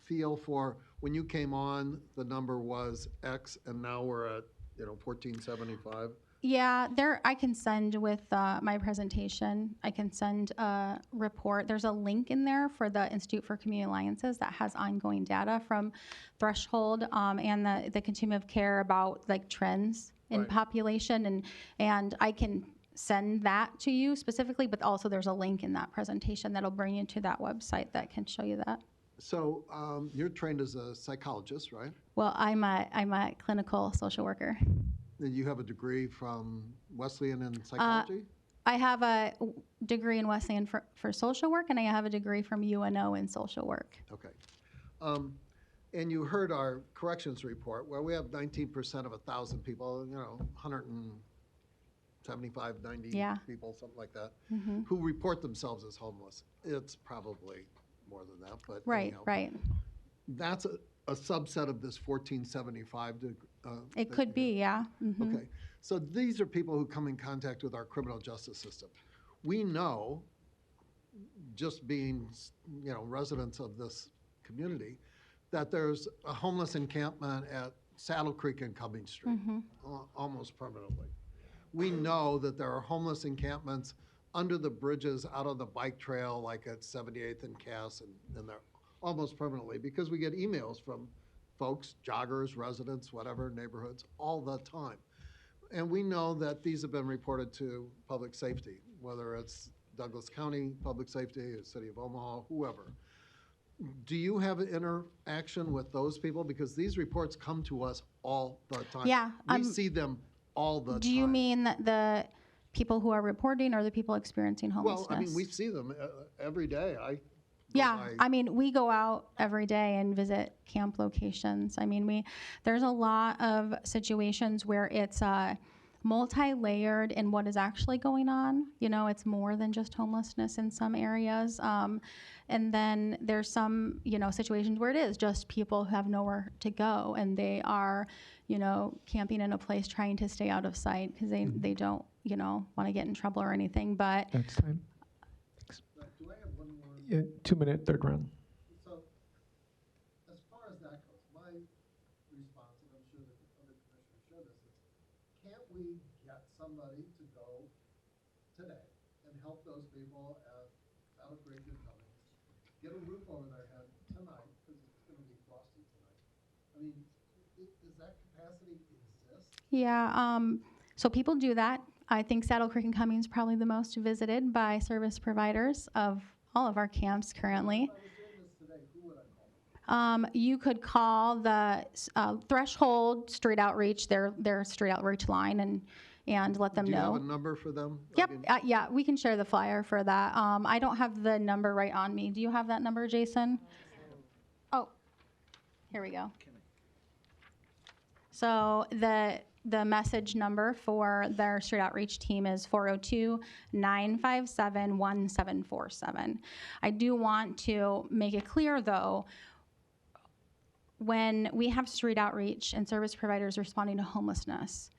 feel for when you came on, the number was X, and now we're at 1475? Yeah, I can send with my presentation. I can send a report. There's a link in there for the Institute for Community Alliances that has ongoing data from Threshold and the continuum of care about like trends in population, and I can send that to you specifically, but also there's a link in that presentation that'll bring you to that website that can show you that. So you're trained as a psychologist, right? Well, I'm a clinical social worker. And you have a degree from Wesleyan in psychology? I have a degree in Wesleyan for social work, and I have a degree from UNO in social work. Okay. And you heard our corrections report where we have 19% of 1,000 people, 175, 90 people, something like that, who report themselves as homeless. It's probably more than that, but right. That's a subset of this 1475. It could be, yeah. Okay, so these are people who come in contact with our criminal justice system. We know, just being residents of this community, that there's a homeless encampment at Saddle Creek and Cumming Street, almost permanently. We know that there are homeless encampments under the bridges out on the bike trail, like at 78th and Cass, and they're almost permanently, because we get emails from folks, joggers, residents, whatever, neighborhoods, all the time. And we know that these have been reported to public safety, whether it's Douglas County Public Safety, or City of Omaha, whoever. Do you have an interaction with those people? Because these reports come to us all the time. Yeah. We see them all the time. Do you mean the people who are reporting or the people experiencing homelessness? Well, I mean, we see them every day. We go out every day and visit camp locations. There's a lot of situations where it's multi-layered in what is actually going on. It's more than just homelessness in some areas. And then there's some, situations where it is just people who have nowhere to go, and they are, camping in a place trying to stay out of sight because they don't, want to get in trouble or anything. But That's time. Do I have one more? Yeah, 2 minute, third round. So, as far as that goes, my response, and I'm sure that other commissioners share this, is can't we get somebody to go today and help those people at Saddle Creek and Cummings get a roof over their head tonight, because it's going to be frosty tonight? I mean, does that capacity exist? yeah, so people do that. I think Saddle Creek and Cummings is probably the most visited by service providers of all of our camps currently. If I was doing this today, who would I call? You could call the Threshold Street Outreach, their street outreach line, and let them Do you know. have a number for them? Yep. Yeah, we can share the flyer for that. I don't have the number right on me. Do you have that number, Jason? Oh, here we go. So the message number for their street outreach team is 402-957-1747. I do want to make it clear, though, when we have street outreach and service providers responding to homelessness,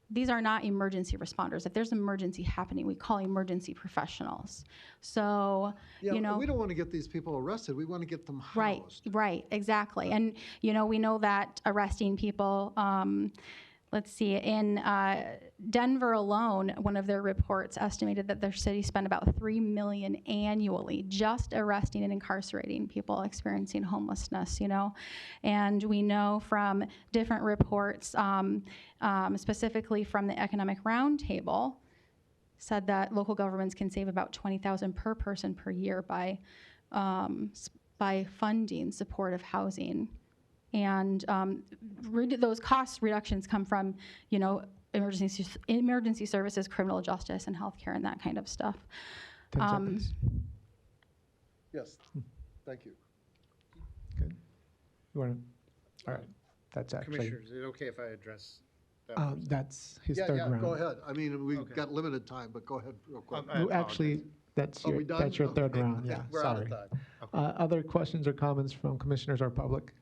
these are not emergency responders. If there's an emergency happening, we call emergency professionals. So, we don't want to get these people arrested. We want to get them housed. Right, exactly. And, we know that arresting people, let's see, in Denver alone, one of their reports estimated that their city spent about $3 million annually just arresting and incarcerating people experiencing homelessness, you know. And we know from different reports, specifically from the Economic Roundtable, said that local governments can save about $20,000 per person per year by funding supportive housing. And those cost reductions come from, you know, emergency services, criminal justice, and healthcare, and that kind of stuff. 10 seconds. Yes, thank you. Good. You want to? All right. That's actually. Commissioners, is it okay if I address that? That's his Yeah, third yeah, round. go ahead. I mean, we've Okay. got limited time, but go ahead real quick. No, actually, that's Are your we done? that's your third Okay. round. Yeah. We're out of Sorry. time. Other questions or comments from commissioners or public?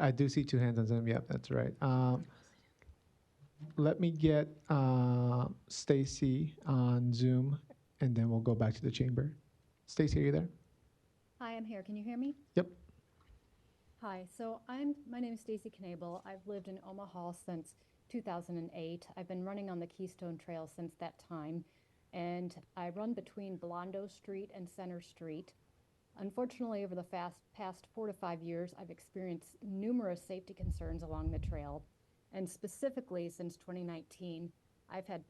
I do see two hands on Zoom. Yep, that's right. Let me get Stacy on Zoom, and then we'll go back to the chamber. Stacy, are you there? Hi, I'm here. Can you hear me? Yep. Hi. So my name is Stacy Knable. I've lived in Omaha since 2008. I've been running on the Keystone Trail since that time, and I run between Blondo Street and Center Street. Unfortunately, over the past 4 to 5 years, I've experienced numerous safety concerns along the trail, and specifically since 2019, I've had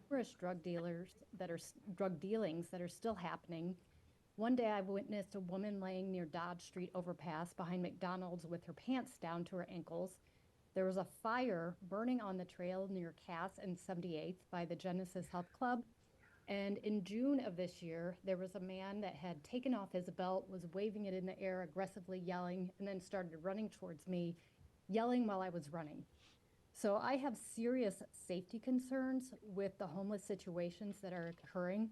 numerous drug dealings that are still happening. One day I witnessed a woman laying near Dodge Street overpass behind McDonald's with her pants down to her ankles. There was a fire burning on the trail near Cass and 78th by the Genesis Health Club. And in June of this year, there was a man that had taken off his belt, was waving it in the air, aggressively yelling, and then started running towards me, yelling while I was running. So I have serious safety concerns with the homeless situations that are occurring,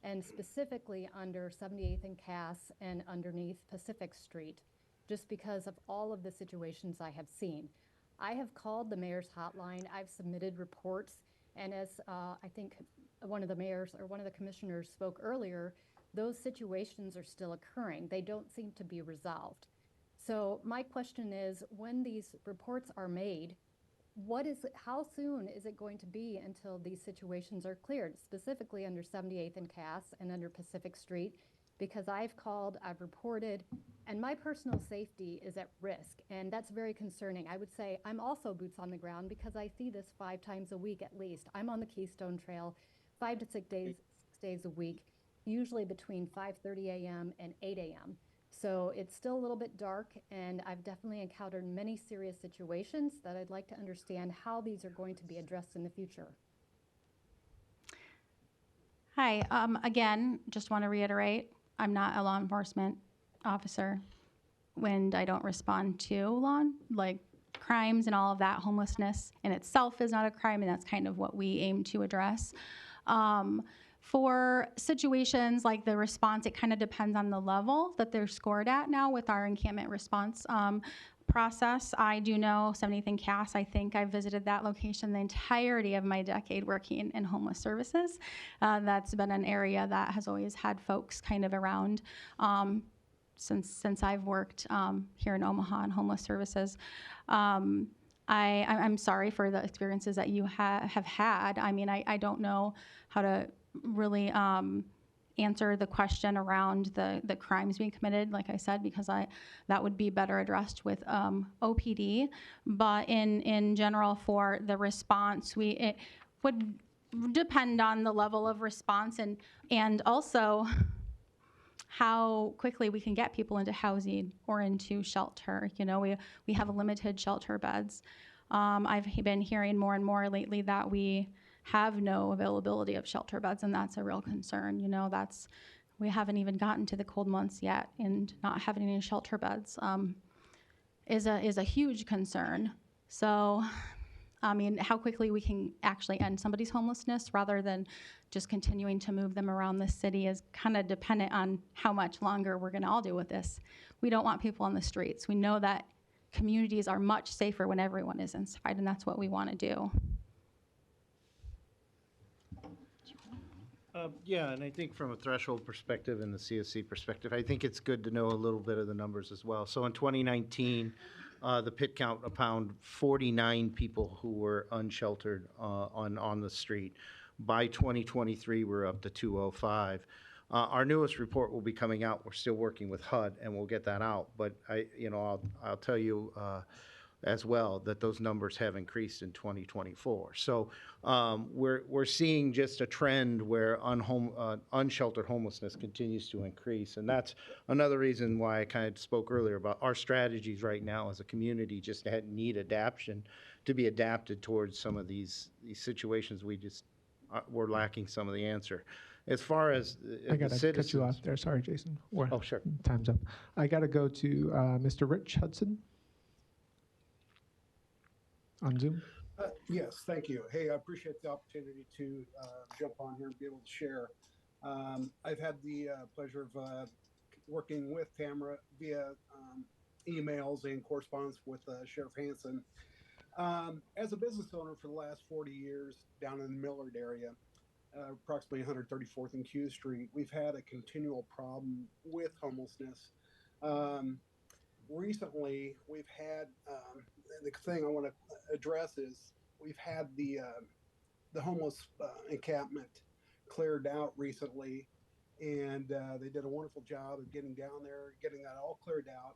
and specifically under 78th and Cass and underneath Pacific Street, just because of all of the situations I have seen. I have called the mayor's hotline, I've submitted reports, and as I think one of the mayors or one of the commissioners spoke earlier, those situations are still occurring. They don't seem to be resolved. So my question is, when these reports are made, how soon is it going to be until these situations are cleared, specifically under 78th and Cass and under Pacific Street? Because I've called, I've reported, and my personal safety is at risk, and that's very concerning. I would say I'm also boots on the ground because I see this 5 times a week at least. I'm on the Keystone Trail 5 to 6 days a week, usually between 5:30 a.m. and 8 a.m. So it's still a little bit dark, and I've definitely encountered many serious situations that I'd like to understand how these are going to be addressed in the future. Hi, again, just want to reiterate, I'm not a law enforcement officer. When I don't respond to crimes and all of that, homelessness in itself is not a crime, and that's kind of what we aim to address. For situations like the response, it kind of depends on the level that they're scored at now with our encampment response process. I do know 78th and Cass. I think I visited that location the entirety of my decade working in homeless services. That's been an area that has always had folks kind of around since I've worked here in Omaha in homeless services. I'm sorry for the experiences that you have had. I mean, I don't know how to really answer the question around the crimes being committed, like I said, because that would be better addressed with OPD. But in general, for the response, it would depend on the level of response and also how quickly we can get people into housing or into shelter. You know, we have limited shelter beds. I've been hearing more and more lately that we have no availability of shelter beds, and that's a real concern. You know, we haven't even gotten to the cold months yet, and not having any shelter beds is a huge concern. So, I mean, how quickly we can actually end somebody's homelessness rather than just continuing to move them around the city is kind of dependent on how much longer we're going to all deal with this. We don't want people on the streets. We know that communities are much safer when everyone is inside, and that's what we want to do. Yeah, and I think from a threshold perspective and the CSC perspective, I think it's good to know a little bit of the numbers as well. So in 2019, the pit count found 49 people who were unsheltered on the street. By 2023, we're up to 205. Our newest report will be coming out. We're still working with HUD, and we'll get that out. But I'll tell you as well that those numbers have increased in 2024. So we're seeing just a trend where unsheltered homelessness continues to increase, and that's another reason why I kind of spoke earlier about our strategies right now as a community just need adaptation to be adapted towards some of these situations. We're lacking some of the answer. As far as I the gotta citizens, cut you off there. Sorry, Jason. Oh, sure. Time's up. I gotta go to Mr. Rich Hudson on Zoom. Yes, thank you. Hey, I appreciate the opportunity to jump on here and be able to share. I've had the pleasure of working with Tamara via emails and correspondence with Sheriff Hansen. As a business owner for the last 40 years down in the Millard area, approximately 134th and Q Street, we've had a continual problem with homelessness. Recently, we've had the thing I want to address is we've had the homeless encampment cleared out recently, and they did a wonderful job of getting down there, getting that all cleared out.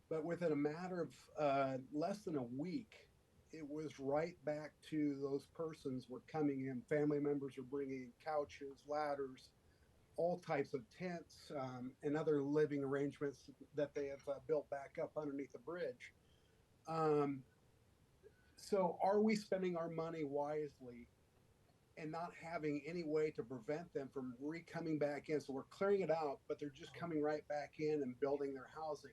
But within a matter of less than a week, it was right back to those persons were coming in. Family members are bringing couches, ladders, all types of tents and other living arrangements that they have built back up underneath the bridge. So are we spending our money wisely and not having any way to prevent them from coming back in? So we're clearing it out, but they're just coming right back in and building their housing.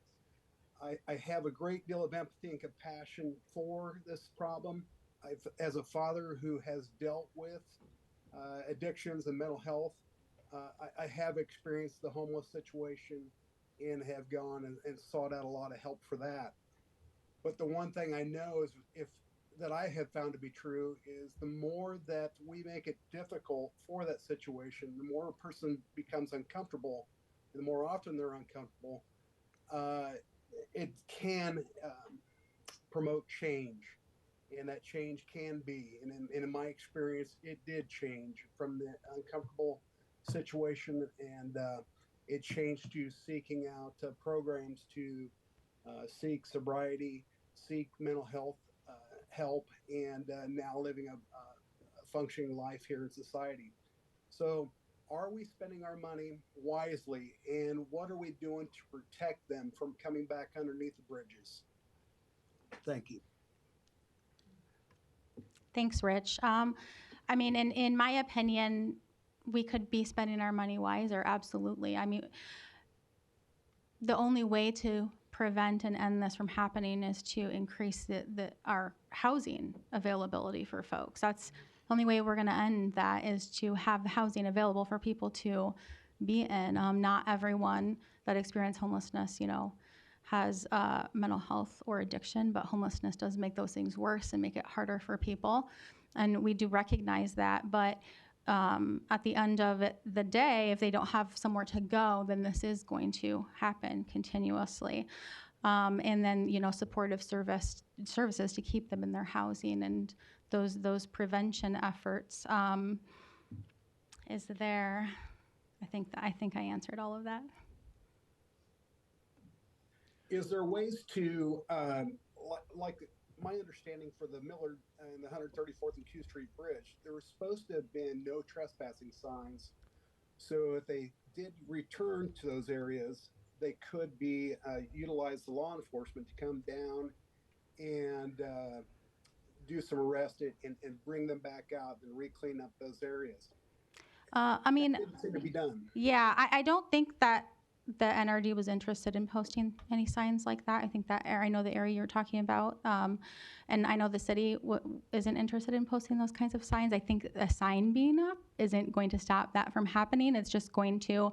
I have a great deal of empathy and compassion for this problem. As a father who has dealt with addictions and mental health, I have experienced the homeless situation and have gone and sought out a lot of help for that. But the one thing I know is that I have found to be true is the more that we make it difficult for that situation, the more a person becomes uncomfortable, and the more often they're uncomfortable, it can promote change, and that change can be, and in my experience, it did change from the uncomfortable situation, and it changed to seeking out programs to seek sobriety, seek mental health help, and now living a functioning life here in society. So are we spending our money wisely, and what are we doing to protect them from coming back underneath the bridges? Thank you. Thanks, Rich. I mean, in my opinion, we could be spending our money wiser, absolutely. I mean, the only way to prevent and end this from happening is to increase our housing availability for folks. That's the only way we're going to end that, is to have the housing available for people to be in. Not everyone that experiences homelessness, has mental health or addiction, but homelessness does make those things worse and make it harder for people. And we do recognize that, but at the end of the day, if they don't have somewhere to go, then this is going to happen continuously. And then, supportive services to keep them in their housing, and those prevention efforts is there. I think I answered all of that. Is there ways to, like my understanding for the Millard and the 134th and Q Street Bridge, there was supposed to have been no trespassing signs. So if they did return to those areas, they could be utilize the law enforcement to come down and do some arrest and bring them back out and re-clean up those areas. I mean, that didn't seem to be done. Yeah, I don't think that the NRD was interested in posting any signs like that. I think that I know the area you're talking about, and I know the city isn't interested in posting those kinds of signs. I think a sign being up isn't going to stop that from happening. It's just going to,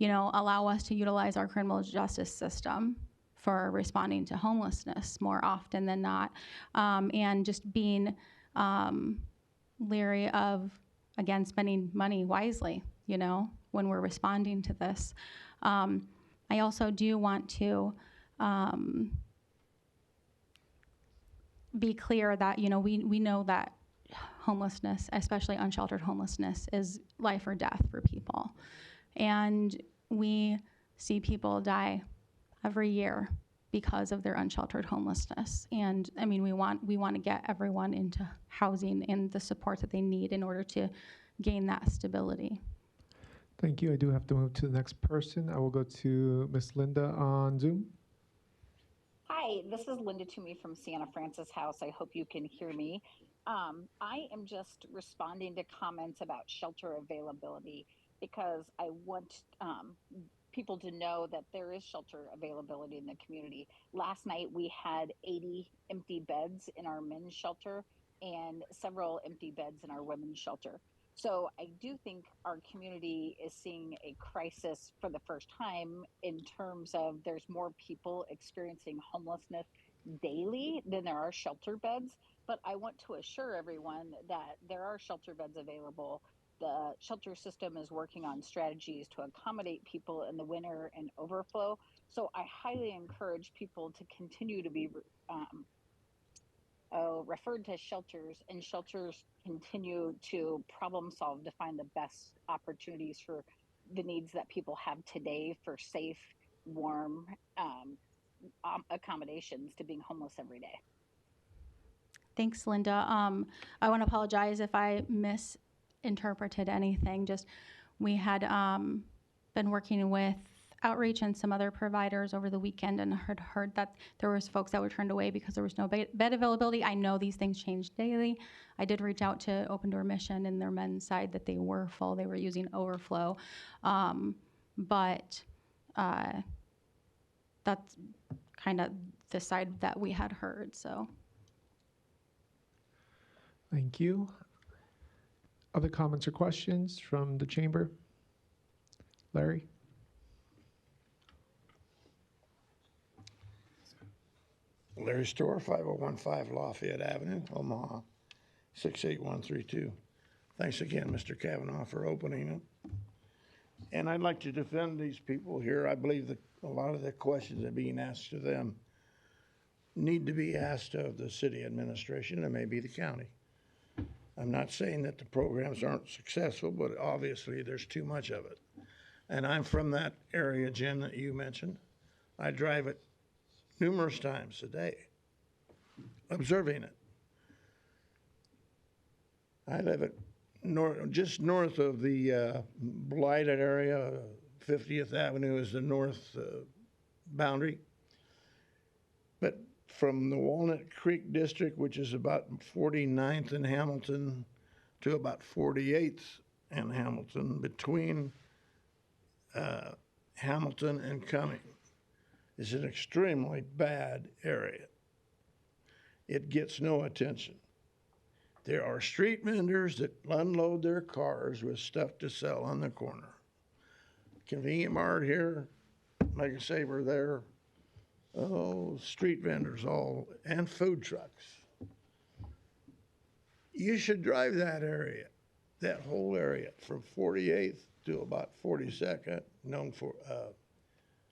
allow us to utilize our criminal justice system for responding to homelessness more often than not, and just being leery of, again, spending money wisely. you know, when we're responding to this. I also do want to be clear that, you know, we know that homelessness, especially unsheltered homelessness, is life or death for people. And we see people die every year because of their unsheltered homelessness. And I mean, we want to get everyone into housing and the support that they need in order to gain that stability. Thank you. I do have to move to the next person. I will go to Miss Linda on Zoom. Hi, this is Linda Toomey from Sienna Francis House. I hope you can hear me. I am just responding to comments about shelter availability because I want people to know that there is shelter availability in the community. Last night we had 80 empty beds in our men's shelter and several empty beds in our women's shelter. So I do think our community is seeing a crisis for the first time in terms of there's more people experiencing homelessness daily than there are shelter beds. But I want to assure everyone that there are shelter beds available. The shelter system is working on strategies to accommodate people in the winter and overflow. So I highly encourage people to continue to be referred to shelters, and shelters continue to problem solve to find the best opportunities for the needs that people have today for safe, warm accommodations to being homeless every day. Thanks, Linda. I want to apologize if I misinterpreted anything. Just we had been working with outreach and some other providers over the weekend and heard that there was folks that were turned away because there was no bed availability. I know these things change daily. I did reach out to Open Door Mission and their men's side that they were full. They were using overflow. But that's kind of the side that we had heard, so. Thank you. Other comments or questions from the chamber? Larry? Larry Store, 5015 Lafayette Avenue, Omaha, 68132. Thanks again, Mr. Kavanaugh, for opening it. And I'd like to defend these people here. I believe that a lot of the questions that are being asked to them need to be asked of the city administration and maybe the county. I'm not saying that the programs aren't successful, but obviously there's too much of it. And I'm from that area, Jim, that you mentioned. I drive it numerous times a day, observing it. I live at just north of the blighted area. 50th Avenue is the north boundary. But from the Walnut Creek District, which is about 49th and Hamilton, to about 48th and Hamilton, between Hamilton and Cumming, is an extremely bad area. It gets no attention. There are street vendors that unload their cars with stuff to sell on the corner. Convenient Mart here, Mega Saver there. Oh, street vendors all, and food trucks. You should drive that area, that whole area, from 48th to about 42nd, known for,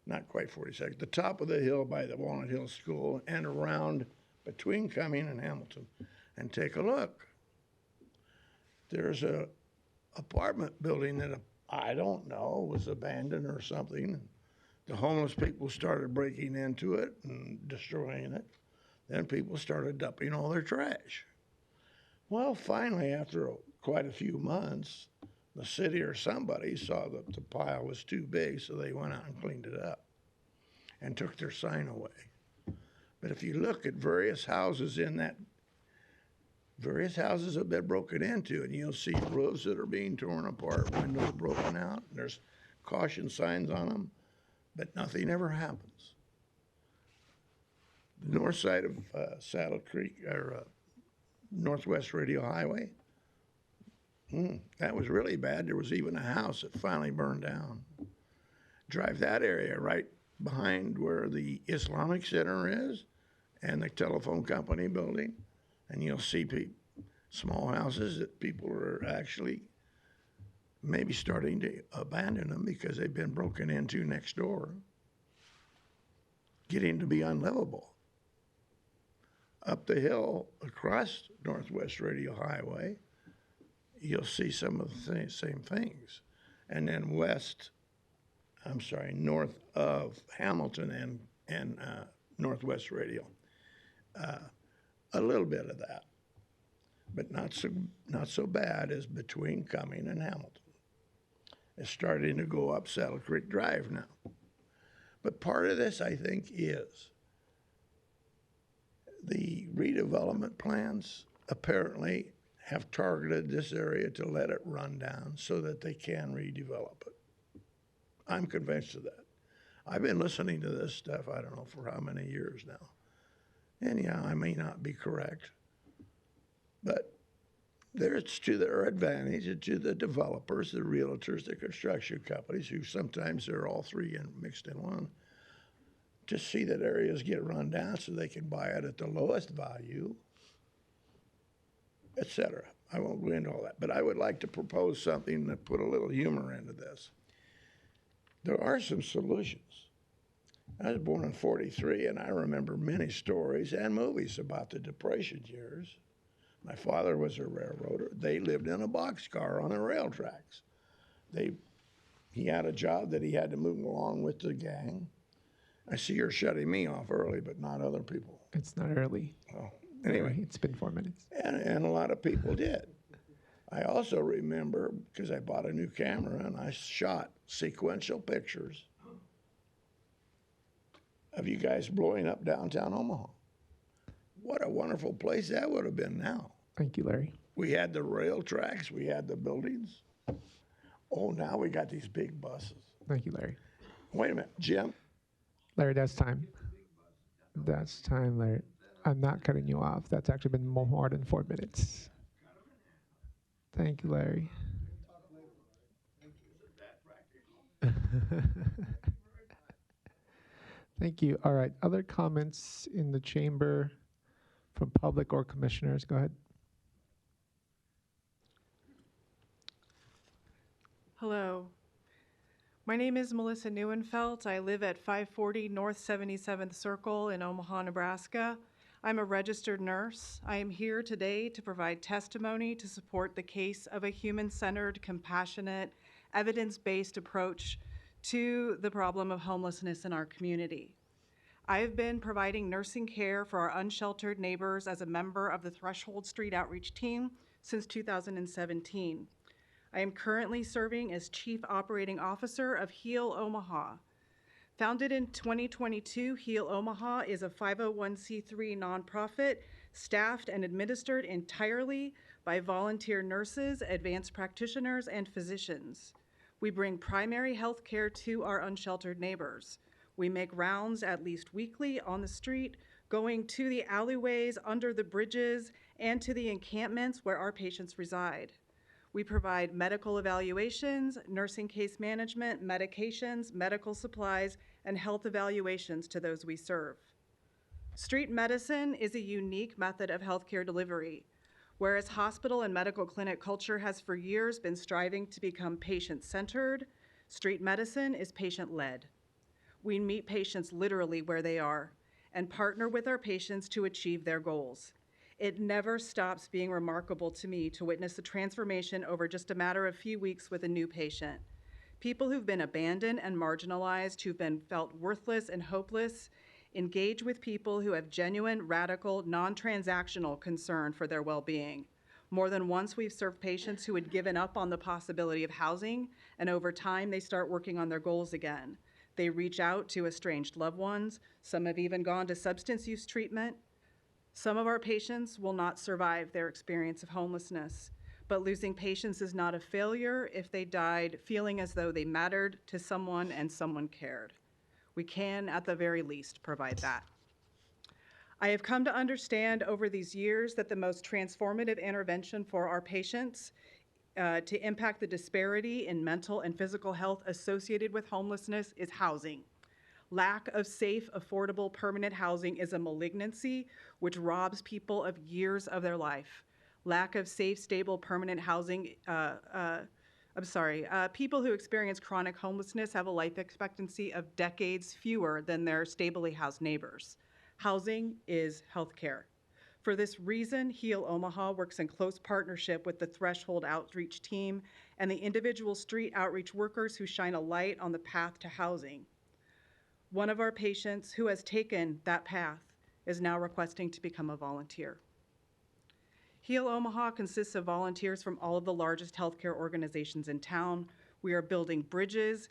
not quite 42nd, the top of the hill by the Walnut Hill School, and around between Cumming and Hamilton, and take a look. There's a apartment building that I don't know was abandoned or something. The homeless people started breaking into it and destroying it. Then people started dumping all their trash. Well, finally, after quite a few months, the city or somebody saw that the pile was too big, so they went out and cleaned it up and took their sign away. But if you look at various houses in that, various houses have been broken into, and you'll see roofs that are being torn apart, windows broken out, and there's caution signs on them, but nothing ever happens. The north side of Saddle Creek, or Northwest Radio Highway, that was really bad. There was even a house that finally burned down. Drive that area right behind where the Islamic Center is and the telephone company building, and you'll see small houses that people are actually maybe starting to abandon them because they've been broken into next door, getting to be unlivable. Up the hill across Northwest Radio Highway, you'll see some of the same things. And then north of Hamilton and Northwest Radio, a little bit of that, but not so bad as between Cumming and Hamilton. It's starting to go up Saddle Creek Drive now. But part of this, I think, is the redevelopment plans apparently have targeted this area to let it run down so that they can redevelop it. I'm convinced of that. I've been listening to this stuff, I don't know for how many years now. And yeah, I may not be correct, but it's to their advantage and to the developers, the realtors, the construction companies, who sometimes they're all three mixed in one, to see that areas get run down so they can buy it at the lowest value, etc. I won't go into all that, but I would like to propose something that put a little humor into this. There are some solutions. I was born in '43, and I remember many stories and movies about the Depression years. My father was a railroader. They lived in a boxcar on the rail tracks. He had a job that he had to move along with the gang. I see you're shutting me off early, but not other people. It's not early. Oh, anyway. It's been 4 minutes. And a lot of people did. I also remember, because I bought a new camera, and I shot sequential pictures of you guys blowing up downtown Omaha. What a wonderful place that would have been now. Thank you, Larry. We had the rail tracks, we had the buildings. Oh, now we got these big buses. Thank you, Larry. Wait a minute, Jim? Larry, that's time. That's time, Larry. I'm not cutting you off. That's actually been more than 4 minutes. Thank you, Larry. Thank you. All right. Other comments in the chamber from public or commissioners? Go ahead. Hello. My name is Melissa Neuenfeld. I live at 540 North 77th Circle in Omaha, Nebraska. I'm a registered nurse. I am here today to provide testimony to support the case of a human-centered, compassionate, evidence-based approach to the problem of homelessness in our community. I have been providing nursing care for our unsheltered neighbors as a member of the Threshold Street Outreach Team since 2017. I am currently serving as Chief Operating Officer of Heal Omaha. Founded in 2022, Heal Omaha is a 501c3 nonprofit staffed and administered entirely by volunteer nurses, advanced practitioners, and physicians. We bring primary health care to our unsheltered neighbors. We make rounds at least weekly on the street, going to the alleyways, under the bridges, and to the encampments where our patients reside. We provide medical evaluations, nursing case management, medications, medical supplies, and health evaluations to those we serve. Street medicine is a unique method of healthcare delivery. Whereas hospital and medical clinic culture has for years been striving to become patient-centered, street medicine is patient-led. We meet patients literally where they are and partner with our patients to achieve their goals. It never stops being remarkable to me to witness the transformation over just a matter of few weeks with a new patient. People who've been abandoned and marginalized, who've been felt worthless and hopeless, engage with people who have genuine, radical, non-transactional concern for their well-being. More than once, we've served patients who had given up on the possibility of housing, and over time, they start working on their goals again. They reach out to estranged loved ones. Some have even gone to substance use treatment. Some of our patients will not survive their experience of homelessness, but losing patients is not a failure if they died feeling as though they mattered to someone and someone cared. We can, at the very least, provide that. I have come to understand over these years that the most transformative intervention for our patients to impact the disparity in mental and physical health associated with homelessness is housing. Lack of safe, affordable, permanent housing is a malignancy which robs people of years of their life. Lack of safe, stable, permanent housing People who experience chronic homelessness have a life expectancy of decades fewer than their stably housed neighbors. Housing is healthcare. For this reason, Heal Omaha works in close partnership with the Threshold Outreach Team and the individual street outreach workers who shine a light on the path to housing. One of our patients who has taken that path is now requesting to become a volunteer. Heal Omaha consists of volunteers from all of the largest healthcare organizations in town. We are building bridges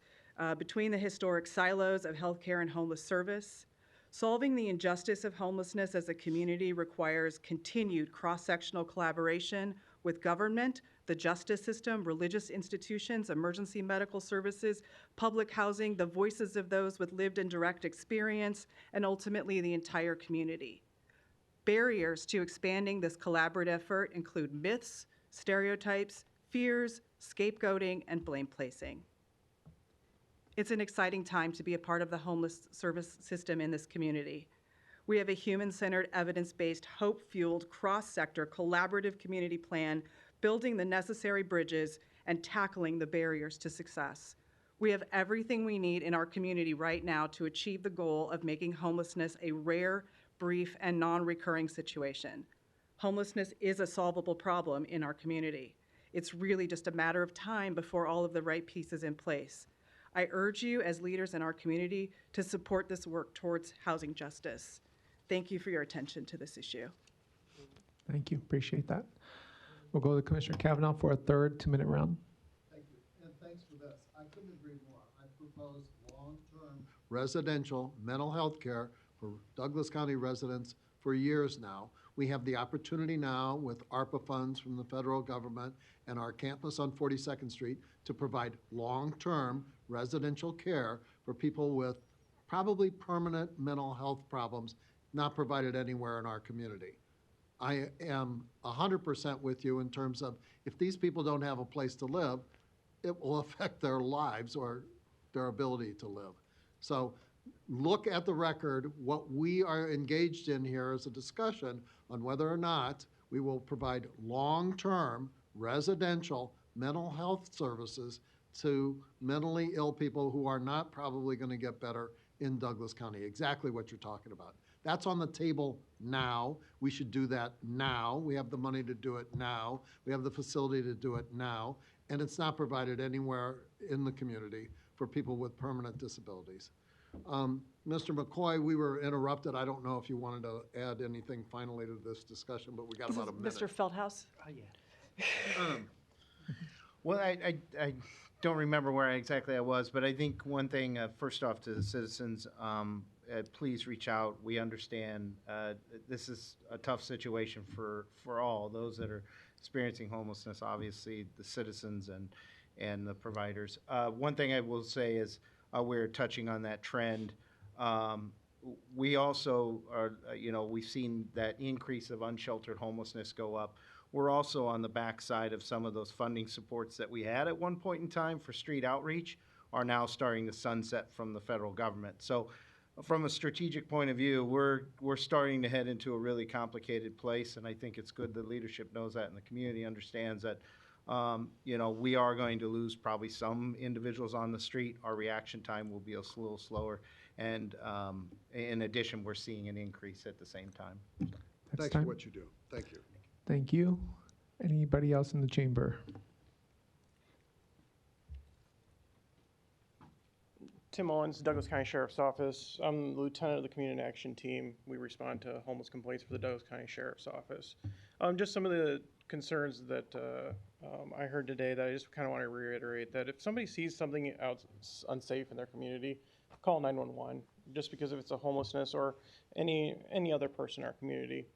between the historic silos of healthcare and homeless service. Solving the injustice of homelessness as a community requires continued cross-sectional collaboration with government, the justice system, religious institutions, emergency medical services, public housing, the voices of those with lived and direct experience, and ultimately the entire community. Barriers to expanding this collaborative effort include myths, stereotypes, fears, scapegoating, and blame placing. It's an exciting time to be a part of the homeless service system in this community. We have a human-centered, evidence-based, hope-fueled, cross-sector, collaborative community plan, building the necessary bridges and tackling the barriers to success. We have everything we need in our community right now to achieve the goal of making homelessness a rare, brief, and non-recurring situation. Homelessness is a solvable problem in our community. It's really just a matter of time before all of the right pieces in place. I urge you as leaders in our community to support this work towards housing justice. Thank you for your attention to this issue. Thank you, appreciate that. We'll go to Commissioner Kavanaugh for a third 2-minute round. Thank you, and thanks for this. I couldn't agree more. I propose long-term residential mental health care for Douglas County residents for years now. We have the opportunity now with ARPA funds from the federal government and our campus on 42nd Street to provide long-term residential care for people with probably permanent mental health problems not provided anywhere in our community. I am 100% with you in terms of if these people don't have a place to live, it will affect their lives or their ability to live. So look at the record. What we are engaged in here is a discussion on whether or not we will provide long-term residential mental health services to mentally ill people who are not probably going to get better in Douglas County. Exactly what you're talking about. That's on the table now. We should do that now. We have the money to do it now. We have the facility to do it now. And it's not provided anywhere in the community for people with permanent disabilities. Mr. McCoy, we were interrupted. I don't know if you wanted to add anything finally to this discussion, but we got about a minute. Mr. Feldhaus? Well, I don't remember where exactly I was, but I think one thing, first off to the citizens, please reach out. We understand this is a tough situation for all those that are experiencing homelessness, obviously the citizens and the providers. One thing I will say is we're touching on that trend. We also are, we've seen that increase of unsheltered homelessness go up. We're also on the backside of some of those funding supports that we had at one point in time for street outreach are now starting to sunset from the federal government. So from a strategic point of view, we're starting to head into a really complicated place, and I think it's good that leadership knows that and the community understands that we are going to lose probably some individuals on the street. Our reaction time will be a little slower, and in addition, we're seeing an increase at the same time. Thanks for what you do. Thank you. Thank you. Anybody else in the chamber? Tim Owens, Douglas County Sheriff's Office. I'm the lieutenant of the Community Action Team. We respond to homeless complaints for the Douglas County Sheriff's Office. Just some of the concerns that I heard today that I just kind of want to reiterate, that if somebody sees something unsafe in their community, call 911, just because if it's a homelessness or any other person in our community.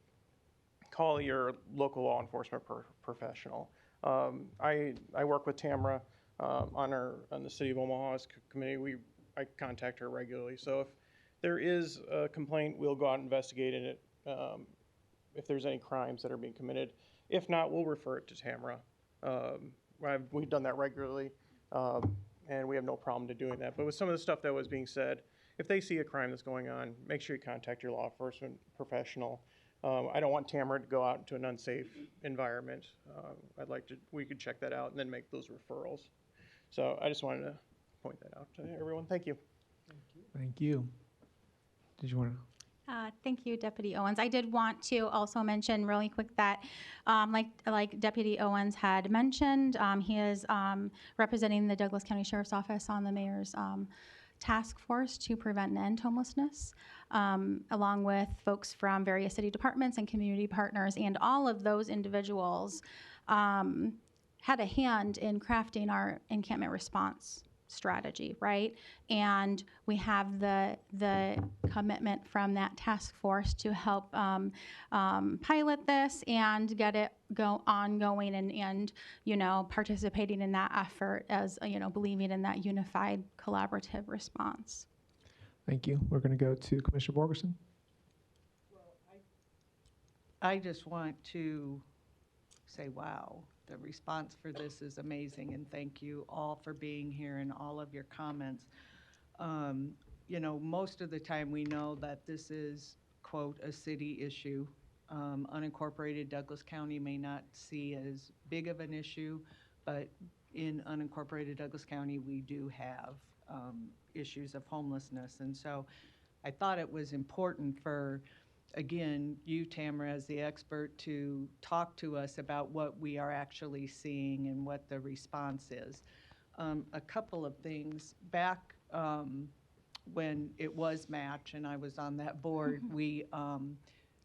Call your local law enforcement professional. I work with Tamara on the City of Omaha's committee. I contact her regularly. So if there is a complaint, we'll go out and investigate it. If there's any crimes that are being committed. If not, we'll refer it to Tamara. We've done that regularly, and we have no problem to doing that. But with some of the stuff that was being said, if they see a crime that's going on, make sure you contact your law enforcement professional. I don't want Tamara to go out into an unsafe environment. We could check that out and then make those referrals. So I just wanted to point that out to everyone. Thank you. Thank you. Did you want to? Thank you, Deputy Owens. I did want to also mention really quick that, like Deputy Owens had mentioned, he is representing the Douglas County Sheriff's Office on the mayor's task force to prevent and end homelessness, along with folks from various city departments and community partners, and all of those individuals had a hand in crafting our encampment response strategy, right? And we have the commitment from that task force to help pilot this and get it ongoing and participating in that effort as believing in that unified collaborative response. Thank you. We're going to go to Commissioner Borgerson. I just want to say, wow, the response for this is amazing, and thank you all for being here and all of your comments. Most of the time we know that this is, quote, a city issue. Unincorporated Douglas County may not see as big of an issue, but in unincorporated Douglas County, we do have issues of homelessness. And so I thought it was important for, again, you, Tamara, as the expert, to talk to us about what we are actually seeing and what the response is. A couple of things. Back when it was Match and I was on that board, we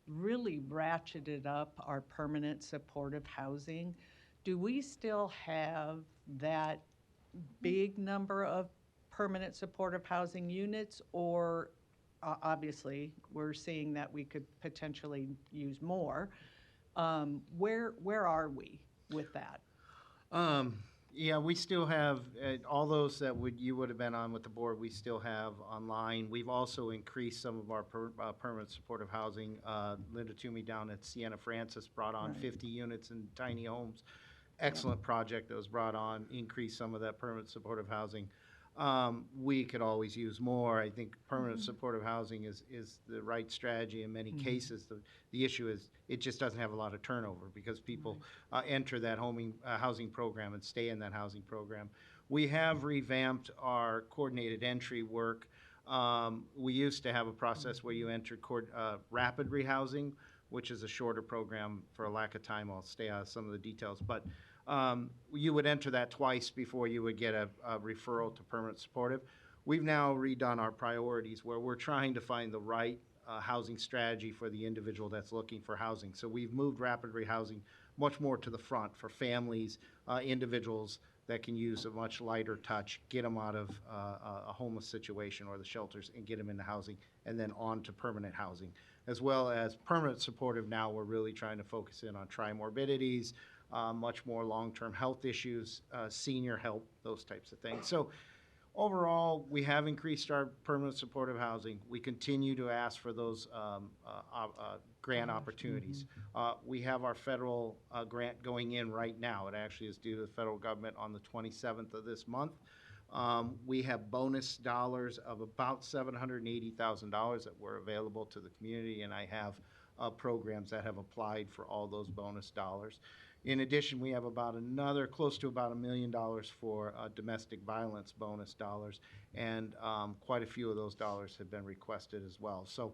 really ratcheted up our permanent supportive housing. Do we still have that big number of permanent supportive housing units, or obviously we're seeing that we could potentially use more? Where are we with that? Yeah, we still have all those that you would have been on with the board. We still have online. We've also increased some of our permanent supportive housing. Linda Toomey down at Sienna Francis brought on 50 units in tiny homes. Excellent project that was brought on. Increased some of that permanent supportive housing. We could always use more. I think permanent supportive housing is the right strategy in many cases. The issue is it just doesn't have a lot of turnover because people enter that housing program and stay in that housing program. We have revamped our coordinated entry work. We used to have a process where you entered rapid rehousing, which is a shorter program. For a lack of time, I'll stay out of some of the details. But you would enter that twice before you would get a referral to permanent supportive. We've now redone our priorities where we're trying to find the right housing strategy for the individual that's looking for housing. So we've moved rapid rehousing much more to the front for families, individuals that can use a much lighter touch, get them out of a homeless situation or the shelters and get them into housing, and then on to permanent housing. As well as permanent supportive, now we're really trying to focus in on trimorbidities, much more long-term health issues, senior help, those types of things. So overall, we have increased our permanent supportive housing. We continue to ask for those grant opportunities. We have our federal grant going in right now. It actually is due to the federal government on the 27th of this month. We have bonus dollars of about $780,000 that were available to the community, and I have programs that have applied for all those bonus dollars. In addition, we have about another close to about $1 million for domestic violence bonus dollars, and quite a few of those dollars have been requested as well. So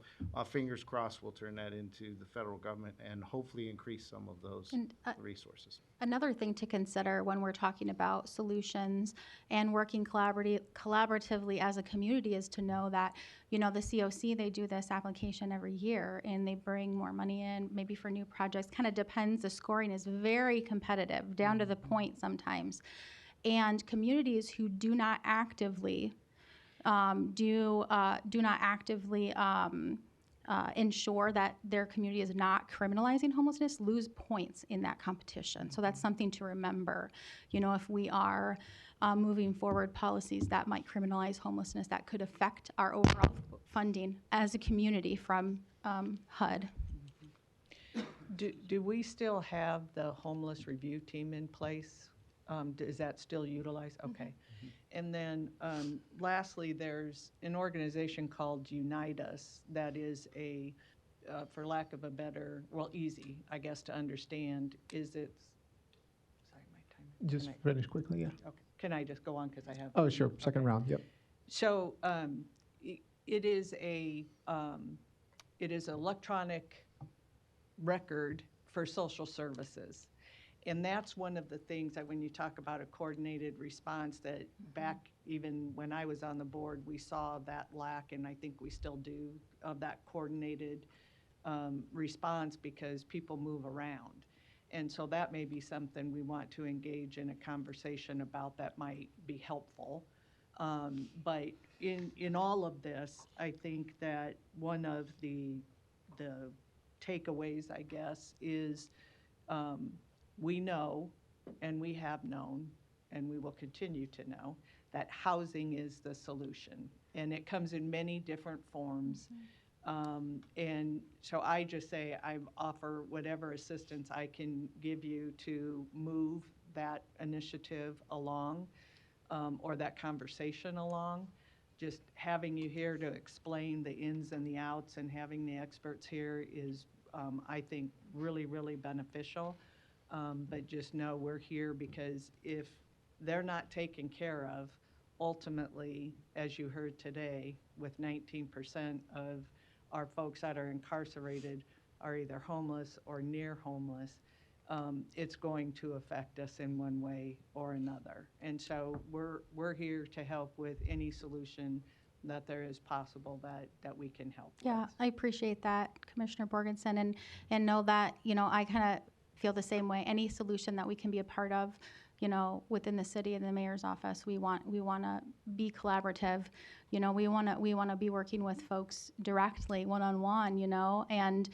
fingers crossed we'll turn that into the federal government and hopefully increase some of those resources. Another thing to consider when we're talking about solutions and working collaboratively as a community is to know that, the COC, they do this application every year and they bring more money in, maybe for new projects. Kind of depends. The scoring is very competitive, down to the point sometimes. And communities who do not actively ensure that their community is not criminalizing homelessness lose points in that competition. So that's something to remember. If we are moving forward policies that might criminalize homelessness, that could affect our overall funding as a community from HUD. Do we still have the homeless review team in place? Is that still utilized? Okay. And then lastly, there's an organization called Unite Us that is a for lack of a better, well, easy, I guess, to understand, is it's, sorry, my time. Just finish quickly, yeah. Okay, can I just go on, because I have. Oh, sure, second round, yep. So it is electronic record for social services. And that's one of the things that when you talk about a coordinated response, that back even when I was on the board, we saw that lack, and I think we still do, of that coordinated response because people move around. And so that may be something we want to engage in a conversation about that might be helpful. But in all of this, I think that one of the takeaways, I guess, is we know, and we have known, and we will continue to know, that housing is the solution. And it comes in many different forms. And so I just say I offer whatever assistance I can give you to move that initiative along, or that conversation along. Just having you here to explain the ins and the outs and having the experts here is, I think, really, really beneficial. But just know we're here because if they're not taken care of, ultimately, as you heard today, with 19% of our folks that are incarcerated are either homeless or near homeless, it's going to affect us in one way or another. And so we're here to help with any solution that there is possible that we can help with. Yeah, I appreciate that, Commissioner Borgensen, and know that, I kind of feel the same way. Any solution that we can be a part of, within the city and the mayor's office, we want to be collaborative. We want to be working with folks directly, one-on-one, and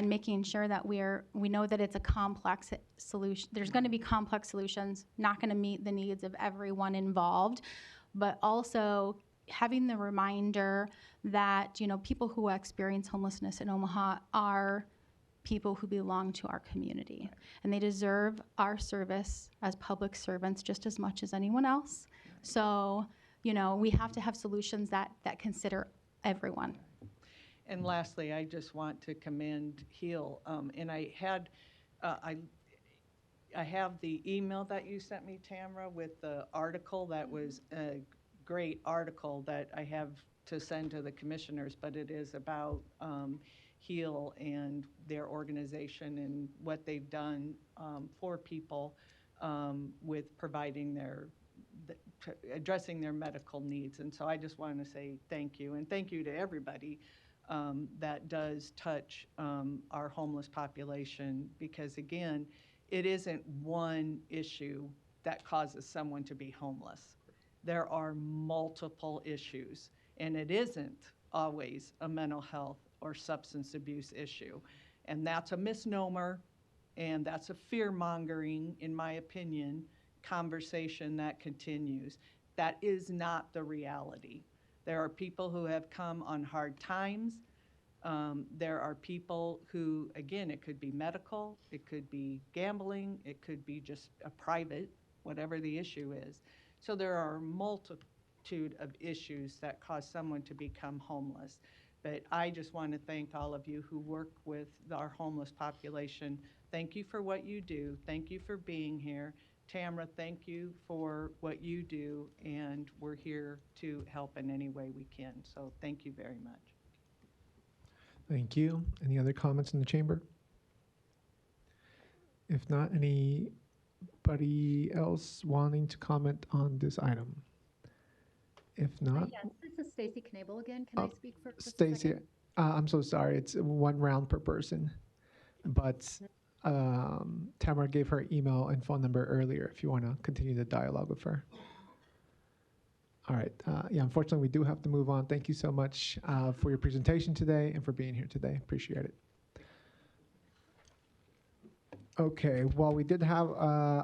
making sure that we know that it's a complex solution. There's going to be complex solutions, not going to meet the needs of everyone involved, but also having the reminder that, people who experience homelessness in Omaha are people who belong to our community, and they deserve our service as public servants just as much as anyone else. So, we have to have solutions that consider everyone. And lastly, I just want to commend HEAL. And I had, I have the email that you sent me, Tamara, with the article. That was a great article that I have to send to the commissioners, but it is about HEAL and their organization and what they've done for people with providing addressing their medical needs. And so I just want to say thank you, and thank you to everybody that does touch our homeless population, because again, it isn't one issue that causes someone to be homeless. There are multiple issues, and it isn't always a mental health or substance abuse issue. And that's a misnomer, and that's a fear-mongering, in my opinion, conversation that continues. That is not the reality. There are people who have come on hard times. There are people who, again, it could be medical, it could be gambling, it could be just a private, whatever the issue is. So there are a multitude of issues that cause someone to become homeless. But I just want to thank all of you who work with our homeless population. Thank you for what you do. Thank you for being here. Tamara, thank you for what you do, and we're here to help in any way we can. So thank you very much. Thank you. Any other comments in the chamber? If not, anybody else wanting to comment on this item? If not, Yes, this is Stacy Knable again. Can I speak for just a Stacy, second? I'm so sorry. It's one round per person, but Tamara gave her email and phone number earlier if you want to continue the dialogue with her. All right. Yeah, unfortunately, we do have to move on. Thank you so much for your presentation today and for being here today. Appreciate it. Okay, well, we did have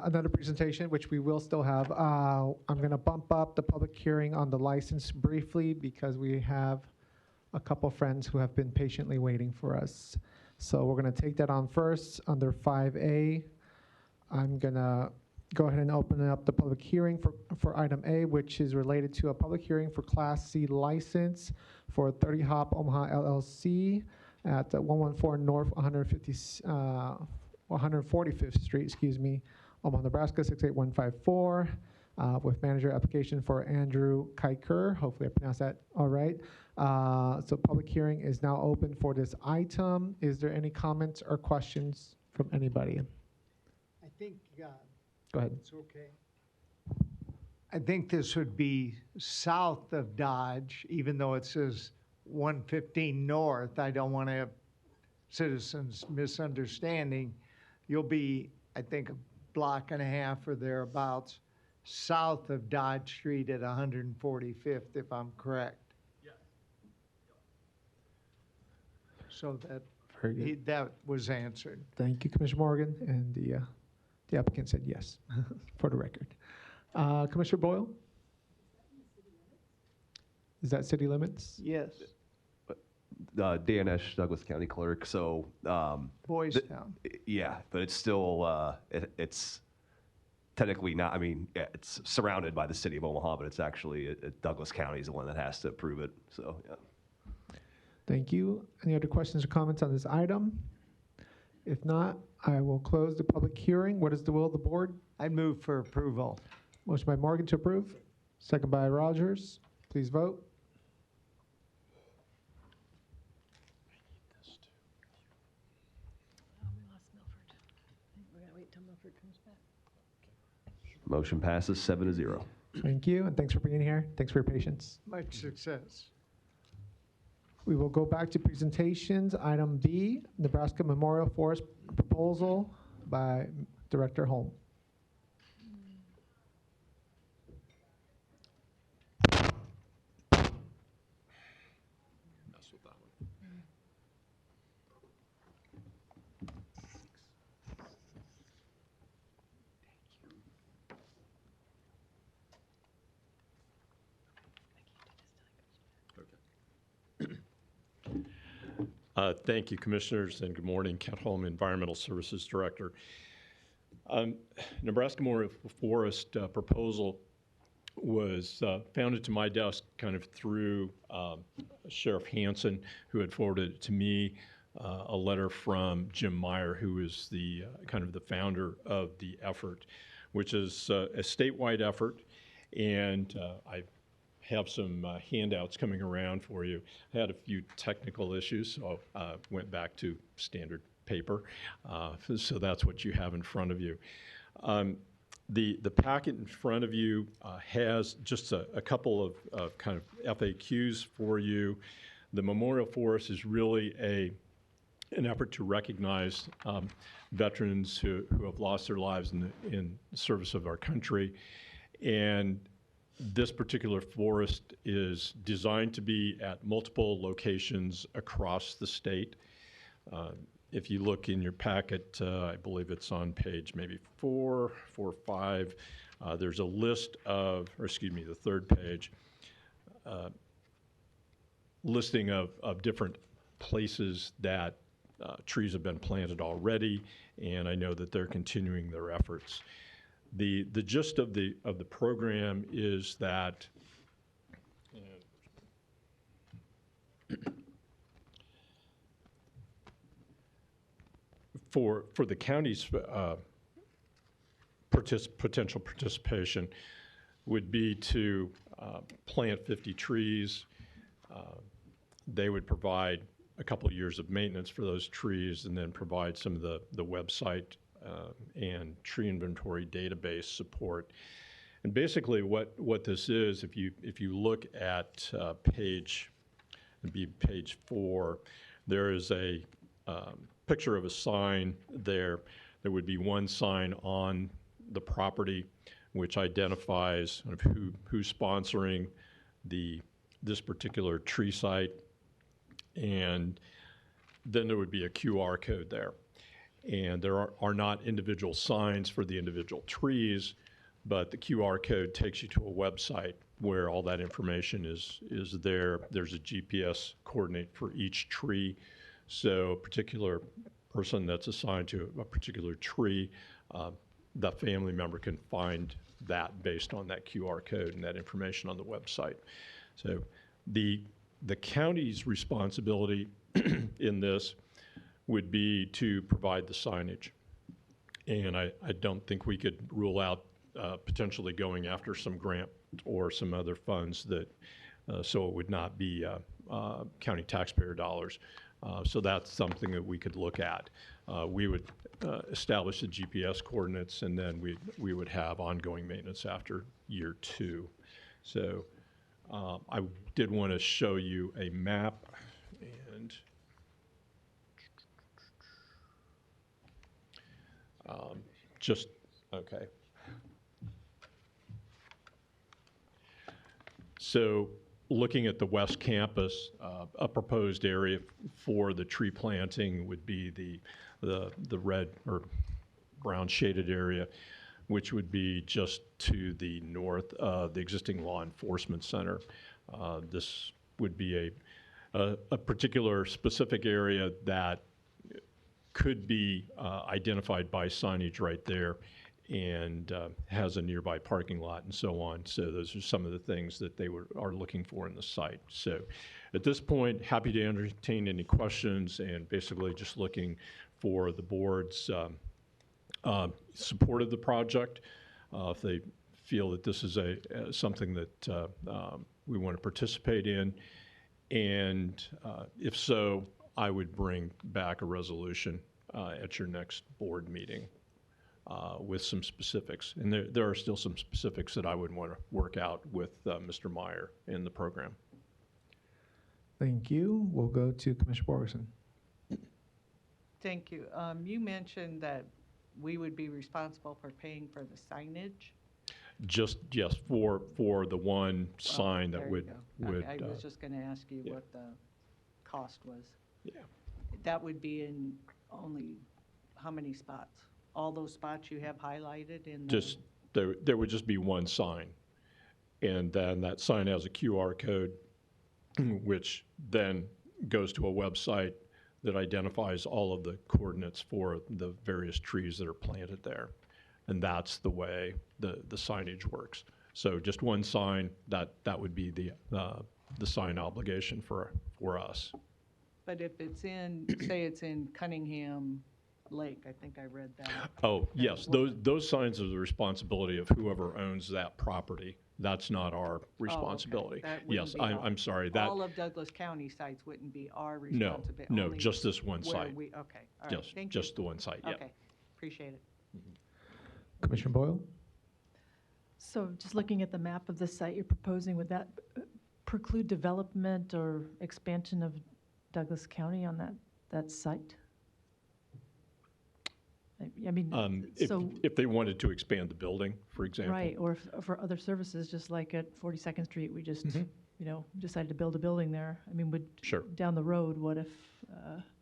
another presentation, which we will still have. I'm going to bump up the public hearing on the license briefly because we have a couple friends who have been patiently waiting for us. So we're going to take that on first under 5A. I'm going to go ahead and open up the public hearing for item A, which is related to a public hearing for Class C license for 30 Hop Omaha LLC. at 114 North 145th Street, Omaha, Nebraska 68154, with manager application for Andrew Kiker. Hopefully I pronounced that all right. So public hearing is now open for this item. Is there any comments or questions from anybody? I think, Go ahead. it's okay. I think this would be south of Dodge, even though it says 115 North. I don't want to have citizens misunderstanding. You'll be, I think, a block and a half or thereabouts south of Dodge Street at 145th, if I'm correct. Yes. So that, Very good. that was answered. Thank you, Commissioner Morgan, and the applicant said yes, for the record. Commissioner Boyle? Is that city limits? Yes. Dan Esch, Douglas County Clerk, so. Boys Town. Yeah, but it's still, it's technically not, I mean, yeah, it's surrounded by the city of Omaha, but it's actually, Douglas County is the one that has to approve it, so, yeah. Thank you. Any other questions or comments on this item? If not, I will close the public hearing. What is the will of the board? I move for approval. Motion by Morgan to approve, second by Rogers. Please vote. Motion passes 7-0. Thank you, and thanks for being here. Thanks for your patience. Much success. We will go back to presentations. Item B, Nebraska Memorial Forest proposal by Director Holm. Mess with that one. Thank you, Commissioners, and good morning. Kent Holm, Environmental Services Director. Nebraska Memorial Forest proposal was founded to my desk kind of through Sheriff Hansen, who had forwarded it to me, a letter from Jim Meyer, who is the kind of the founder of the effort, which is a statewide effort, and I have some handouts coming around for you. I had a few technical issues, so I went back to standard paper. So that's what you have in front of you. The packet in front of you has just a couple of kind of FAQs for you. The Memorial Forest is really an effort to recognize veterans who have lost their lives in service of our country. And this particular forest is designed to be at multiple locations across the state. If you look in your packet, I believe it's on page maybe 4 or 5, there's a list of, or excuse me, the third page, listing of different places that trees have been planted already, and I know that they're continuing their efforts. The gist of the program is that for the county's potential participation would be to plant 50 trees. They would provide a couple of years of maintenance for those trees and then provide some of the website and tree inventory database support. And basically what this is, if you look at page 4, there is a picture of a sign there. There would be one sign on the property which identifies who's sponsoring this particular tree site, and then there would be a QR code there. And there are not individual signs for the individual trees, but the QR code takes you to a website where all that information is there. There's a GPS coordinate for each tree. So a particular person that's assigned to a particular tree, the family member can find that based on that QR code and that information on the website. So the county's responsibility in this would be to provide the signage. And I don't think we could rule out potentially going after some grant or some other funds that, so it would not be county taxpayer dollars. So that's something that we could look at. We would establish the GPS coordinates, and then we would have ongoing maintenance after year 2. So I did want to show you a map, and okay. So looking at the West Campus, a proposed area for the tree planting would be the red or brown shaded area, which would be just to the north of the existing law enforcement center. This would be a particular specific area that could be identified by signage right there, and has a nearby parking lot and so on. So those are some of the things that they are looking for in the site. So at this point, happy to entertain any questions, and basically just looking for the board's support of the project. If they feel that this is something that we want to participate in, and if so, I would bring back a resolution at your next board meeting with some specifics. And there are still some specifics that I would want to work out with Mr. Meyer in the program. Thank you. We'll go to Commissioner Borgeson. Thank you. You mentioned that we would be responsible for paying for the signage. Just, yes, for the one sign that would. I was just going to ask you what the cost was. Yeah. That would be in only how many spots? All those spots you have highlighted in the... Just, there would just be one sign. And then that sign has a QR code, which then goes to a website that identifies all of the coordinates for the various trees that are planted there. And that's the way the signage works. So just one sign, that would be the sign obligation for us. But if it's in, say it's in Cunningham Lake, I think I read that. Oh, yes, those signs are the responsibility of whoever owns that property. That's not our responsibility. Oh, okay. That wouldn't Yes, be I'm sorry. All of Douglas County sites wouldn't be our responsibility? No, only just this one where site. Okay, all right, Yes, thank you. just the one site, yeah. Okay, appreciate it. Commissioner Boyle? So just looking at the map of the site you're proposing, would that preclude development or expansion of Douglas County on that site? I mean, If they wanted to expand the building, for example. right, or for other services, just like at 42nd Street, we just, decided to build a building there. I mean, down the road, what if,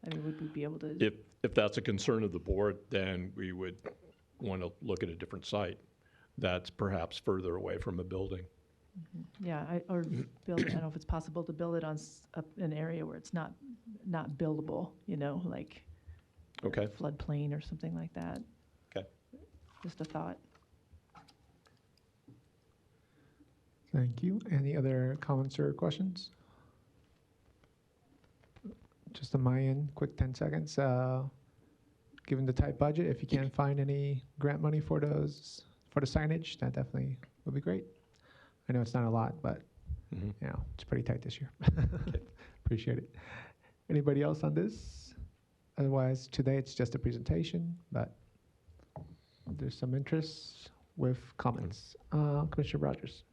would we be able to? If that's a concern of the board, then we would want to look at a different site that's perhaps further away from a building. Yeah, or build, I don't know if it's possible to build it on an area where it's not buildable, like okay, floodplain or something like that. Okay. Just a thought. Thank you. Any other comments or questions? Just on my end, quick 10 seconds. Given the tight budget, if you can't find any grant money for the signage, that definitely would be great. I know it's not a lot, but it's pretty tight this year. Appreciate it. Anybody else on this? Otherwise, today it's just a presentation, but there's some interest with comments. Commissioner Rogers.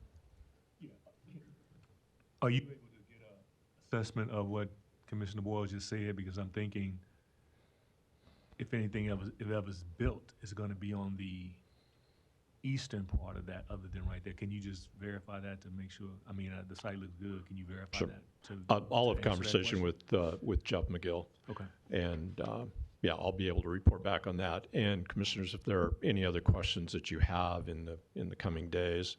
Are you able to get an assessment of what Commissioner Boyle just said? Because I'm thinking, if anything ever is built, it's going to be on the eastern part of that, other than right there. Can you just verify that to make sure? I mean, the site looks good. Can you verify that? I'll have a conversation with Jeff McGill. Okay. And I'll be able to report back on that. And commissioners, if there are any other questions that you have in the coming days,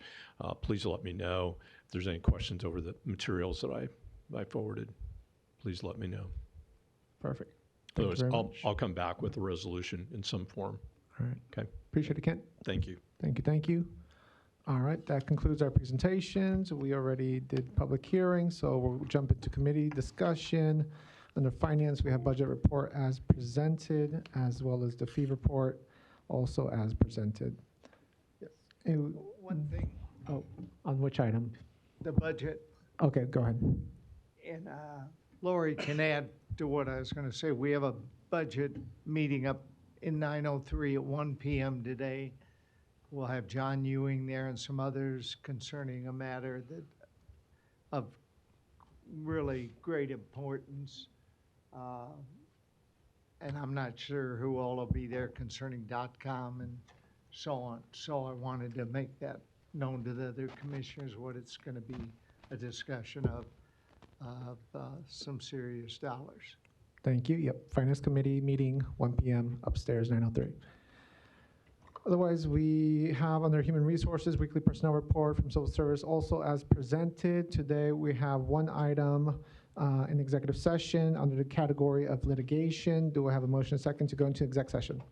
please let me know. If there's any questions over the materials that I forwarded, please let me know. Perfect. Otherwise, I'll come back with a resolution in some form. All right. Okay. Appreciate it, Kent. Thank you. Thank you. All right, that concludes our presentations. We already did public hearings, so we'll jump into committee discussion. Under finance, we have budget report as presented, as well as the fee report also as presented. Yes. One thing, Oh, on which item? the budget, Okay, go ahead. and Lori can add to what I was going to say. We have a budget meeting up in 903 at 1 PM today. We'll have John Ewing there and some others concerning a matter that of really great importance. And I'm not sure who all will be there concerning .com and so on. So I wanted to make that known to the other commissioners, what it's going to be a discussion of some serious dollars. Thank you. Yep, Finance Committee meeting, 1 PM upstairs, 903. Otherwise, we have under Human Resources, weekly personnel report from Civil Service also as presented. Today, we have one item in executive session under the category of litigation. Do I have a motion and second to go into exec session?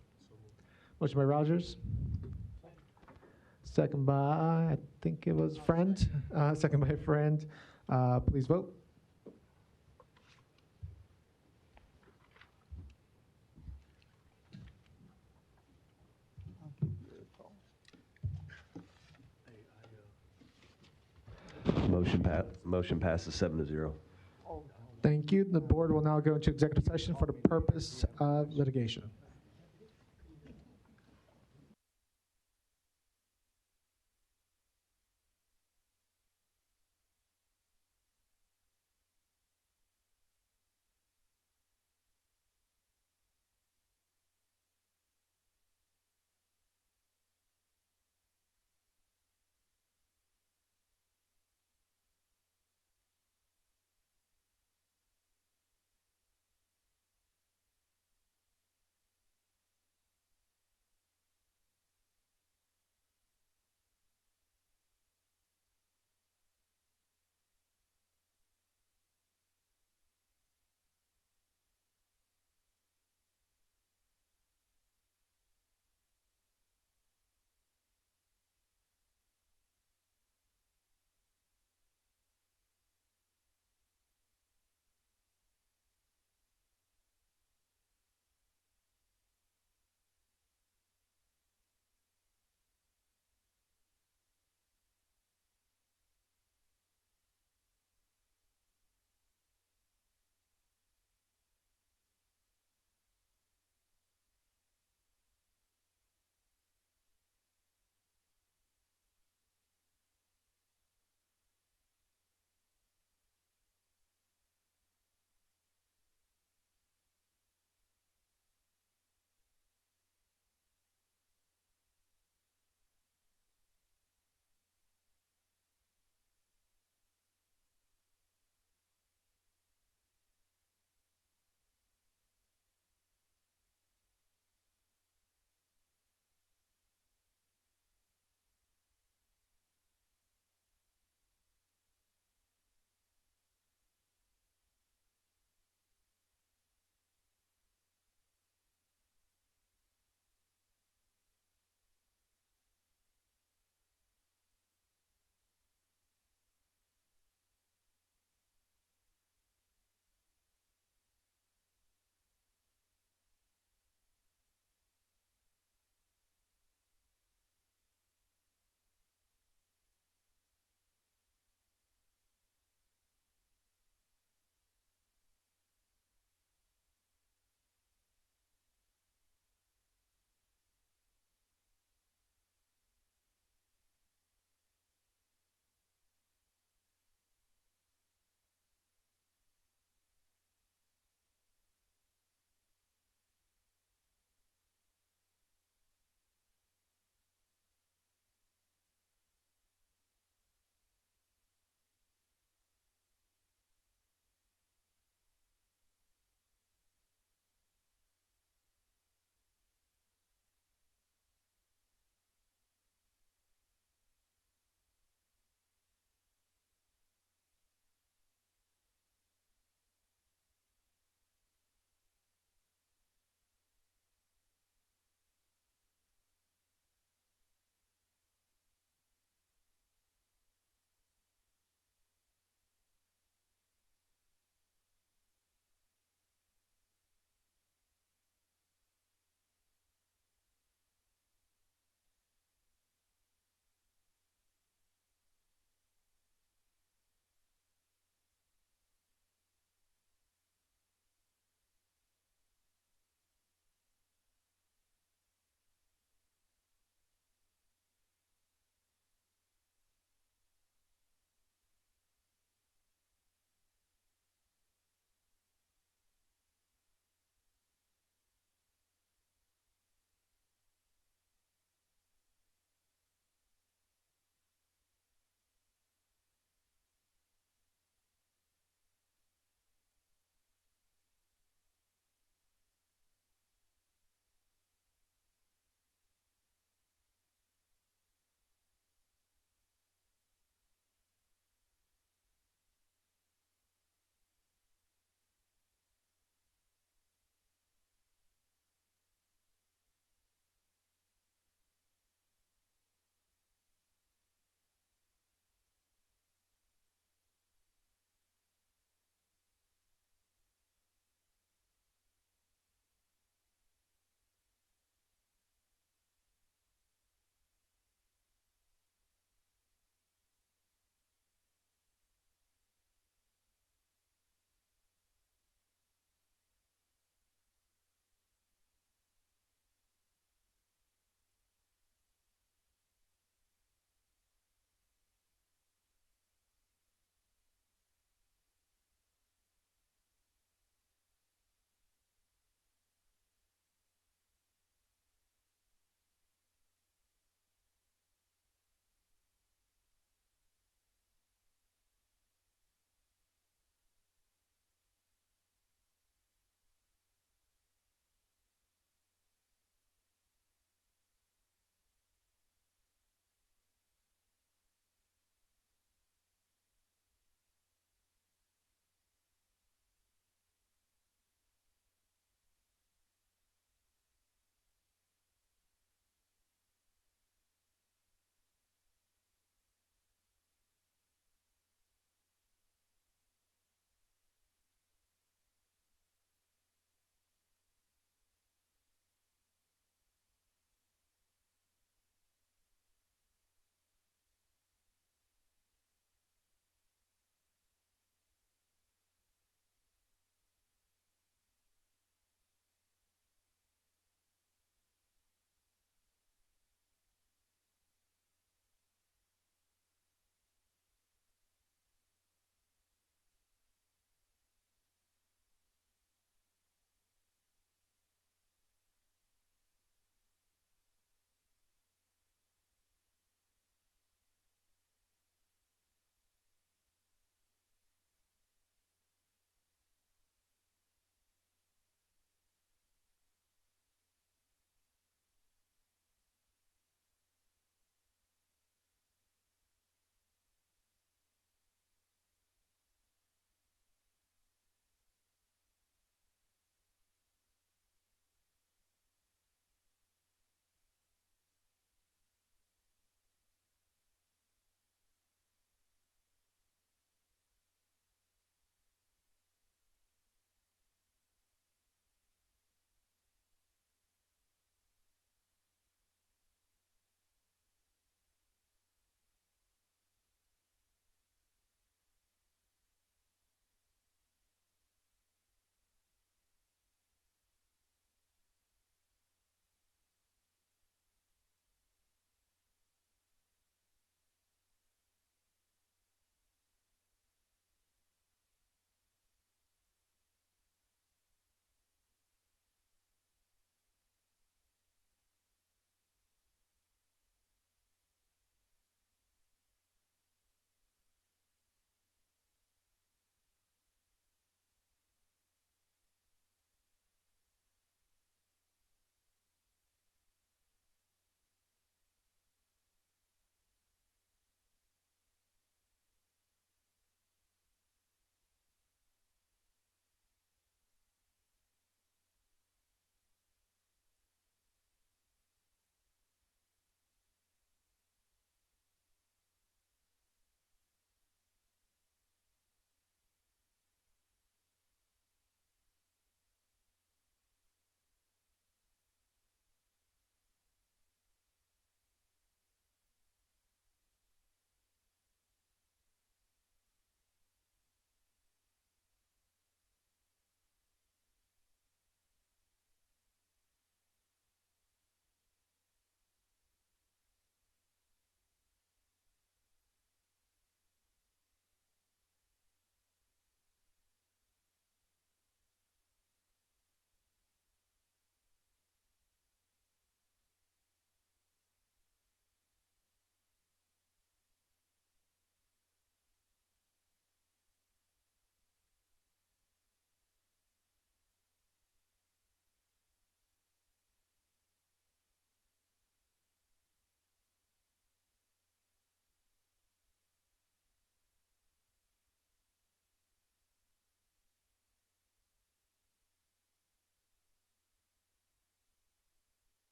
Motion by Rogers. Second by, I think it was Friend. Second by Friend. Please vote. Motion passes 7-0. Thank you. The board will now go into executive session for the purpose of litigation.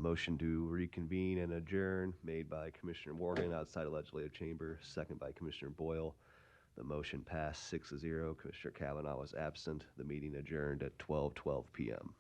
Motion to reconvene and adjourn made by Commissioner Morgan outside the legislative chamber, second by Commissioner Boyle. The motion passed 6-0. Commissioner Kavanaugh was absent. The meeting adjourned at 12:12 p.m.